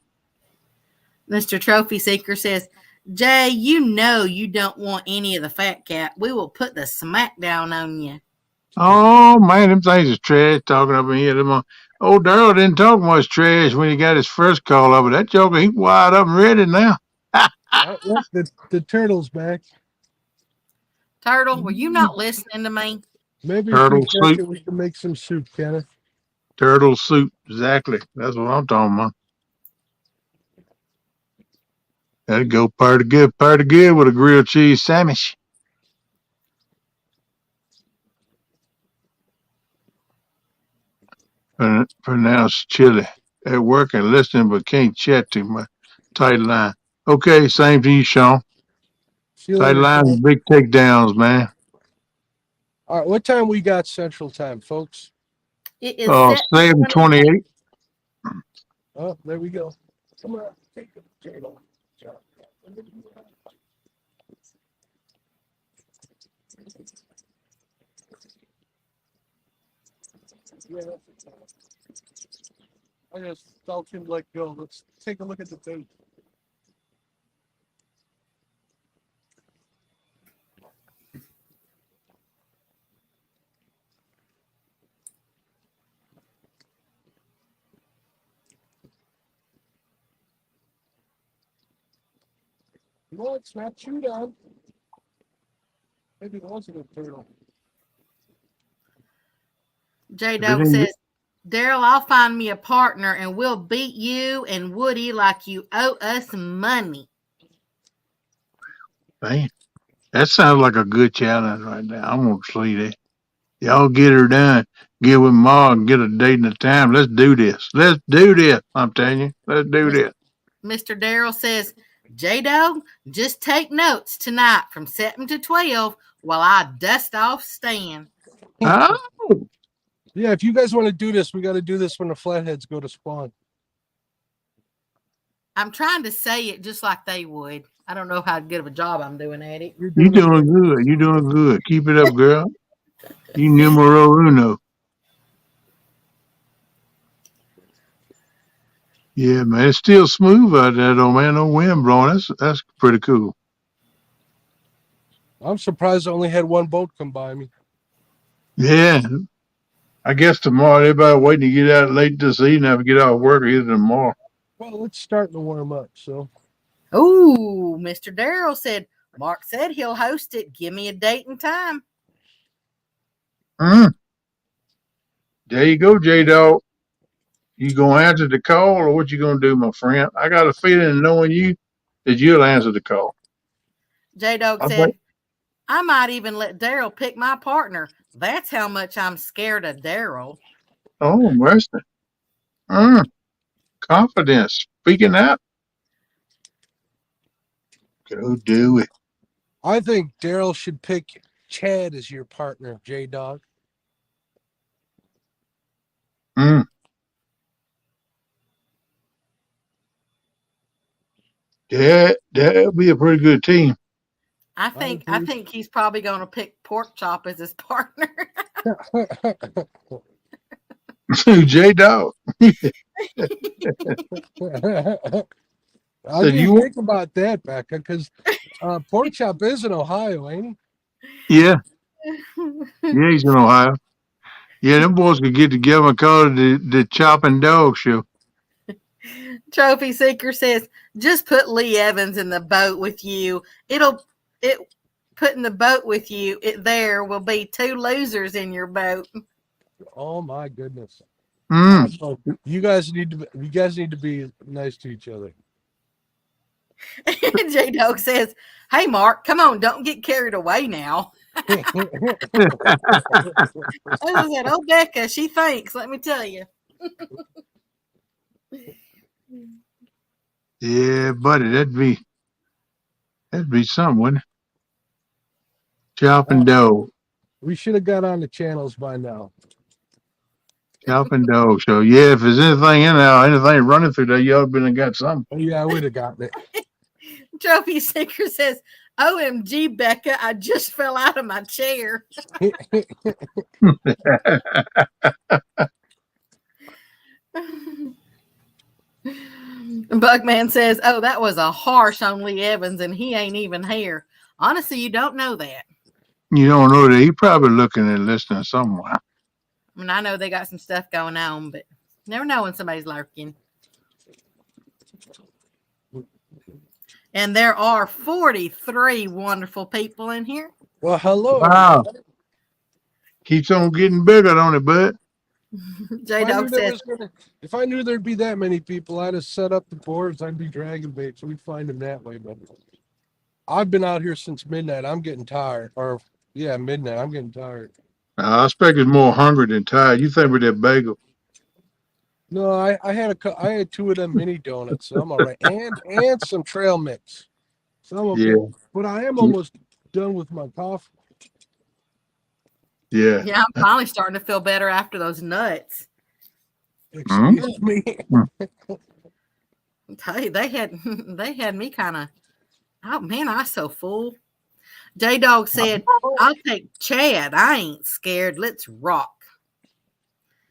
Mr. Trophy Seeker says, Jay, you know you don't want any of the fat cat. We will put the smack down on you. Oh, man, them things is trash talking up in here. Old Darrell didn't talk much trash when he got his first call up, but that joker, he wide up and ready now. Look, the turtle's back. Turtle, were you not listening to me? Maybe if we Turtle catch soup. it, we can make some soup, Kenneth. Turtle soup. Exactly. That's what I'm talking about. That'd go pretty good with a grilled cheese sandwich. Pronounced chili. At work and listening, but can't chat too much. Tight line. Okay, same to you, Sean. See you Tight later, lines Sean. and big takedowns, man. All right, what time we got Central Time, folks? It is set 7:28. Oh, there we go. Come on, take the turtle. Yeah, I just felt him let go. Let's take a look at the bait. No, it's not chewed on. Maybe it wasn't a turtle. J Dog says, Daryl, I'll find me a partner and we'll beat you and Woody like you owe us money. Man, that sounds like a good challenge right now. I'm going to see that. Y'all get her done. Get with Ma and get a date and a time. Let's do this. Let's do this. I'm telling you. Let's do this. Mr. Daryl says, J Dog, just take notes tonight from 7 to 12 while I dust off Stan. Oh, Yeah, if you guys want to do this, we got to do this when the flatheads go to spawn. I'm trying to say it just like they would. I don't know how good of a job I'm doing at it. You're you doing doing good. You doing good. Keep it up, girl. You numero uno. Yeah, man. It's still smooth out there, though, man. No wind blowing. That's pretty cool. I'm surprised I only had one boat come by me. Yeah. I guess tomorrow everybody waiting to get out late this evening have to get out of work either tomorrow. Well, it's starting to warm up, so. Ooh, Mr. Daryl said, Mark said he'll host it. Give me a date and time. There you go, J-Dog. You gonna answer the call or what you gonna do, my friend? I got a feeling knowing you that you'll answer the call. J-Dog said, I might even let Daryl pick my partner. That's how much I'm scared of Daryl. Oh, mercy. Confidence. Speaking out. Go do it. I think Daryl should pick Chad as your partner, J-Dog. Yeah, that'll be a pretty good team. I think he's probably going to pick Pork Chop as his partner. J-Dog. I didn't think about that, Becca, because Pork Chop is in Ohio, ain't he? Yeah. Yeah, he's in Ohio. Yeah, them boys could get together and call it the Chopping Dog Show. Trophy Seeker says, just put Lee Evans in the boat with you. Putting the boat with you, there will be two losers in your boat. Oh my goodness. You guys need to be nice to each other. J Dog says, hey Mark, come on, don't get carried away now. I said, oh Becca, she thinks, let me tell you. Yeah, buddy, that'd be something, wouldn't it? Chopping Dog. We should have got on the channels by now. Chopping Dog Show. Yeah, if there's anything in there, anything running through there, you ought to been got something. Oh, yeah, I would have gotten it. Trophy Seeker says, OMG, Becca, I just fell out of my chair. Bugman says, "Oh, that was a harsh on Lee Evans, and he ain't even here." Honestly, you don't know that. You don't know that he probably looking and listening somewhere. I mean, I know they got some stuff going on, but never know when somebody's lurking. And there are 43 wonderful people in here. Well, hello. Wow. Keeps on getting bigger, don't it, bud? J Dog says, if I knew there'd be that many people, I'd have set up the boards. I'd be dragging bait, so we'd find them that way. But I've been out here since midnight. I'm getting tired. Or yeah, midnight. I'm getting tired. I expect it's more hungry than tired. You think with that bagel? No, I had 2 of them mini donuts, so I'm all right, and some trail mix. So I'm okay. Yeah. But I am almost done with my coffee. Yeah. "Yeah, I'm finally starting to feel better after those nuts." Excuse me. Hey, they had me kind of. Oh man, I was so full. J Dog said, "I'll take Chad. I ain't scared. Let's rock."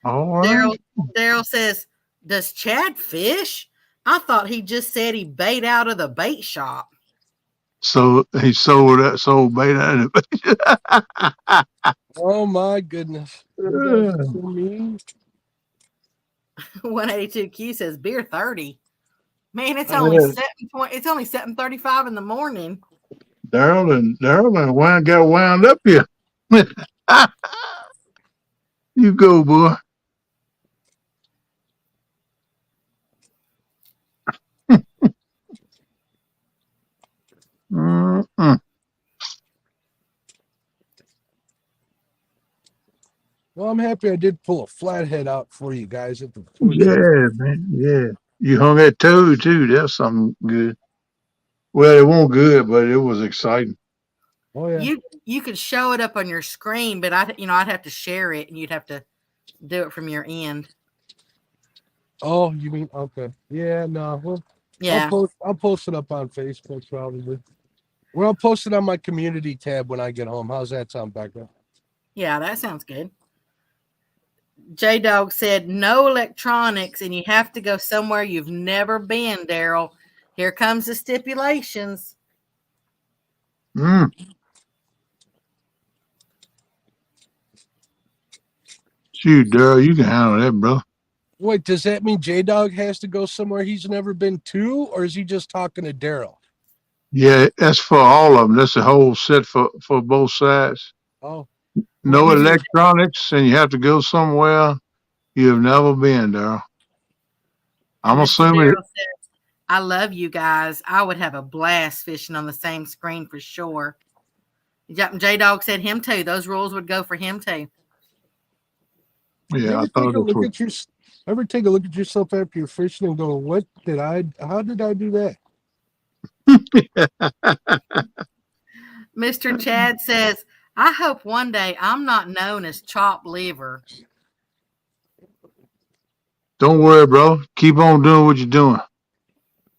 All right. Daryl says, "Does Chad fish? I thought he just said he bait out of the bait shop." So he sold bait out of it. Oh my goodness. You guys are so mean. 182Q says beer 30. Man, it's only 7:35 in the morning. Daryl got wound up here. You go, boy. Mm-mm. Well, I'm happy I did pull a flathead out for you guys at the Yeah, man. Yeah. You hung that toad too. That's something good. Well, it wasn't good, but it was exciting. Oh yeah. You could show it up on your screen, but I'd have to share it, and you'd have to do it from your end. Oh, you mean okay? Yeah, no. Well, Yeah. I'll post it up on Facebook probably. Well, I'll post it on my community tab when I get home. How's that sound, Becca? Yeah, that sounds good. J Dog said, "No electronics, and you have to go somewhere you've never been, Daryl. Here comes the stipulations." Mm. Shoot, Daryl, you can handle that, bro. Wait, does that mean J Dog has to go somewhere he's never been to, or is he just talking to Daryl? Yeah, that's for all of them. That's the whole set for both sides. Oh, No electronics, and you have to go somewhere you've never been, Daryl. I'm Mr. assuming. Daryl says, "I love you guys. I would have a blast fishing on the same screen for sure." J Dog said him too. Those rules would go for him too. Yeah, I thought it was. Ever take a look at yourself after you're fishing and go, how did I do that? Mr. Chad says, "I hope one day I'm not known as chopped liver." Don't worry, bro. Keep on doing what you're doing.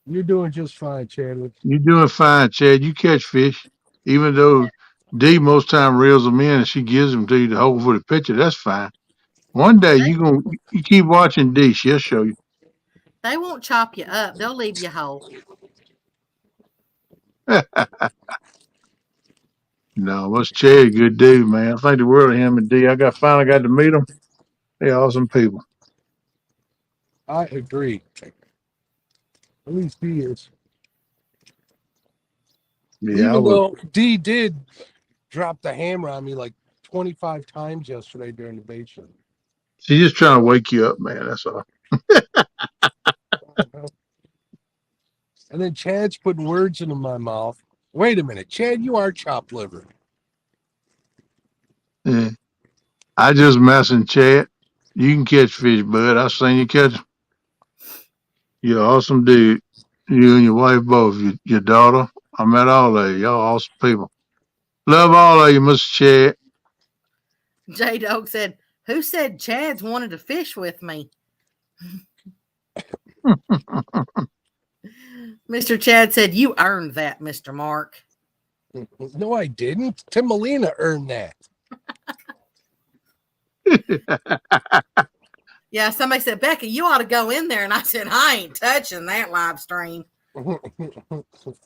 You're doing just fine, Chadwick. You're doing fine, Chad. You catch fish, even though Dee most time reels them in and she gives them to you to hold for the picture. That's fine. One day you keep watching Dee. She'll show you. They won't chop you up. They'll leave you whole. No, what's Chad a good dude, man. I think the world of him and Dee. Finally got to meet them. They're awesome people. I agree. At least he is. Yeah, Even though D did drop the hammer on me like 25 times yesterday during the bait show. she's just trying to wake you up, man. That's all. And then Chad's putting words into my mouth. Wait a minute, Chad, you are chopped liver. Yeah. I just messing, Chad. You can catch fish, bud. I've seen you catch them. You're an awesome dude. You and your wife both. Your daughter. I met all of you. Y'all awesome people. Love all of you, Mr. Chad. J Dog said, "Who said Chad's wanted to fish with me?" Mr. Chad said, "You earned that, Mr. Mark." No, I didn't. Tim Molina earned that. Yeah, somebody said, Becca, you ought to go in there. And I said, I ain't touching that live stream.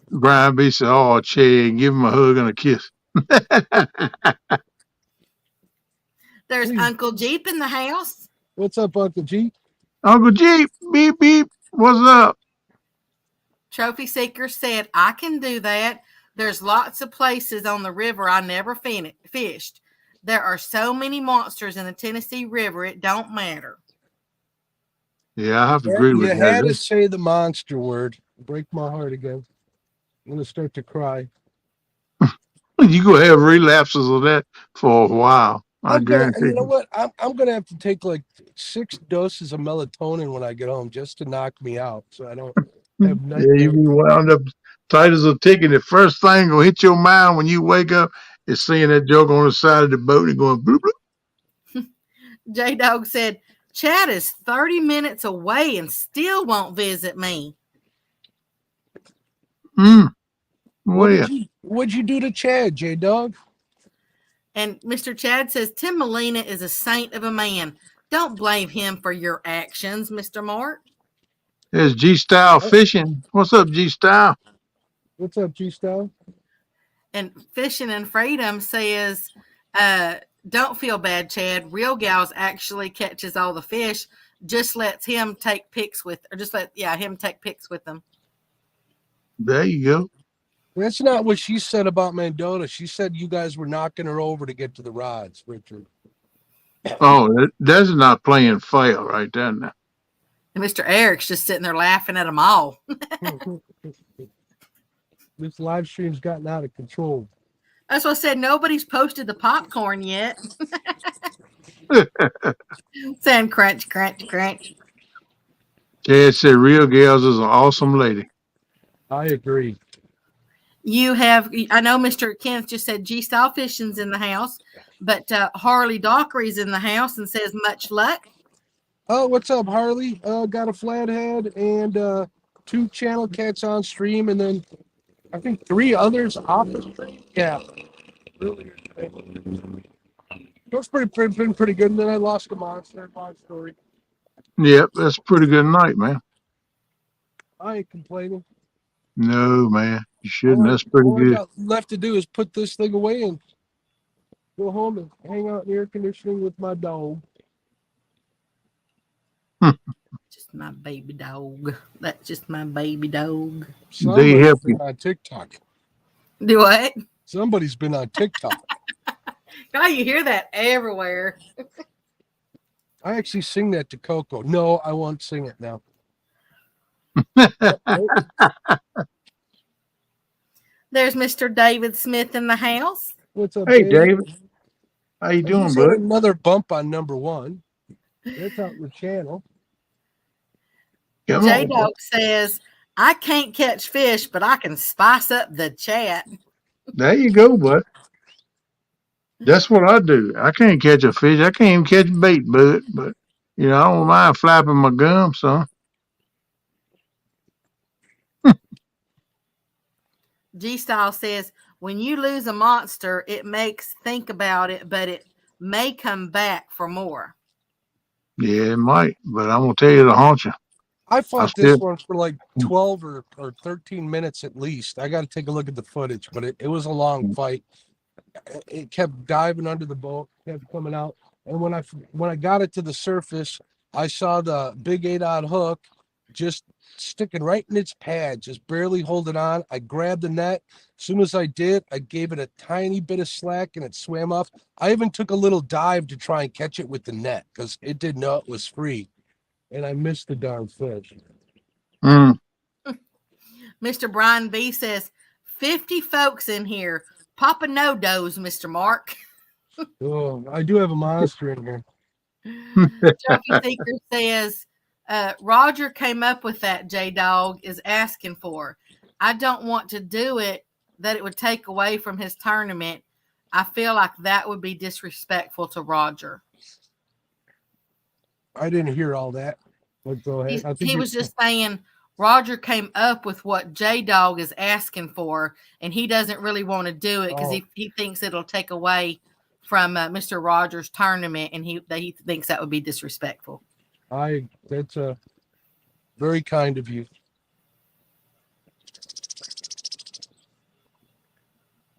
Brian B said, "Oh, Chad, give him a hug and a kiss." There's Please. Uncle Jeep in the house. What's up, Uncle G? Uncle Jeep, beep beep, what's up? Trophy Seeker said, I can do that. There's lots of places on the river I never fished. There are so many monsters in the Tennessee River, it don't matter. Yeah, I have to agree You with had to that. say the monster word. Break my heart again. I'm gonna start to cry. You gonna have relapses of that for a while. I guarantee You know you. what? I'm gonna have to take like 6 doses of melatonin when I get home just to knock me out, so I don't have Yeah, you nightmares. be wound up tight as a ticket. The first thing gonna hit your mind when you wake up is seeing that joke on the side of the boat and going bloop bloop. J Dog said, Chad is 30 minutes away and still won't visit me. Where? What'd you do to Chad, J Dog? And Mr. Chad says, Tim Molina is a saint of a man. Don't blame him for your actions, Mr. Mark. There's G Style Fishing. What's up, G Style? What's up, G Style? And Fishing and Freedom says, don't feel bad, Chad. Real Gals actually catches all the fish. Just lets him take pics with, or just let him take pics with them. There you go. That's not what she said about Mendota. She said you guys were knocking her over to get to the rods, Richard. Oh, that's not playing fair right there now. And Mr. Eric's just sitting there laughing at them all. This live stream's gotten out of control. That's what I said. Nobody's posted the popcorn yet. Saying crunch, crunch, crunch. Chad said Real Gals is an awesome lady. I agree. You have, I know Mr. Kenneth just said G Style Fishing's in the house, but Harley Dockery's in the house and says much luck. Oh, what's up, Harley? Got a Flathead and 2 channel cats on stream, and then I think 3 others off the stream. Yeah. It's been pretty good. And then I lost a monster. Long story. Yep, that's a pretty good night, man. I ain't complaining. No, man, you shouldn't. That's pretty All I good. got left to do is put this thing away and go home and hang out in air conditioning with my dog. Just my baby dog. That's just my baby dog. They help you. Been on TikTok. Do what? Somebody's been on TikTok. God, you hear that everywhere. I actually sing that to Coco. No, I won't sing it now. There's Mr. David Smith in the house. What's up, Hey, David. How you I doing, just had bud? another bump on number 1. That's out the channel. Come J on, bud. Dog says, I can't catch fish, but I can spice up the chat. There you go, bud. That's what I do. I can't catch a fish. I can't even catch bait, bud. But I don't mind flapping my gums, son. G Style says, when you lose a monster, it makes think about it, but it may come back for more. Yeah, it might, but I'm gonna tell you to haunt you. I fought this one for like 12 or 13 minutes at least. I got to take a look at the footage, but it was a long fight. It kept diving under the boat, kept coming out. And when I got it to the surface, I saw the big 8-aught hook just sticking right in its pad, just barely holding on. I grabbed the net. As soon as I did, I gave it a tiny bit of slack and it swam off. I even took a little dive to try and catch it with the net because it didn't know it was free. And I missed the darn fish. Mr. Brian B says, 50 folks in here. Papa no dos, Mr. Mark. Oh, I do have a monster in here. Trophy Seeker says, Roger came up with that, J-Dog is asking for. I don't want to do it, that it would take away from his tournament. I feel like that would be disrespectful to Roger. I didn't hear all that. But go ahead. He was just saying Roger came up with what J-Dog is asking for, and he doesn't really want to do it because he thinks it'll take away from Mr. Rogers' tournament, and he thinks that would be disrespectful. That's very kind of you.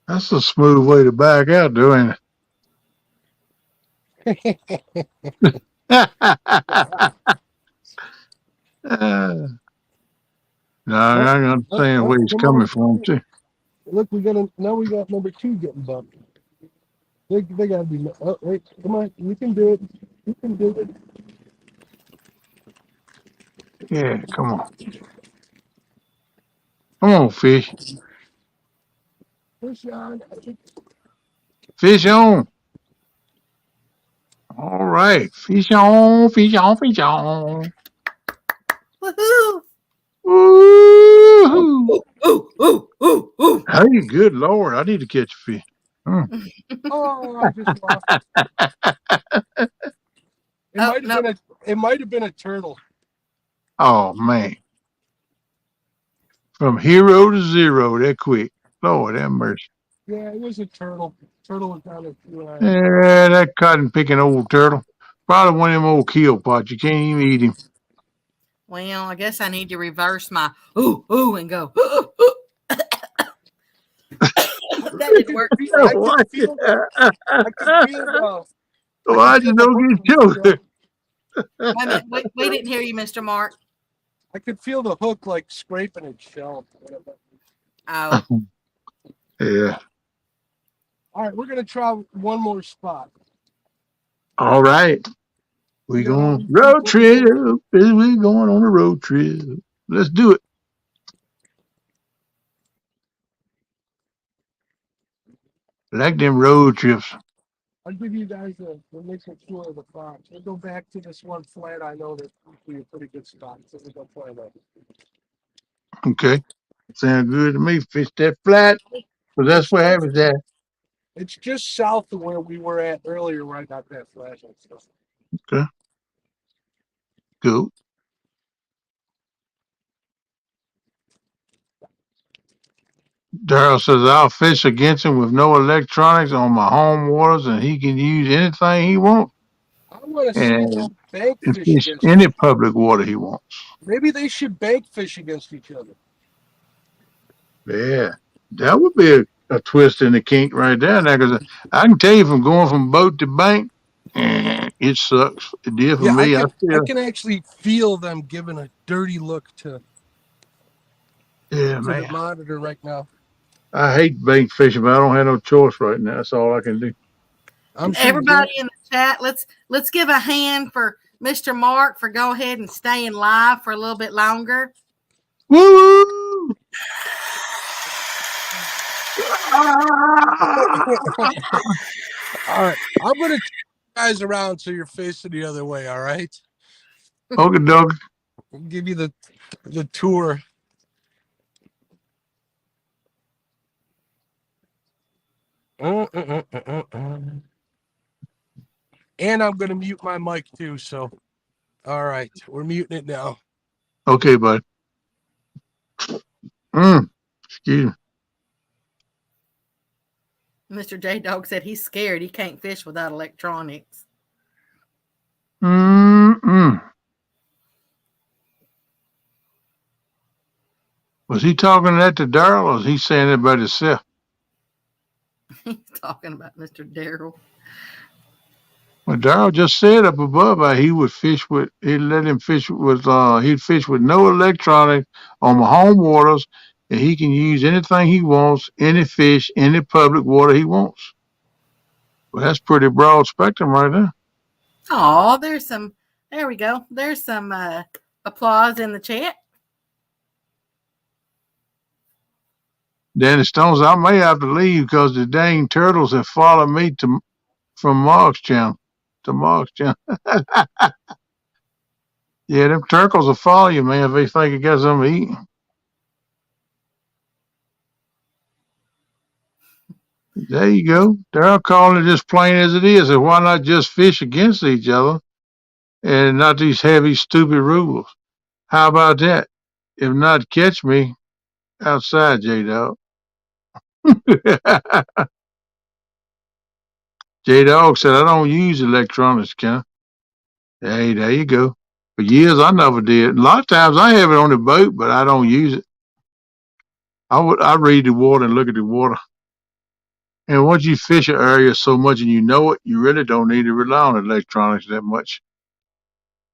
That's a smooth way to back out, doing it. No, Oh, I understand where he's come on. coming from too. Look, we got number 2 getting bumped. They gotta be. Oh, wait, come on, you can do it. You can do it. Yeah, come on, fish, Push on. fish on. All right, fish on, fish on, fish on. Woohoo! Woo! Ooh, ooh, ooh, ooh. Hey, good Lord, I need to catch a fish. Hmm. Oh, I just lost. It Oh might have no! been a. It might have been a turtle. Oh man, from hero to zero that quick. Lord have mercy. Yeah, it was a turtle. Turtle was down at 2 Yeah, that cotton picking old turtle. Probably one of them old kill pots. You can't even eat him. Well, I guess I need to reverse my ooh ooh and go. Ooh, ooh. That didn't work the same. I could Why? feel the. I could feel the. I could Why'd you feel the don't hook get in the choked? shell. Wait a minute. We didn't hear you, Mr. Mark. I could feel the hook like scraping its shell. Oh, Yeah. All right, we're gonna try one more spot. All right. We We got going all these road people trip. going. We going on a road trip. Let's do it. I like them road trips. I'll give you guys the initial tour of the farm. We'll go back to this one flat. I know that would be a pretty good spot. So we'll go play that. Okay. Sound good to me. Fish that flat. But that's It's what just happens there. it's just south of where we were at earlier, right? Not that flat. So Okay. Cool. Daryl says I'll fish against him with no electronics on my home waters and he can use anything he wants I want to see and, them bank and fish fish against any each. public water he wants. Maybe they should bank fish against each other. Yeah. That would be a twist in the kink right there. Now, because I can tell you from going from boat to bank, it sucks. It did for Yeah, me. I I still, can actually feel them giving a dirty look yeah, to the man. monitor right now. I hate bank fishing, but I don't have no choice right now. That's all I can do. I'm sure everybody in the chat, let's give a hand for Mr. Mark for go ahead and staying live for a little bit longer. Woo! All right, I'm gonna turn you guys around so you're facing the other way. All right, Okay, dog. I'll give you the tour. And I'm gonna mute my mic too. So, all right, we're muting it now. Okay, bud. Excuse me. Mr. J Dog said he's scared. He can't fish without electronics. Mm-mm. Was he talking that to Daryl, or was he saying it about himself? He's talking about Mr. Daryl. Well, Daryl just said up above he would fish with. He'd let him fish with. He'd fish with no electronics on my home waters, and he can use anything he wants, any fish, any public water he wants. Well, that's pretty broad spectrum right there. Oh, there we go. There's some applause in the chat. Danny Stones, I may have to leave because the dang turtles have followed me from Mark's channel to Mark's channel. Yeah, them turtles will follow you, man, if they think you got something to eat. There you go. They're calling it just plain as it is. And why not just fish against each other and not these heavy, stupid rules? How about that? If not, catch me outside, J Dog. J Dog said, I don't use electronics, Ken. Hey, there you go. For years, I never did. A lot of times, I have it on the boat, but I don't use it. I read the water and look at the water. And once you fish an area so much and you know it, you really don't need to rely on electronics that much.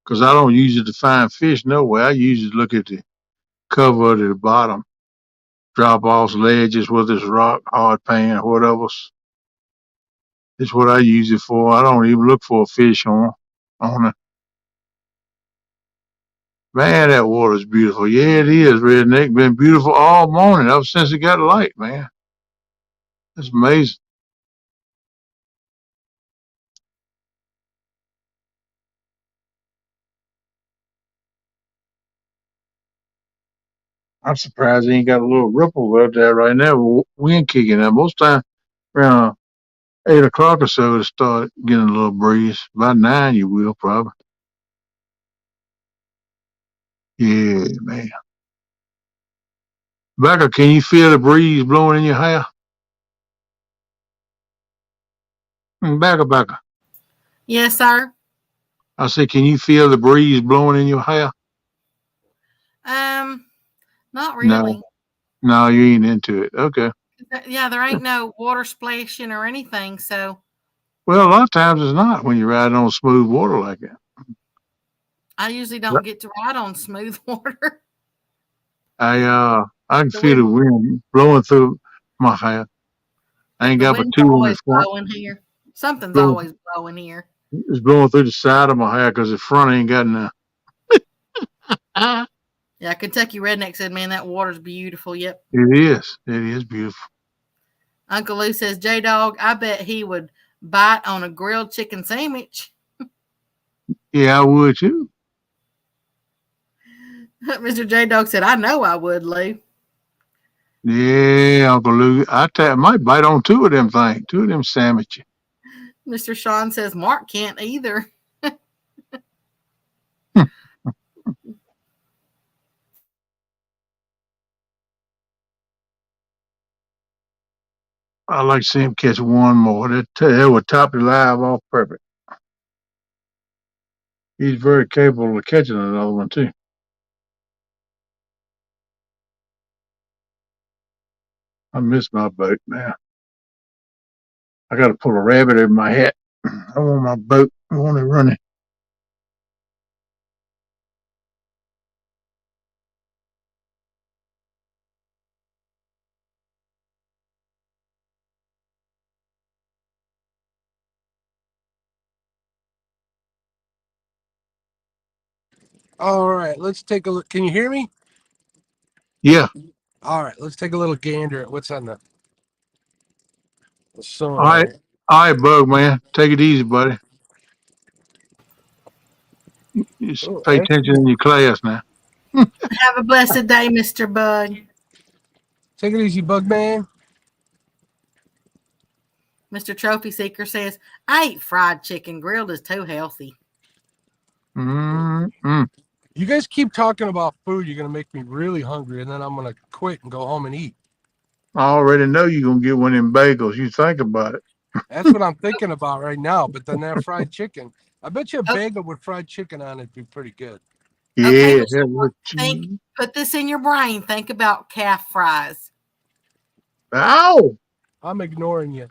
Because I don't use it to find fish no way. I usually look at the cover at the bottom, drop off ledges, whether it's rock, hard pan, or whatever. It's what I use it for. I don't even look for a fish on it. Man, that water's beautiful. Yeah, it is, redneck. Been beautiful all morning, ever since it got light, man. It's amazing. I'm surprised he ain't got a little ripple out there right now. Wind kicking up. Most time around 8 o'clock or so, it start getting a little breeze. About 9, you will probably. Yeah, man. Becca, can you feel the breeze blowing in your hair? Becca. Yes, sir. I said, can you feel the breeze blowing in your hair? Not No, really. no, you ain't into it. Okay. Yeah, there ain't no water splashing or anything, so Well, a lot of times it's not when you're riding on smooth water like that. I usually don't get to ride on smooth water. I can The feel wind, the wind blowing through my hair. I ain't the got but wind's two in the always front. blowing here. Something's Blowing, always blowing here. it's blowing through the side of my hair because the front ain't got none. Yeah, Kentucky Redneck said, man, that water's beautiful. Yep. It is. It is beautiful. Uncle Lou says, J Dog, I bet he would bite on a grilled chicken sandwich. Yeah, I would too. Mr. J Dog said, I know I would, Lou. Yeah, Uncle Lou. I might bite on two of them things, two of them sandwiches. Mr. Sean says, Mark can't either. I like to see him catch one more. That would top the live off perfect. He's very capable of catching another one too. I miss my boat, man. I got to pull a rabbit in my hat. I want my boat. I want it running. All right, let's take a look. Can you hear me? Yeah. All right, let's take a little gander at what's on the All sonar right. here. All right, Bug Man. Take it easy, buddy. Just Oh, pay attention in your class now. Have a blessed day, Mr. Bug. take it easy, bug man. Mr. Trophy Seeker says, I eat fried chicken. Grilled is too healthy. Mm-mm. You guys keep talking about food. You're gonna make me really hungry, and then I'm gonna quit and go home and eat. I already know you're going to get one of them bagels. You think about it. That's what I'm thinking about right now. But then that fried chicken, I bet you a Oh, bagel with fried chicken on it'd be pretty good. okay, Yeah. Mr. Mark, put this in your brain. Think about calf fries. Ow. I'm ignoring you.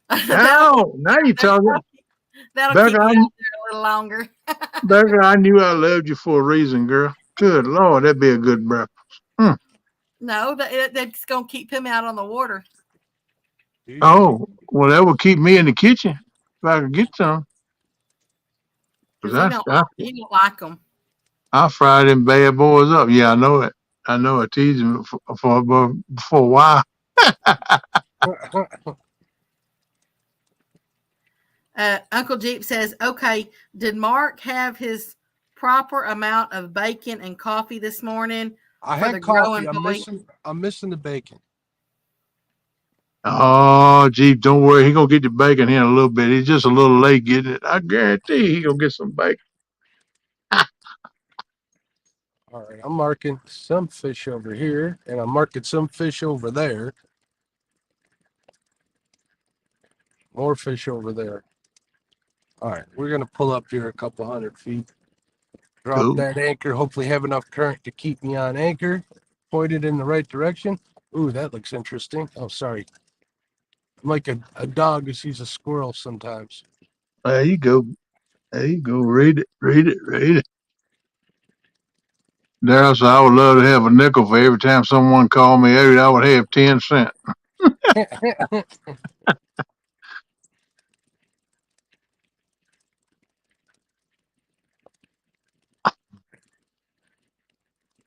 Ow. Now you're talking. That'll keep Becca, you I, out there a little longer. Becca, I knew I loved you for a reason, girl. Good Lord, that'd be a good breakfast. No, that's going to keep him out on the water Oh, well, that would keep me in the kitchen if I could get some. because he Cause don't I, he don't like them. I fry them bad boys up. Yeah, I know it. I know it. Teased him for a while. Uncle Jeep says, okay, did Mark have his proper amount of bacon and coffee this morning I for had the coffee. growing boy? I'm missing the bacon. Oh, gee, don't worry. He gonna get the bacon here in a little bit. He's just a little late getting it. I guarantee he gonna get some bacon. All right, I'm marking some fish over here, and I'm marking some fish over there. More fish over there. All right, we're gonna pull up here a couple 100 feet. Drop Cool. that anchor. Hopefully have enough current to keep me on anchor. Point it in the right direction. Ooh, that looks interesting. Oh, sorry. I'm like a dog who sees a squirrel sometimes. There you go. There you go. Read it. Read it. Read it. Daryl said, I would love to have a nickel for every time someone called me out. I would have 10 cents.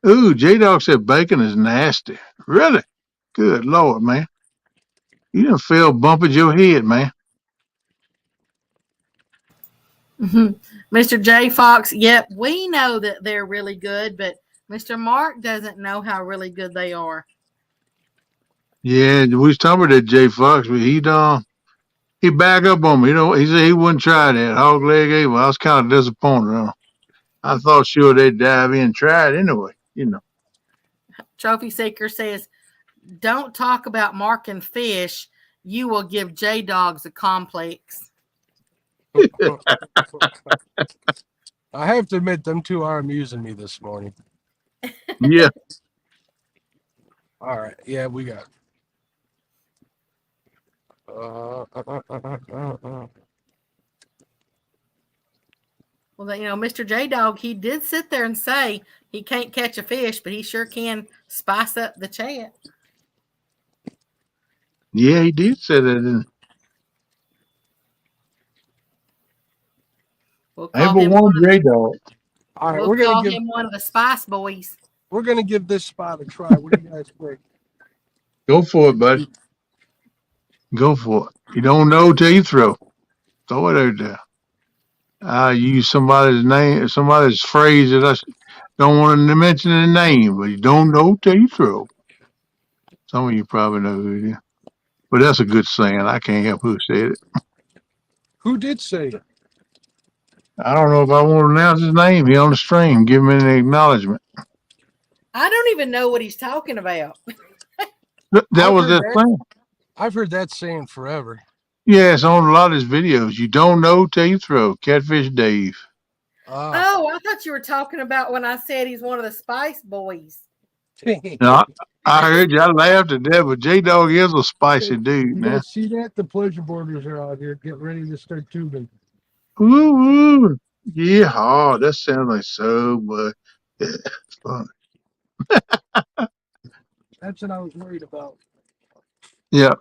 Ooh, J Dog said bacon is nasty. Really? Good Lord, man. You done feel bumping your head, man. Mr. J Fox, yep, we know that they're really good, but Mr. Mark doesn't know how really good they are. Yeah, we was talking about that J Fox, but he back up on me. You know, he said he wouldn't try that hog leg either. I was kind of disappointed. I thought sure they'd dive in and try it anyway. You know. Trophy Seeker says, don't talk about Mark and fish. You will give J Dogs a complex. I have to admit, them two are amusing me this morning. Yeah. All right. Yeah, we got. Well, you know, Mr. J Dog, he did sit there and say he can't catch a fish, but he sure can spice up the chat. Yeah, he did say that. We'll Ain't call but him one J Dog. All right, we'll call him one of the Spice Boys. We're gonna give this spot a try. What do you guys think? Go for it, buddy. Go for it. You don't know till you throw. Throw it out there. I use somebody's name, somebody's phrase that I don't want to mention the name, but you don't know till you throw. Some of you probably know who it is. But that's a good saying. I can't help who said it. Who did say it? I don't know if I want to announce his name. He on the stream. Give him an acknowledgement. I don't even know what he's talking about. That was that thing. I've heard that saying forever. Yeah, it's on a lot of his videos. You don't know till you throw. Catfish Dave. Oh, I thought you were talking about when I said he's one of the Spice Boys. No, I heard you. I laughed at that, but J Dog is a spicy dude, You man. guys see that? The pleasure boarders are out here getting ready to start tubing. Woo woo. Yeah, oh, that sounds like so much. Yeah, it's fun. That's what I was worried about. Yeah.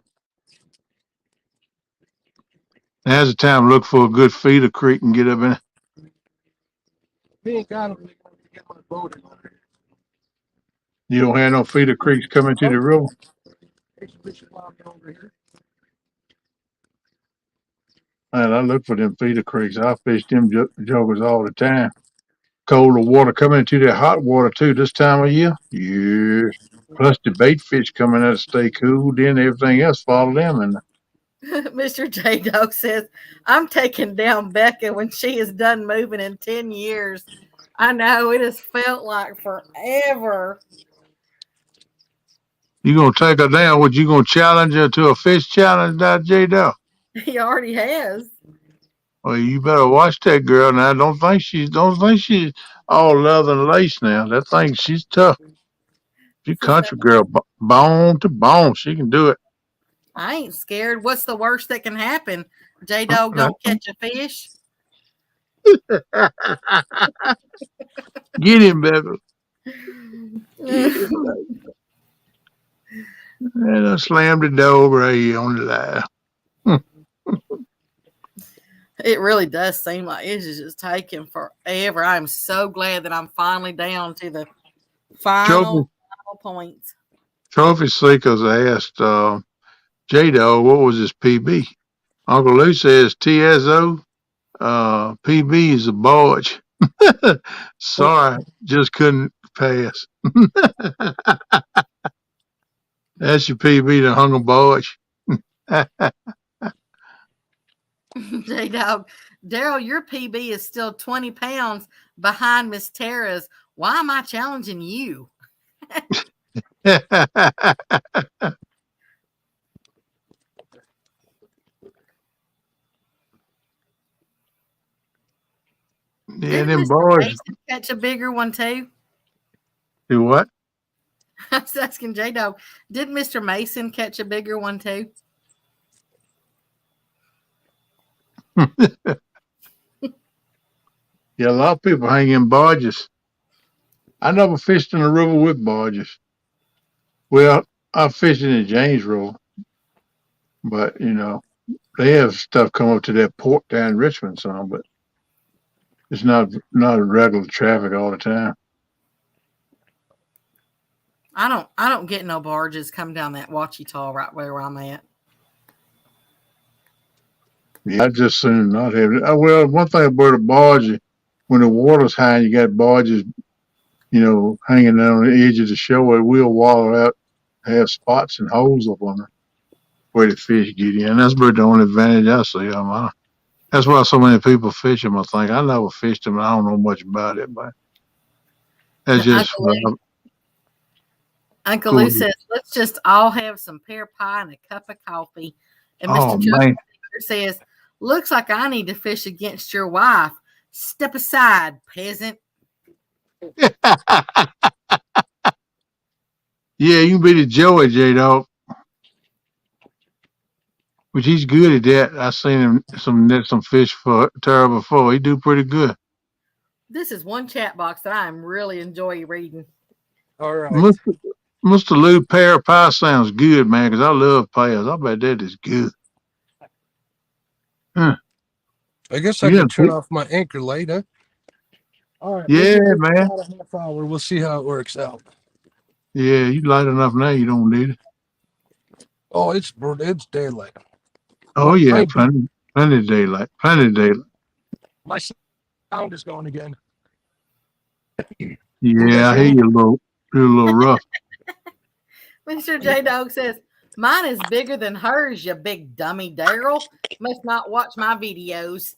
Now's the time to look for a good feeder creek and get up in it. Me and God, I'm gonna get my boat in order. You don't have no feeder creeks coming to the river. Exhibition lobby over here. Man, I look for them feeder creeks. I fish them jokers all the time. Colder water coming into that hot water too this time of year. Yeah. Plus the bait fish coming out to stay cool, then everything else follow them. And Mr. J Dog says, I'm taking down Becca when she is done moving in 10 years. I know it has felt like forever. you gonna take her down? What, you gonna challenge her to a fish challenge, now, J Dog? He already has. Well, you better watch that girl now. Don't think she's all leather and lace now. That thing, she's tough. She country girl, bone to bone. She can do it. I ain't scared. What's the worst that can happen? J Dog don't catch a fish. Get him, baby. And I slammed the door right on the line. It really does seem like it's just taking forever. I'm so glad that I'm finally down to the final points. Trophy Seekers asked J Dog what was his PB. Uncle Lou says TSO. PB is a barge. Sorry, just couldn't pass. That's your PB, the hunger barge. J Dog, Daryl, your PB is still 20 pounds behind Miss Tara's. Why am I challenging you? Yeah, Yeah, Didn't them Mr. boys Mason catch a bigger one too? do what? I was asking J Dog. Didn't Mr. Mason catch a bigger one too? Yeah, a lot of people hang in barges. I never fished in a river with barges. Well, I fished in the James River, but they have stuff come up to that port down in Richmond some, but it's not a regular traffic all the time. I don't get no barges come down that Ouachita right where I'm at. Yeah, I just soon not have it. Well, one thing about a barge, when the water's high, and you got barges, hanging down on the edge of the shore. It will water out, have spots and holes up on it where the fish get in. That's about the only advantage I see. That's why so many people fish them. I think I never fished them. I don't know much about it, but that's just Uncle cool. Lou says, let's just all have some pear pie and a cup of coffee. And Oh Mr. man, Chuck says, looks like I need to fish against your wife. Step aside, peasant. yeah, you can be the Joey J Dog, which he's good at that. I seen him some fish for Tara before. He do pretty good. This is one chat box that I'm really enjoying reading. All right. Mr. Lou, pear pie sounds good, man, because I love pears. I bet that is good. I guess I can turn off my anchor light, huh? All right. Yeah, we'll man. about a half hour. We'll see how it works out. Yeah, you light enough now. You don't need it. Oh, it's daylight. Oh yeah, plenty of daylight. Plenty of daylight. My sound is going again. Yeah, I hear you a little rough. Mr. J Dog says, mine is bigger than hers, you big dummy Daryl. Must not watch my videos.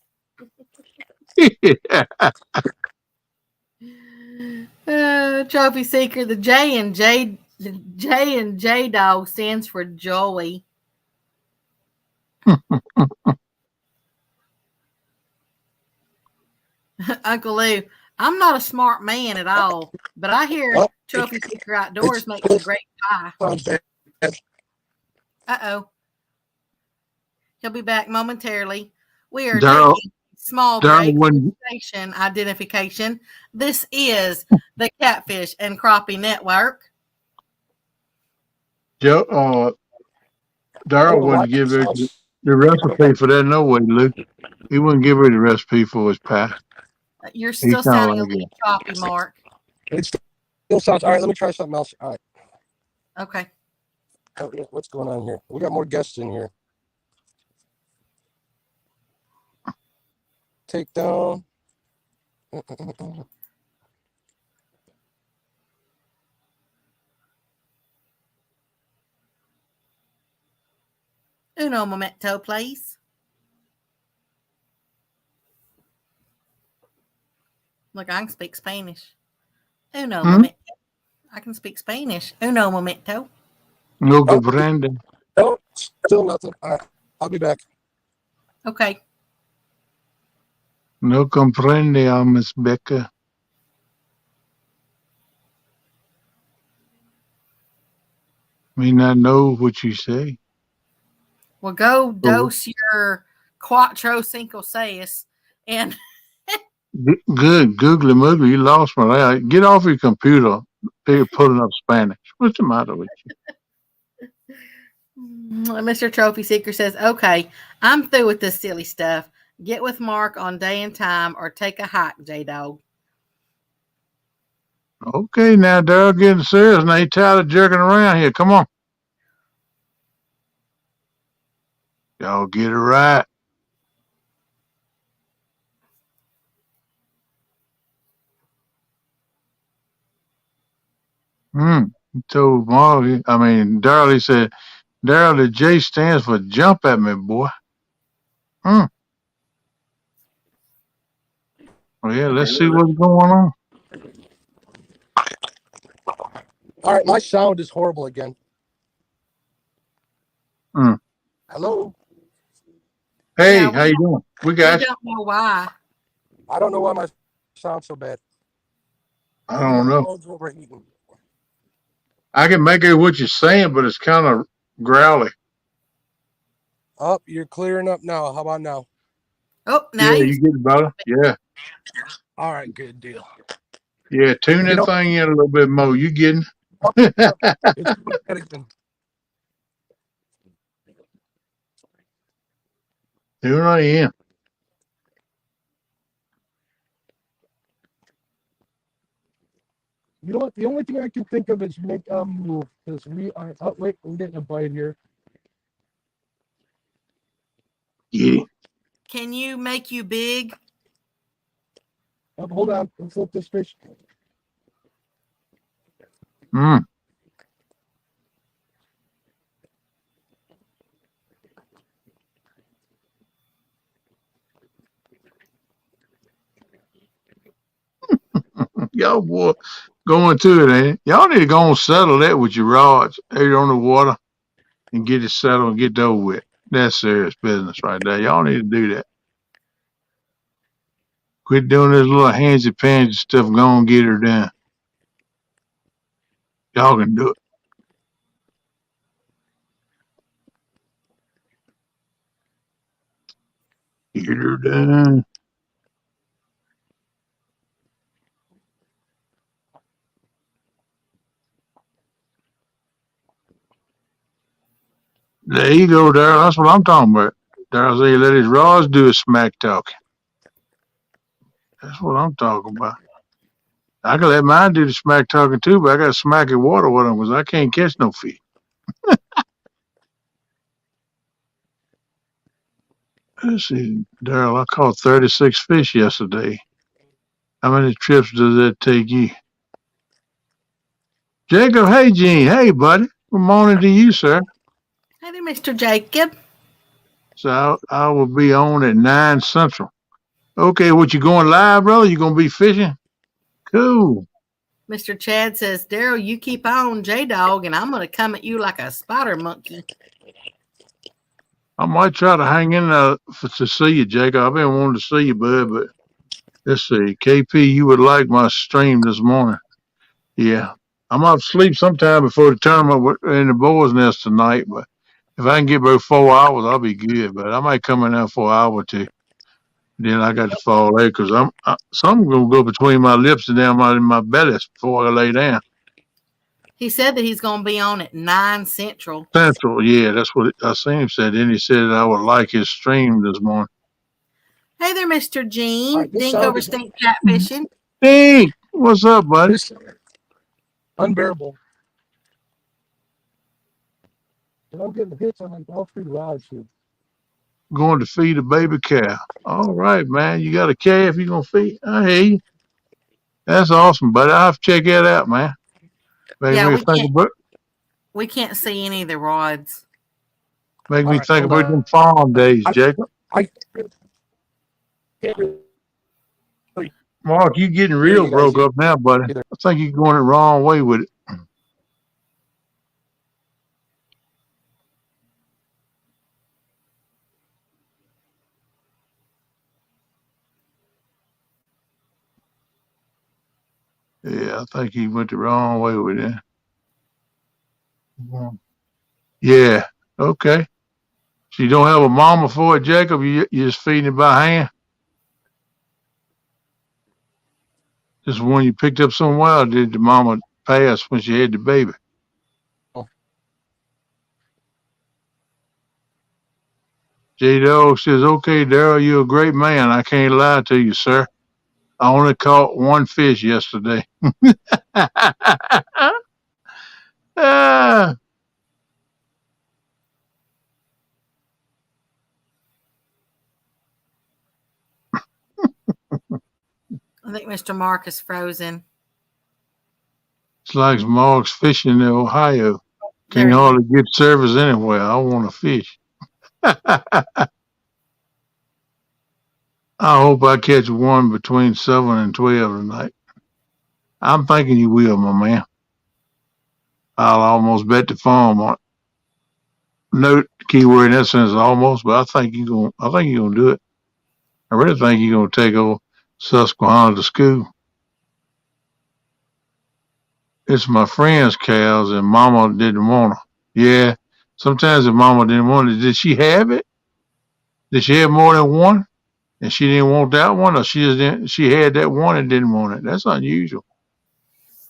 Trophy Seeker, the J and J Dog stands for Joey. Uncle Lou, I'm not a smart man at all, but I hear Trophy Seeker Outdoors makes a great pie. Uh-oh. He'll be back momentarily. We are taking small break for station identification. This is the Catfish and Crappie Network. Daryl wouldn't give her the recipe for that no way, Luke. He wouldn't give her the recipe for his pie. You're still sounding a little choppy, Mark. It still sounds all right. Let me try something else. All right. Okay. What's going on here? We got more guests in here. Take down. Uno momento, please. Look, I can speak Spanish. Uno momento. I can speak Spanish. Uno momento. No comprende. No, still nothing. All right. I'll be back. Okay. No comprende, Miss Becca. May not know what you say. Well, go dose your Quattro Cinco Seis and Good, googly moogly, you lost my eye. Get off your computer. They're pulling up Spanish. What's the matter with you? Mr. Trophy Seeker says, okay, I'm through with this silly stuff. Get with Mark on day and time or take a hike, J-Dog. Okay, now, Daryl, getting serious. Now, you tired of jerking around here. Come on. Y'all get it right. He told Mark, Daryl, he said, Daryl, the J stands for jump at me, boy. Well, yeah, let's see what's going on. All right, my sound is horrible again. Hello. Hey, how you doing? We got you. Don't know why. I don't know why my sound so bad? I don't know. Phone's overheating. I can make it what you're saying, but it's kind of growly. Oh, you're clearing up now. How about now? Oh, now Yeah, you. you get better. Yeah. All right, good deal. Yeah, tune You that know, thing in a little bit more. You getting? it's again. Tune right in. You know what? The only thing I can think of is make a move because we are. Oh wait, we're getting a bite here. Yeah. Can you make you big? Oh, hold on, let's flip this fish. Mm. Y'all boy going to it, ain't it? Y'all need to go and settle that with your rods out on the water and get it settled and get it over with. That's serious business right there. Y'all need to do that. Quit doing this little handsy pansy stuff. Go and get her done. Y'all can do it. Get her done. There you go, Daryl. That's what I'm talking about. Daryl said he let his rods do his smack talking. That's what I'm talking about. I can let mine do the smack talking too, but I got to smack in water with them because I can't catch no fish. Let's see, Daryl, I caught 36 fish yesterday. How many trips does that take you? Jacob, hey, Gene. Hey, buddy. Good morning to you, sir. Hey there, Mr. Jacob. So I will be on at 9 Central. Okay, what, you going live, brother? You going to be fishing? Cool. Mr. Chad says, Daryl, you keep on J-Dog, and I'm going to come at you like a spider monkey. I might try to hang in there to see you, Jacob. I've been wanting to see you, bud, but let's see. KP, you would like my stream this morning. Yeah. I'm off sleep sometime before the tournament in the boys' nest tonight, but if I can get about 4 hours, I'll be good. But I might come in there for an hour or two. Then I got to fall there because something gonna go between my lips and down my belly before I lay down. He said that he's going to be on at 9 Central. Central, yeah, that's what I seen him said. Then he said I would like his stream this morning. Hey there, Mr. Gene. Right, Dink over stink catfishing. Hey, what's up, buddy? This unbearable. And I'm getting hits on like all three rods here. Going to feed a baby calf. All right, man. You got a calf you gonna feed? I hear you. That's awesome, buddy. I'll have to check that out, man. Make Yeah, me think about we can't see any of the rods. make All me right, think hold about on. them farm days, I- Jacob. I can't really Mark, you getting hear real you guys broke up now, buddy. either. I think you're going the wrong way with it. Yeah, I think he went the wrong way with it. Yeah. Okay. So you don't have a mama for it, Jacob? You just feeding it by hand? Just one you picked up somewhere, or did the mama pass when she had the baby? Oh. J Dog says, okay, Daryl, you're a great man. I can't lie to you, sir. I only caught one fish yesterday. Ah, I think Mr. Mark is frozen. it's like Mark's fishing in Ohio. There Can't he is. hardly get service anywhere. I want to fish. I hope I catch one between 7 and 12 tonight. I'm thinking you will, my man. I'll almost bet the farm on it. Note keyword in that sense almost, but I think you're gonna do it. I really think you're gonna take over. Susquehanna to school. It's my friend's cows, and Mama didn't want them. Yeah, sometimes if Mama didn't want it, did she have it? Did she have more than one? And she didn't want that one, or she just didn't, she had that one and didn't want it. That's unusual.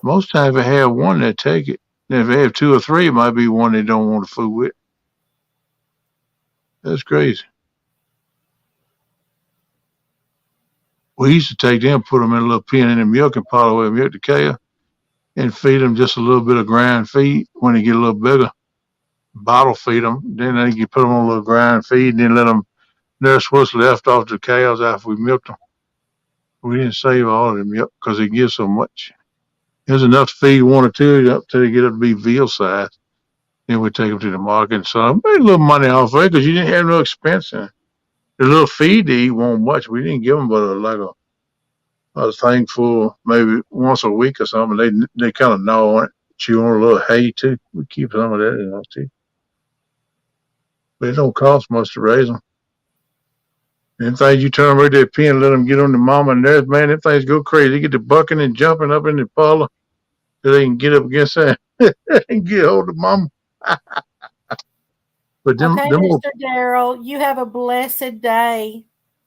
Most times, if they have one, they take it. And if they have two or three, it might be one they don't want to fool with. That's crazy. We used to take them, put them in a little pen in the milk, and pot away milk the cow, and feed them just a little bit of ground feed when they get a little bigger. Bottle feed them. Then they can put them on a little ground feed, and then let them nurse what's left off the cows after we milked them. We didn't save all of the milk because they give so much. There's enough to feed one or two up till they get up to be veal size. Then we take them to the market and sell them. Made a little money off of it because you didn't have no expense in it. The little feed they eat won't much. We didn't give them but a thing for maybe once a week or something. They kind of gnaw on it, chew on a little hay too. We keep some of that in us too. But it don't cost much to raise them. And things you turn them right to their pen and let them get on the mama and theirs, man, them things go crazy. They get to bucking and jumping up in the parlor so they can get up against that and get hold of mama. But them, Okay, them Mr. Darrell, you have a blessed day.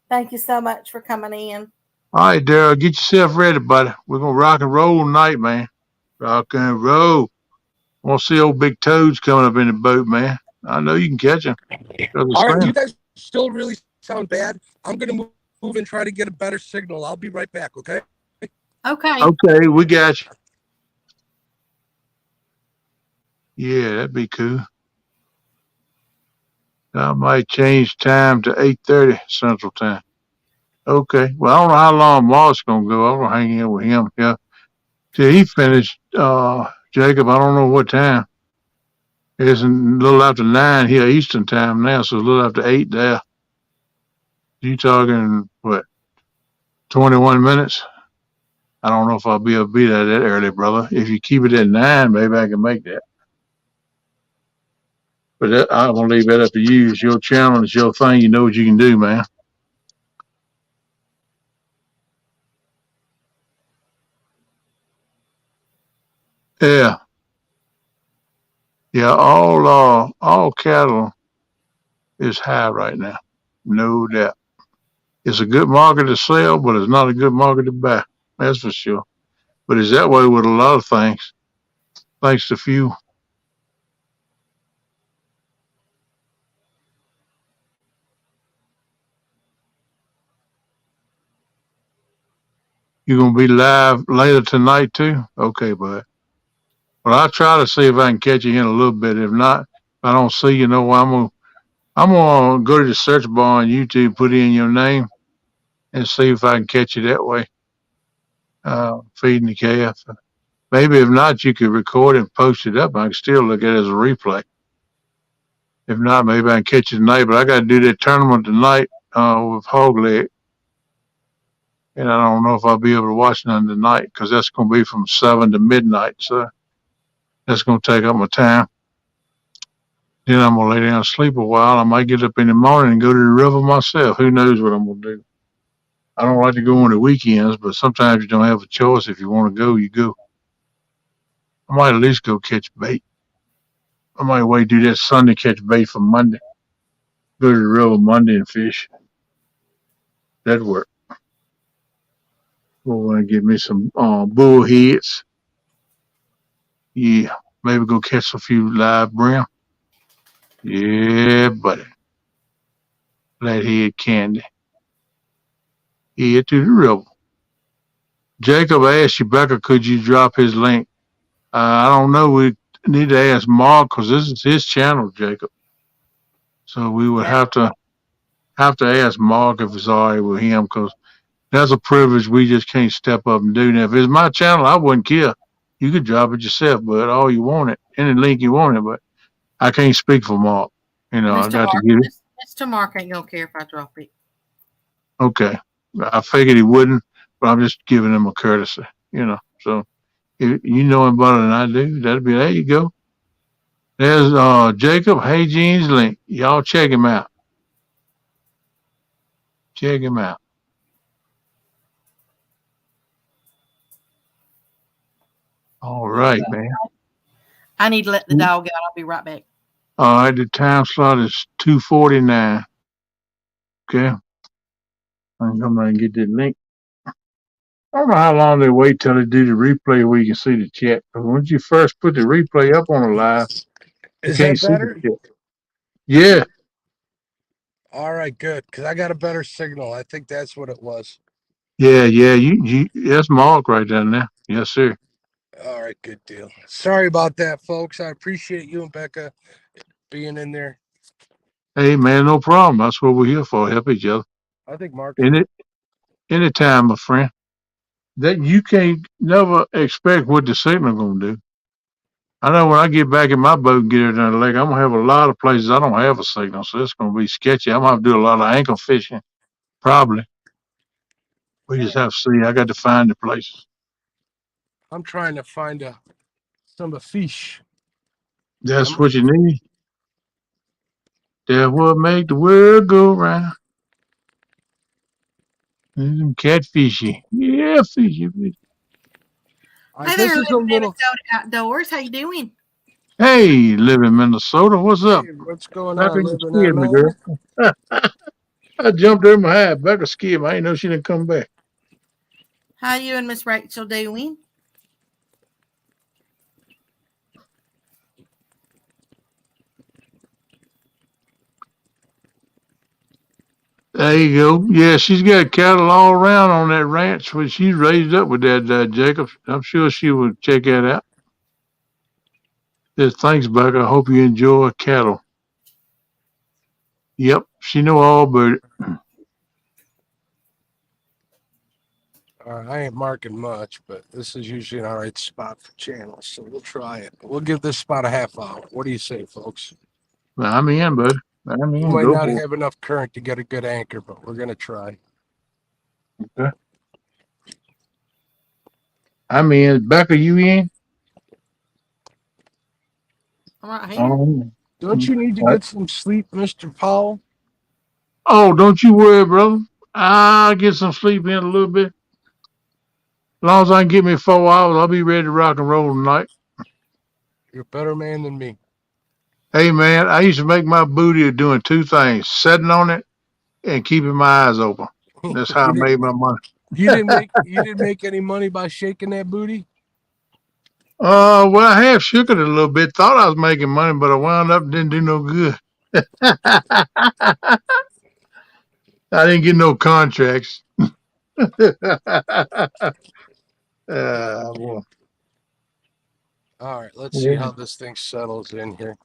Thank you so much for coming in. All right, Daryl, get yourself ready, buddy. We're going to rock and roll tonight, man. Rock and roll. I want to see old big toads coming up in the boat, man. I know you can catch them. All right, you guys still really sound bad. I'm going to move and try to get a better signal. I'll be right back, okay? Okay. Okay, we got you. Yeah, that'd be cool. I might change time to 8:30 Central Time. Okay. Well, I don't know how long Mark's going to go. I'm going to hang in with him. Yeah. Till he finished, Jacob, I don't know what time. It's a little after 9 here Eastern time now, so it's a little after 8 there. You talking, what, 21 minutes? I don't know if I'll be able to be there that early, brother. If you keep it at 9, maybe I can make that. But I'm going to leave that up to you. It's your channel. It's your thing. You know what you can do, man. Yeah. Yeah, all cattle is high right now. No doubt. It's a good market to sell, but it's not a good market to buy. That's for sure. But it's that way with a lot of things, thanks to fuel. You gonna be live later tonight too? Okay, bud. Well, I'll try to see if I can catch you in a little bit. If not, if I don't see you, know I'm gonna go to the search bar on YouTube, put in your name, and see if I can catch you that way. Feeding the calf. Maybe if not, you could record and post it up. I can still look at it as a replay. If not, maybe I can catch you tonight. But I got to do that tournament tonight with Hog Leg. And I don't know if I'll be able to watch none tonight because that's going to be from 7 to midnight. So that's going to take up my time. Then I'm going to lay down and sleep a while. I might get up in the morning and go to the river myself. Who knows what I'm going to do. I don't like to go on the weekends, but sometimes you don't have a choice. If you want to go, you go. I might at least go catch bait. I might wait do that Sunday, catch bait for Monday. Go to the river Monday and fish. That'd work. We're going to get me some bullheads. Yeah, maybe go catch a few live brim. Yeah, buddy. Flathead candy. Head to the river. Jacob asked you, Becca, could you drop his link? I don't know. We need to ask Mark because this is his channel, Jacob. So we would have to ask Mark if it's all right with him because that's a privilege we just can't step up and do. Now, if it's my channel, I wouldn't care. You could drop it yourself, but all you want it, any link you want it, but I can't speak for Mark. You know, I got to give it. Mr. Mark ain't gonna care if I drop it. Okay. I figured he wouldn't, but I'm just giving him a courtesy, you know. So if you know him better than I do, that'd be there you go. There's Jacob Hey Jeans link. Y'all check him out. Check him out. All right, man. I need to let the dog out. I'll be right back. All right, the time slot is 2:49. Okay. I'm gonna get the link. I don't know how long they wait till they do the replay where you can see the chat. But once you first put the replay up on the live, you Is can't that see the better? chat. Yeah, All right, good. Because I got a better signal. I think that's what it was. yeah. You that's Mark right down there. Yes, sir. All right, good deal. Sorry about that, folks. I appreciate you and Becca being in there. Hey, man, no problem. That's what we're here for. Help each other. I think Mark's Any anytime, my friend. That you can't never expect what the signal gonna do. I know when I get back in my boat and get it down the lake, I'm gonna have a lot of places I don't have a signal, so it's gonna be sketchy. I'm gonna have to do a lot of ankle fishing, probably. We just have to see. I got to find the places. I'm trying to find some fish. That's I'm, what you need. That what make the world go round. Some catfishy. Yeah, fishy. Hi there, this is a living little. Minnesota outdoors. How you doing? Hey, live in Minnesota. What's up? Hey, what's going Becca, on? you Living scared me, ML. girl. I jumped over my head. Becca scared me. I didn't know she didn't come back. How you and Miss Rachel doing? There you go. Yeah, she's got cattle all around on that ranch, which she's raised up with that Jacob. I'm sure she would check that out. Says, thanks, Becca. I hope you enjoy cattle. Yep, she know all about it. All right, I ain't marking much, but this is usually an all right spot for channels, so we'll try it. We'll give this spot a half hour. What do you say, folks? I'm in, bud. I'm We in. might Go not for have enough current to get a good anchor, but we're gonna try. it. Okay. I'm in. Becca, you in? I'm right here. Um, Don't you need to what? get some sleep, Mister Powell? Oh, don't you worry, brother. I'll get some sleep in a little bit. As long as I can get me 4 hours, I'll be ready to rock and roll tonight. You're a better man than me. Hey, man, I used to make my booty of doing two things: sitting on it and keeping my eyes open. That's how I you didn't. made my money. You didn't make any money by shaking that booty. Well, I have shook it a little bit. Thought I was making money, but I wound up didn't do no good. I didn't get no contracts. Well, All right, let's see yeah. how this thing settles in here.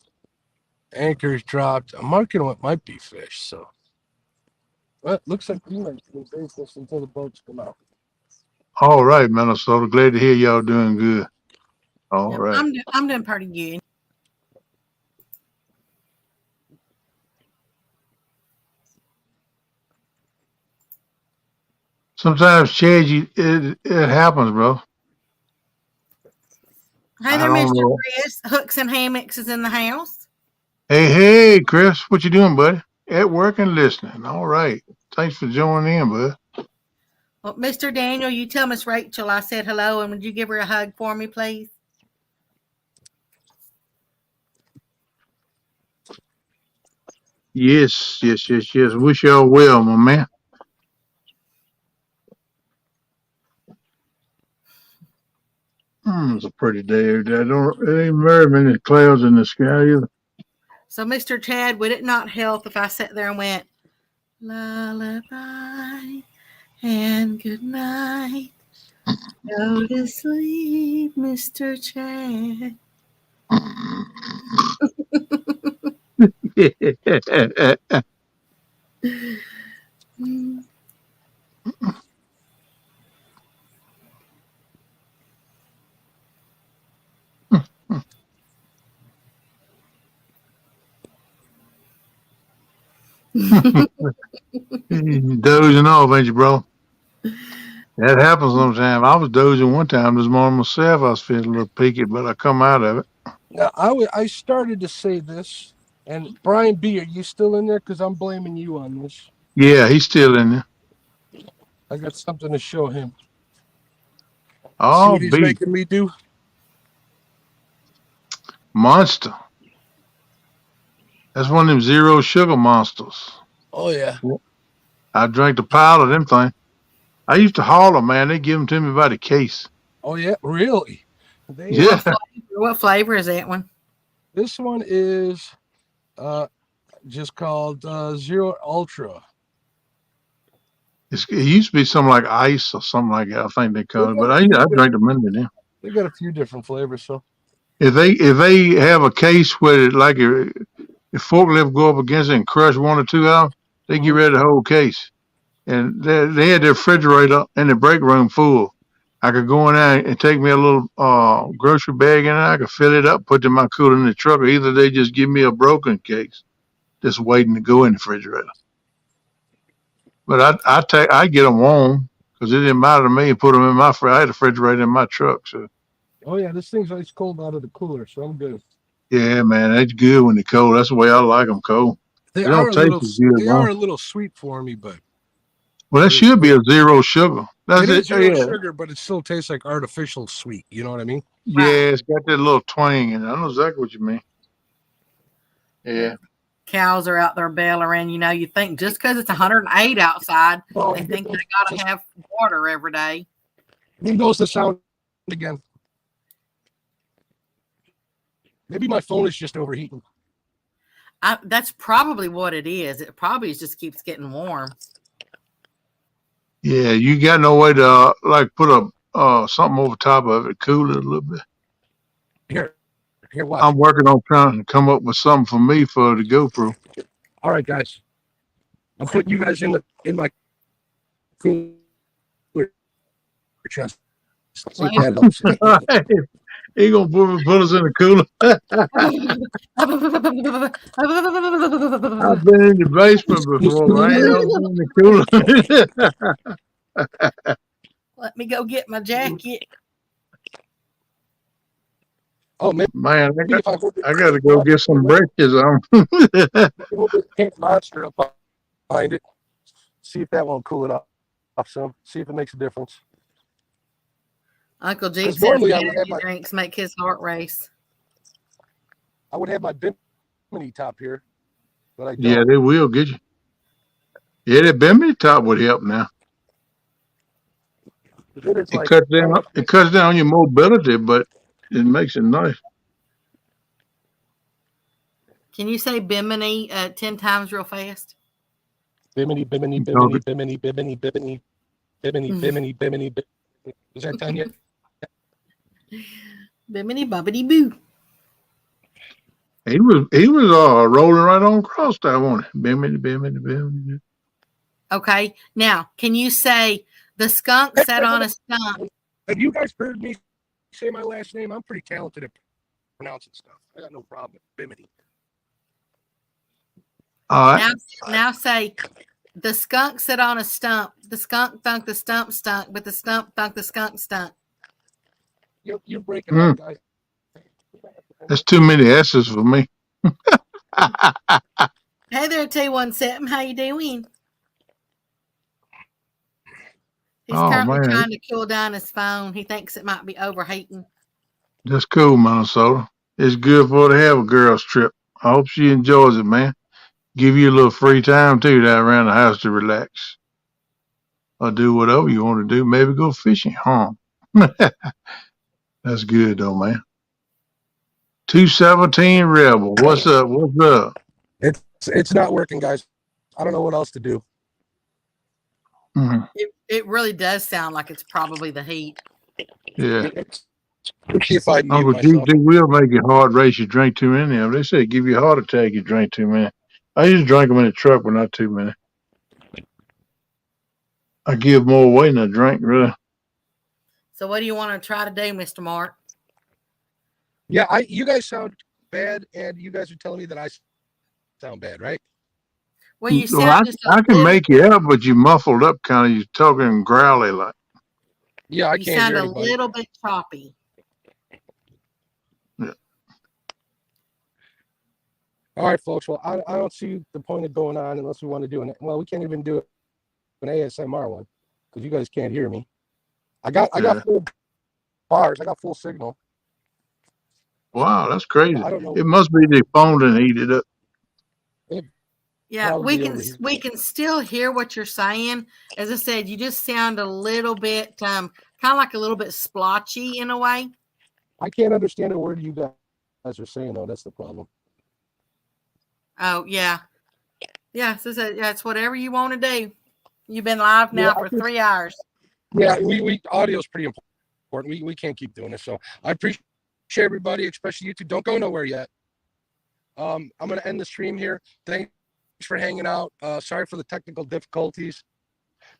Anchors dropped. I'm marking what might be fish. So, well, looks like we might be bait this until the boats come out. All right, Minnesota. Glad to hear y'all doing good. All Yep, right. I'm doing pretty good. Sometimes, Chad, it happens, bro. Hey I there, don't Mr. know. Chris. Hooks and Hammocks is in the house. Hey, Chris, what you doing, buddy? At work and listening. All right. Thanks for joining in, bud. Well, Mr. Daniel, you tell Miss Rachel I said hello, and would you give her a hug for me, please? Yes. Wish y'all well, my man. It's a pretty day every day. It ain't very many clouds in the sky either. So, Mr. Chad, would it not help if I sat there and went, lullaby and good night? Go to sleep, Mr. Chad. Mm. Dozing off, ain't you, bro? That happens sometimes. I was dozing one time this morning myself. I was feeling a little peaky, but I come out of it. Now, I started to say this, and Brian B, are you still in there? Because I'm blaming you on this. Yeah, he's still in there. I got something to show him. See Oh, what he's beat. making me do? Monster. That's one of them zero sugar monsters. Oh yeah. I drank the pile of them things. I used to haul them, man. They give them to me by the case. Oh yeah. Really? They Yeah, What flavor is that one? This one is just called Zero Ultra. it used to be something like ice or something like that. I think they call it. But I drank them in there. They got a few different flavors. So If they have a case where like if forklift go up against it and crush one or two of them, they get rid of the whole case. And they had their refrigerator in the break room full. I could go in there and take me a little grocery bag in there. I could fill it up, put it in my cooler in the truck, or either they just give me a broken case just waiting to go in the refrigerator. But I get them warm because it didn't matter to me and put them in my I had a refrigerator in my truck. So oh yeah, this thing's ice cold out of the cooler, so I'm good. yeah, man, that's good when they're cold. That's the way I like them cold. They They don't are a taste little. as good. They are a little sweet for me, but Well, that should be a zero sugar. That's it is it. zero Yeah. sugar, but it still tastes like artificial sweet. You know what I mean? Yeah, Right. it's got that little twang in it. I know exactly what you mean. Yeah. Cows are out there bailing. You know, you think just because it's 108 outside, Oh, they think they got to have water every day. Here goes the sound again. Maybe my phone is just overheating. That's probably what it is. It probably just keeps getting warm. Yeah, you got no way to like put a something over top of it, cool it a little bit. Here, watch. I'm working on trying to come up with something for me for the GoPro. All right, guys. I'm putting you guys in my cooler chest. See if that helps. He gonna put us in the cooler. I've been in the basement before, but I ain't never been in the cooler. Let me go get my jacket. Oh man, Man, if I got to go get some britches on. Pink monster up behind it. See if that won't cool it off some. See if it makes a difference. Uncle G 'Cause says normally I would have energy drinks make his heart race. I would have my Bimini top here, but I don't. Yeah, they will get you. Yeah, that Bimini top would help now. It's It like, cuts down. It cuts down your mobility, but it makes it nice. Can you say Bimini 10 times real fast? Bimini, Bimini, Bimini, Bimini, Bimini, Bimini, Bimini, Bimini, Bimini. Is that time yet? Bimini bobbity boo. He was rolling right on across that one. Bimini, Bimini, Bimini. Okay. Now, can you say the skunk sat on a stump? Have you guys heard me say my last name? I'm pretty talented at pronouncing stuff. I got no problem. Bimini. All right. Now say the skunk sat on a stump. The skunk thunk the stump stunk, but the stump thunk the skunk stunk. You're breaking up, guys. That's too many S's for me. Hey there, T17. How you doing? He's currently trying to cool down his phone. He thinks it might be overheating. That's cool, Minnesota. It's good for her to have a girls' trip. I hope she enjoys it, man. Give you a little free time, too, down around the house to relax. Or do whatever you want to do. Maybe go fishing, huh? That's good, though, man. 217 Rebel. What's up? What's up? It's not working, guys. I don't know what else to do. Mm-hmm. It really does sound like it's probably the heat. Yeah. If I Uncle G will make it hard race. You drink too many of them. They say give you a heart attack. You drink too many. I used to drink them in the truck, but not too many. I give more away than I drink, really. So, what do you want to try to do, Mr. Mark? Yeah, you guys sound bad, and you guys are telling me that I sound bad, right? Well, you sound I can make you out, but you muffled up kind of. You're talking growly like. Yeah, I you can't sound hear a anybody. little bit choppy. Yeah. All right, folks. Well, I don't see the point of going on unless we want to do it. Well, we can't even do an ASMR one because you guys can't hear me. I got full bars. I got full signal. Wow, that's crazy. I don't know. It must be the phone and heated up. Yeah, Probably over here. we can still hear what you're saying. As I said, you just sound a little bit kind of like a little bit splotchy in a way. I can't understand a word you guys are saying, though. That's the problem. Oh yeah, yeah. So it's whatever you want to do. You've been live now for 3 hours. Yeah, we audio is pretty important. We can't keep doing this. So I appreciate everybody, especially you two. Don't go nowhere yet. I'm gonna end the stream here. Thanks for hanging out. Sorry for the technical difficulties.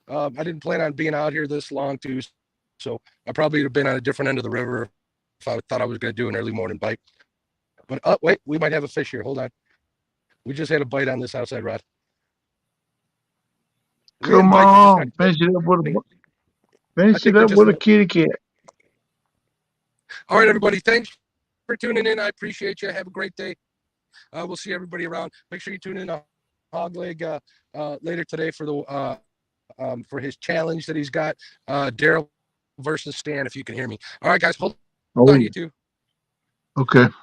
I didn't plan on being out here this long too, so I probably would have been on a different end of the river if I thought I was gonna do an early morning bite. But wait, we might have a fish here. Hold on. We just had a bite on this outside rod. Come on, finish it up with a kitty cat. All right, everybody. Thanks for tuning in. I appreciate you. Have a great day. We'll see everybody around. Make sure you tune in to Hogleg later today for the for his challenge that he's got. Daryl versus Stan, if you can hear me. All right, guys. Hold on, you two. Okay.